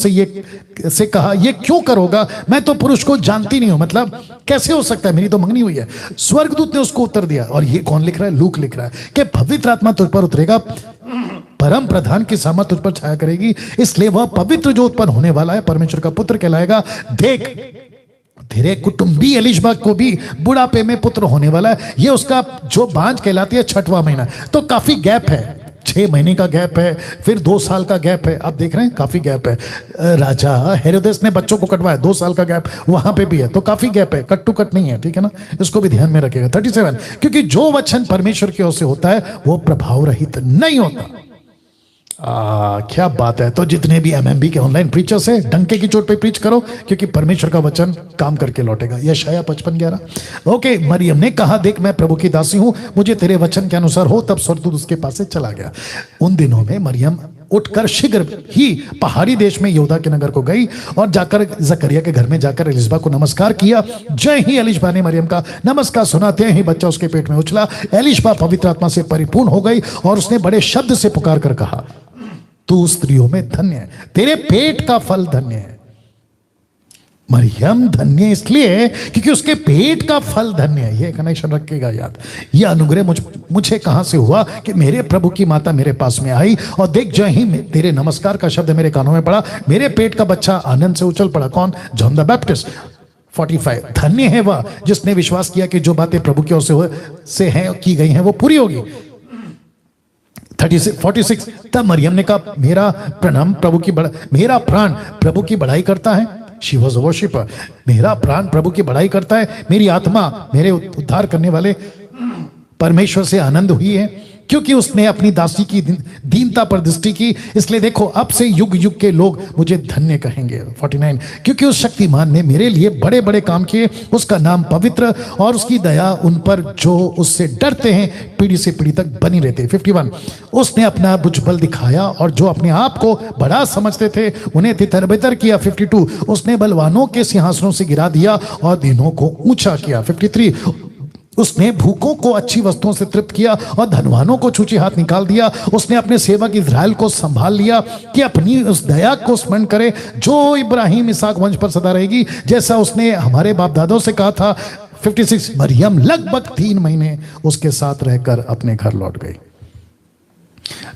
से कहा, ये क्यों करोगा, मैं तो पुरुष को जानती नहीं हूं, मतलब कैसे हो सकता है, मेरी तो मंगनी हुई है। स्वर्गदूत ने उसको उत्तर दिया, और ये कौन लिख रहा है, लूक लिख रहा है, कि पवित्र आत्मा तुझ पर उतरेगा, परम प्रधान की सामर्थ तुझ पर छाया करेगी, इसलिए वह पवित्र जो उत्पन्न होने वाला है परमेश्वर का पुत्र कहलाएगा। देख तेरे कुटुंबी एलिशबा को भी बुढ़ापे में पुत्र होने वाला है, ये उसका जो बांझ कहलाती है 6वां महीना। तो काफी गैप है, 6 महीने का गैप है, फिर 2 साल का गैप है। आप देख रहे हैं काफी गैप है। राजा हेरोदेस ने बच्चों को कटवाया, 2 साल का गैप वहां पे भी है, तो काफी गैप है, कट टू कट नहीं है, ठीक है ना, इसको भी ध्यान में रखेगा। 37, क्योंकि जो वचन परमेश्वर की ओर से होता है वो प्रभाव रहित नहीं होता। क्या बात है। तो जितने भी एमएमबी के ऑनलाइन प्रीचर्स है, डंके की चोट पे प्रीच करो, क्योंकि परमेश्वर का वचन काम करके लौटेगा। यशायाह 55:11। ओके, मरियम ने कहा, देख मैं प्रभु की दासी हूं, मुझे तेरे वचन के अनुसार हो। तब स्वर्गदूत उसके पास से चला गया। उन दिनों में मरियम उठकर शीघ्र ही पहाड़ी देश में यहूदा के नगर को गई और जाकर जकरिया के घर में जाकर एलिशबा को नमस्कार किया। जय ही एलिशबा ने मरियम का नमस्कार सुनाते ही बच्चा उसके पेट में उछला। एलिशबा पवित्र आत्मा से परिपूर्ण हो गई और उसने बड़े शब्द से पुकार कर कहा, तू स्त्रियों में धन्य है, तेरे पेट का फल धन्य है। मरियम धन्य इसलिए क्योंकि उसके पेट का फल धन्य है। ये कनेक्शन रखिएगा याद। यह अनुग्रह मुझे कहां से हुआ कि मेरे प्रभु की माता मेरे पास में आई और देख जय ही तेरे नमस्कार का शब्द मेरे कानों में पड़ा, मेरे पेट का बच्चा आनंद से उछल पड़ा। कौन? John the Baptist. 45 धन्य है वह जिसने विश्वास किया कि जो बातें प्रभु की ओर से हैं की गई हैं वो पूरी होगी। 46 तब मरियम ने कहा, मेरा प्राण प्रभु की बड़ाई करता है। She was a worshipper। मेरा प्राण प्रभु की बड़ाई करता है, मेरी आत्मा मेरे उद्धार करने वाले परमेश्वर से आनंद हुई है, क्योंकि उसने अपनी दासी की दीनता पर दृष्टि की। इसलिए देखो अब से युग युग के लोग मुझे धन्य कहेंगे। 49 क्योंकि उस शक्तिमान ने मेरे लिए बड़े बड़े काम किए, उसका नाम पवित्र और उसकी दया उन पर जो उससे डरते हैं पीढ़ी से पीढ़ी तक बनी रहती है। 51 उसने अपना भुजबल दिखाया और जो अपने आप को बड़ा समझते थे उन्हें तितर-बितर किया। 52 उसने बलवानों के सिंहासनों से गिरा दिया और दीनों को ऊंचा किया। 53 उसने भूखों को अच्छी वस्तुओं से तृप्त किया और धनवानों को छूछे हाथ निकाल दिया। उसने अपने सेवक इज़राइल को संभाल लिया कि अपनी उस दया को स्मरण करे जो इब्राहिम इसहाक वंश पर सदा रहेगी, जैसा उसने हमारे बाप दादों से कहा था। 56 मरियम लगभग 3 महीने उसके साथ रहकर अपने घर लौट गई।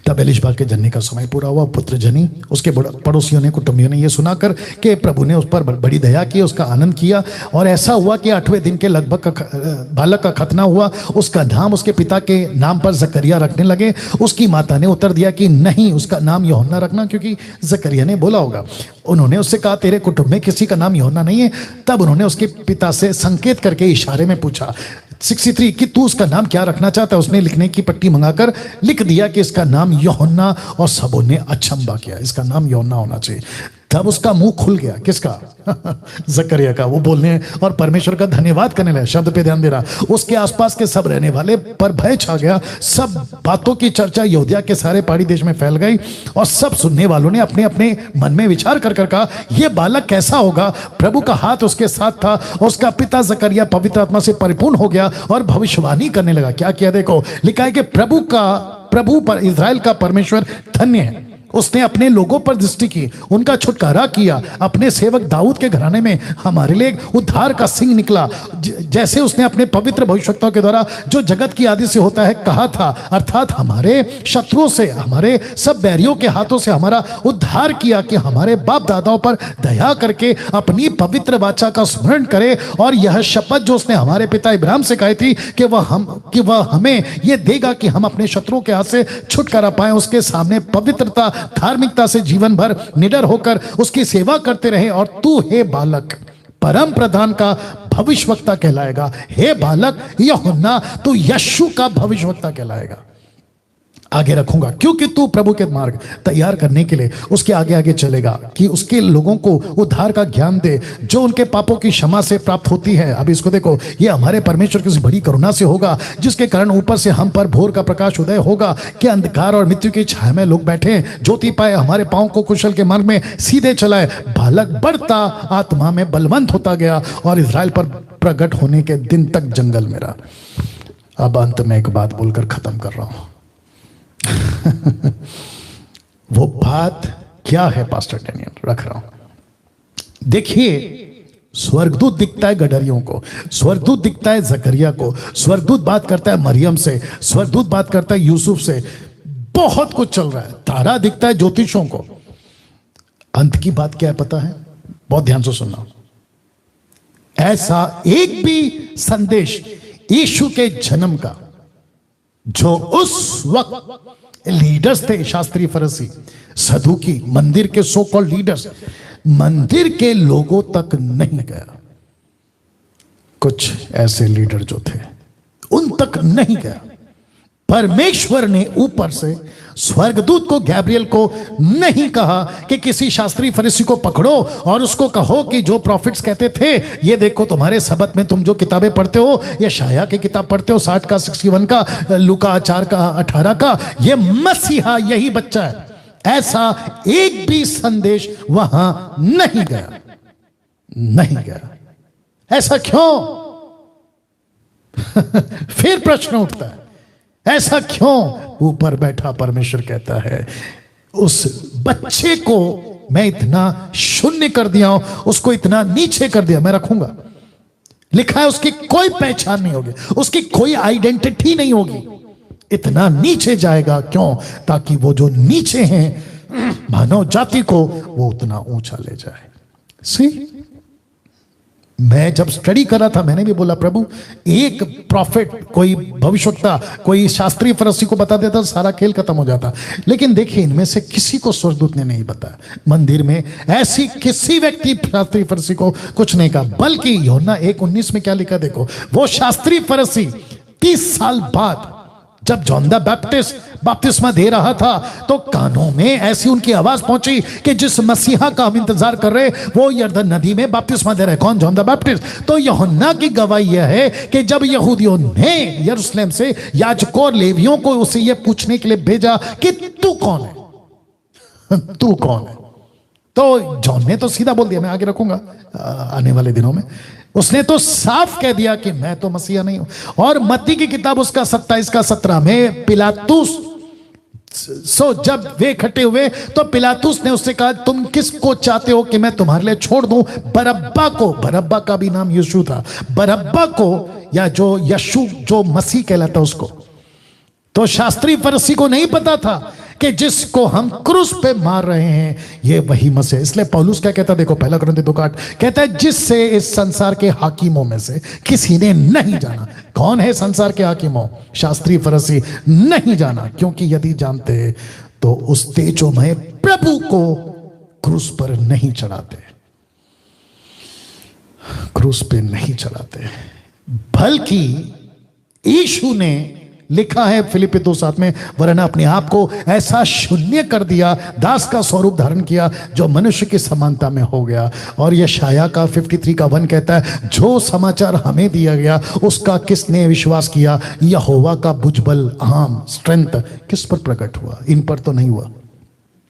तब एलिशबा के जनने का समय पूरा हुआ, पुत्र जनी। उसके पड़ोसियों ने, कुटुंबियों ने यह सुनाकर कि प्रभु ने उस पर बड़ी दया की, उसका आनंद किया। और ऐसा हुआ कि 8वें दिन के लगभग बालक का खतना हुआ। उसका नाम उसके पिता के नाम पर जकरिया रखने लगे। उसकी माता ने उत्तर दिया कि नहीं, उसका नाम यूहन्ना रखना, क्योंकि जकरिया ने बोला होगा। उन्होंने उससे कहा, तेरे कुटुंब में किसी का नाम यूहन्ना नहीं है? तब उन्होंने उसके पिता से संकेत करके इशारे में पूछा। 63 कि तू उसका नाम क्या रखना चाहता है? उसने लिखने की पट्टी मंगाकर लिख दिया कि इसका नाम यूहन्ना, और सबों ने अचंभा किया, इसका नाम यूहन्ना होना चाहिए। तब उसका मुंह खुल गया। किसका? जकरिया का। वो बोलने और परमेश्वर का धन्यवाद करने लगा। शब्द पे ध्यान दे रहा। उसके आसपास के सब रहने वाले पर भय छा गया। सब बातों की चर्चा यहूदिया के सारे पहाड़ी देश में फैल गई और सब सुनने वालों ने अपने अपने मन में विचार कर कर कहा, यह बालक कैसा होगा? प्रभु का हाथ उसके साथ था और उसका पिता जकरिया पवित्र आत्मा से परिपूर्ण हो गया और भविष्यवाणी करने लगा। क्या किया? देखो, लिखा है कि प्रभु पर इज़राइल का परमेश्वर धन्य है, उसने अपने लोगों पर दृष्टि की, उनका छुटकारा किया। अपने सेवक दाऊद के घराने में हमारे लिए उद्धार का सिंह निकला, जैसे उसने अपने पवित्र भविष्यवक्ताओं के द्वारा जो जगत की आदि से होता है कहा था, अर्थात हमारे शत्रुओं से, हमारे सब बैरियों के हाथों से हमारा उद्धार किया, कि हमारे बाप दादाओं पर दया करके अपनी पवित्र वाचा का स्मरण करे और यह शपथ जो उसने हमारे पिता इब्राहिम से कही थी कि वह हमें यह देगा कि हम अपने शत्रुओं के हाथ से छुटकारा पाए, उसके सामने पवित्रता धार्मिकता से जीवन भर निडर होकर उसकी सेवा करते रहे। और तू हे बालक परम प्रधान का भविष्यवक्ता कहलाएगा। हे बालक यूहन्ना, तू यीशु का भविष्यवक्ता कहलाएगा। आगे रखूंगा, क्योंकि तू प्रभु के मार्ग तैयार करने के लिए उसके आगे आगे चलेगा, कि उसके लोगों को उद्धार का ज्ञान दे जो उनके पापों की क्षमा से प्राप्त होती है। अब इसको देखो, ये हमारे परमेश्वर की बड़ी करुणा से होगा, जिसके कारण ऊपर से हम पर भोर का प्रकाश उदय होगा, कि अंधकार और मृत्यु की छाया में लोग बैठे, ज्योति पाए, हमारे पांव को कुशल के मार्ग में सीधे चलाए। बालक बढ़ता आत्मा में बलवंत होता गया और इज़राइल पर प्रकट होने के दिन तक जंगल में रहा। अब अंत में एक बात बोलकर खत्म कर रहा हूं। वो बात क्या है पास्टर डैनियल? रख रहा हूं। देखिए, स्वर्गदूत दिखता है गडरियों को, स्वर्गदूत दिखता है जकरिया को, स्वर्गदूत बात करता है मरियम से, स्वर्गदूत बात करता है यूसुफ से, बहुत कुछ चल रहा है। तारा दिखता है ज्योतिषों को। अंत की बात क्या है पता है? बहुत ध्यान से सुनना। ऐसा एक भी संदेश यीशु के जन्म का जो उस वक्त लीडर्स थे, शास्त्री, फरीसी, सदूकी, मंदिर के सो कॉल्ड लीडर्स, मंदिर के लोगों तक नहीं गया। कुछ ऐसे लीडर जो थे उन तक नहीं गया। परमेश्वर ने ऊपर से स्वर्गदूत को, गैब्रियल को नहीं कहा कि किसी शास्त्री फरीसी को पकड़ो और उसको कहो कि जो प्रॉफिट्स कहते थे, ये देखो तुम्हारे सबत में तुम जो किताबें पढ़ते हो, ये शाया की किताब पढ़ते हो 60 का, 61 का, लूका 4 का, 18 का, ये मसीहा यही बच्चा है। ऐसा एक भी संदेश वहां नहीं गया, नहीं गया। ऐसा क्यों? फिर प्रश्न उठता है, ऐसा क्यों? ऊपर बैठा परमेश्वर कहता है, उस बच्चे को मैं इतना शून्य कर दिया हूं, उसको इतना नीचे कर दिया, मैं रखूंगा। लिखा है उसकी कोई पहचान नहीं होगी, उसकी कोई आइडेंटिटी नहीं होगी, इतना नीचे जाएगा। क्यों? ताकि वो जो नीचे हैं मानव जाति को वो उतना ऊंचा ले जाए। सी, मैं जब स्टडी कर रहा था मैंने भी बोला, प्रभु एक प्रॉफिट, कोई भविष्यवक्ता, कोई शास्त्रीय फरीसी को बता देता तो सारा खेल खत्म हो जाता। लेकिन देखिए इनमें से किसी को स्वर्गदूत ने नहीं बताया। मंदिर में ऐसी किसी व्यक्ति शास्त्रीय फरीसी को कुछ नहीं कहा, बल्कि यूहन्ना 1:19 में क्या लिखा देखो, वो शास्त्रीय फरीसी 30 साल बाद जब जॉन द बैप्टिस्ट बपतिस्मा दे रहा था तो कानों में ऐसी उनकी आवाज पहुंची कि जिस मसीहा का हम इंतजार कर रहे वो यरदन नदी में बपतिस्मा दे रहे। कौन? John the Baptist. तो यूहन्ना की गवाही यह है कि जब यहूदियों ने यरूशलेम से याजकों और लेवियों को उसे यह पूछने के लिए भेजा कि तू कौन है, तू कौन है, तो जॉन ने तो सीधा बोल दिया, मैं आगे रखूंगा आने वाले दिनों में। उसने तो साफ कह दिया कि मैं तो मसीहा नहीं हूं। और मत्ती की किताब उसका 27 का 17 में पिलातुस, जब वे इकट्ठे हुए तो पिलातुस ने उससे कहा, तुम किसको चाहते हो कि मैं तुम्हारे लिए छोड़ दूं? बरअब्बा को, बरअब्बा का भी नाम यीशु था, बरअब्बा को, या जो यीशु जो मसीह कहलाता उसको। तो शास्त्री फरीसी को नहीं पता था कि जिसको हम क्रूस पे मार रहे हैं ये वही मसीह। इसलिए पौलुस क्या कहता, देखो 1 कुरिन्थी 2:8 कहता है, जिससे इस संसार के हाकिमों में से किसी ने नहीं जाना। कौन है संसार के हाकिमों? शास्त्री फरीसी नहीं जाना, क्योंकि यदि जानते तो उस तेजोमय प्रभु को क्रूस पर नहीं चढ़ाते, क्रूस पे नहीं चढ़ाते। बल्कि यीशु ने, लिखा है फिलिप्पी 2:7 में, वरना अपने आप को ऐसा शून्य कर दिया, दास का स्वरूप धारण किया, जो मनुष्य की समानता में हो गया। और यशायाह का 53 का 1 कहता है, जो समाचार हमें दिया गया उसका किसने विश्वास किया? यहोवा का भुजबल आर्म, स्ट्रेंथ किस पर प्रकट हुआ? इन पर तो नहीं हुआ।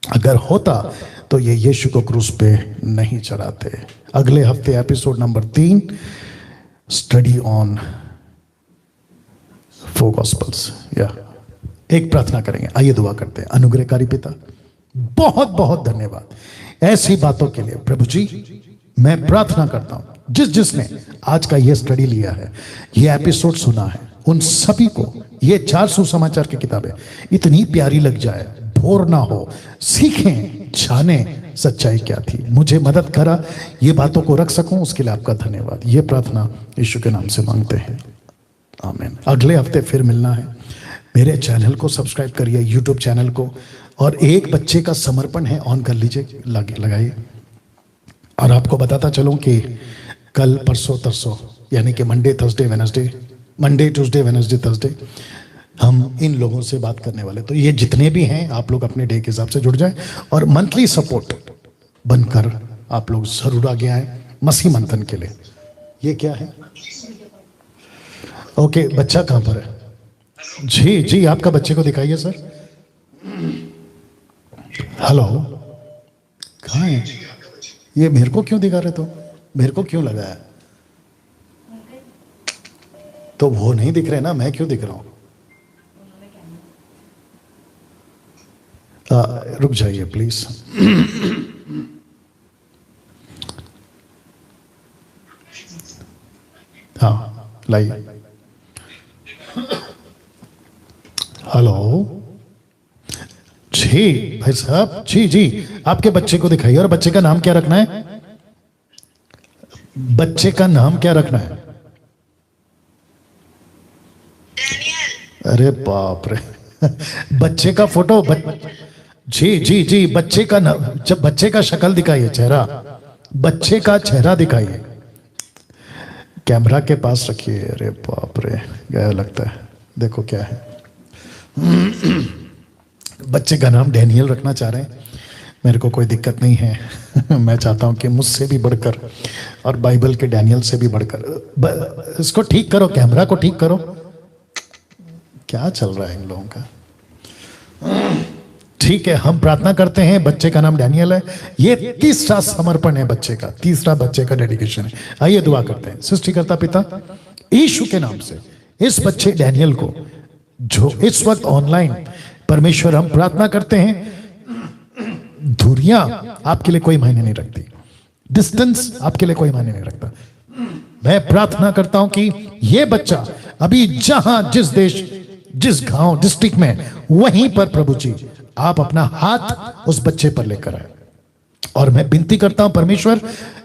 अगर होता तो ये यीशु को क्रूस पे नहीं चढ़ाते। अगले हफ्ते episode number 3, study on 4 gospels. या एक प्रार्थना करेंगे, आइए दुआ करते हैं। अनुग्रहकारी पिता, बहुत बहुत धन्यवाद ऐसी बातों के लिए। प्रभु जी, मैं प्रार्थना करता हूं जिसने आज का ये स्टडी लिया है, ये एपिसोड सुना है, उन सभी को ये 4 सुसमाचार की किताबें इतनी प्यारी लग जाए, बोर ना हो, सीखें, जाने सच्चाई क्या थी। मुझे मदद करा ये बातों को रख सकूं, उसके लिए आपका धन्यवाद। ये प्रार्थना यीशु के नाम से मांगते हैं, आमीन। अगले हफ्ते फिर मिलना है। मेरे चैनल को सब्सक्राइब करिए, यूट्यूब चैनल को, और एक बच्चे का समर्पण है, ऑन कर लीजिए, लगाइए। और आपको बताता चलूं कि कल, परसों, तरसों, यानी कि मंडे, ट्यूसडे, वेडनेसडे, हम इन लोगों से बात करने वाले। तो ये जितने भी हैं आप लोग अपने डे के हिसाब से जुड़ जाएं, और मंथली सपोर्ट बनकर आप लोग जरूर आगे आए मसीह मंथन के लिए। ये क्या है? ओके, बच्चा कहां पर है? जी जी, आपका बच्चे को दिखाइए सर। हेलो, कहाँ है? ये मेरे को क्यों दिखा रहे? तो मेरे को क्यों लगाया? तो वो नहीं दिख रहे ना, मैं क्यों दिख रहा हूं? रुक जाइए प्लीज। हाँ, लाइए। हेलो जी भाई साहब, जी जी, आपके बच्चे को दिखाइए। और बच्चे का नाम क्या रखना है? बच्चे का नाम क्या रखना है? अरे बाप रे, बच्चे का फोटो जी जी जी, बच्चे का नाम, जब बच्चे का शक्ल दिखाइए, चेहरा, बच्चे का चेहरा दिखाइए, कैमरा के पास रखिए। अरे बाप रे, गया लगता है। देखो क्या है, बच्चे का नाम डैनियल रखना चाह रहे हैं। मेरे को कोई दिक्कत नहीं है। मैं चाहता हूं कि मुझसे भी बढ़कर और बाइबल के डैनियल से भी बढ़कर। इसको ठीक करो, कैमरा को ठीक करो। क्या चल रहा है इन लोगों का? ठीक है, हम प्रार्थना करते हैं। बच्चे का नाम डैनियल है। ये तीसरा समर्पण है बच्चे का, तीसरा बच्चे का डेडिकेशन है। आइए दुआ करते हैं। सृष्टिकर्ता पिता यीशु के नाम से इस बच्चे डैनियल को जो इस वक्त ऑनलाइन, परमेश्वर हम प्रार्थना करते हैं, दूरियां आपके लिए कोई मायने नहीं रखती, डिस्टेंस आपके लिए कोई मायने नहीं रखता। मैं प्रार्थना करता हूं कि ये बच्चा अभी जहां, जिस देश, जिस गांव, डिस्ट्रिक्ट में, वहीं पर प्रभु जी आप अपना हाथ उस बच्चे पर लेकर आए। और मैं विनती करता हूं परमेश्वर,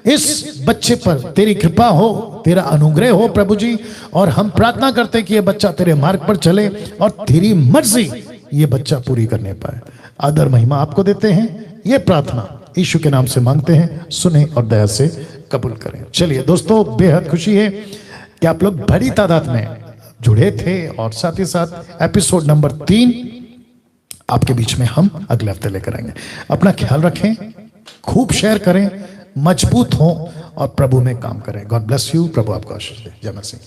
इस बच्चे पर तेरी कृपा हो, तेरा अनुग्रह हो प्रभु जी। और हम प्रार्थना करते हैं कि ये बच्चा तेरे मार्ग पर चले और तेरी मर्जी ये बच्चा पूरी करने पाए। आदर महिमा आपको देते हैं। ये प्रार्थना यीशु के नाम से मांगते हैं, सुने और दया से कबूल करें। चलिए दोस्तों, बेहद खुशी है कि आप लोग बड़ी तादाद में जुड़े थे और साथ ही साथ एपिसोड नंबर 3 आपके बीच में हम अगले हफ्ते लेकर आएंगे। अपना ख्याल रखें, खूब शेयर करें, मजबूत हों और प्रभु में काम करें। God bless you. प्रभु आपको आशीष दे। जय मसीह।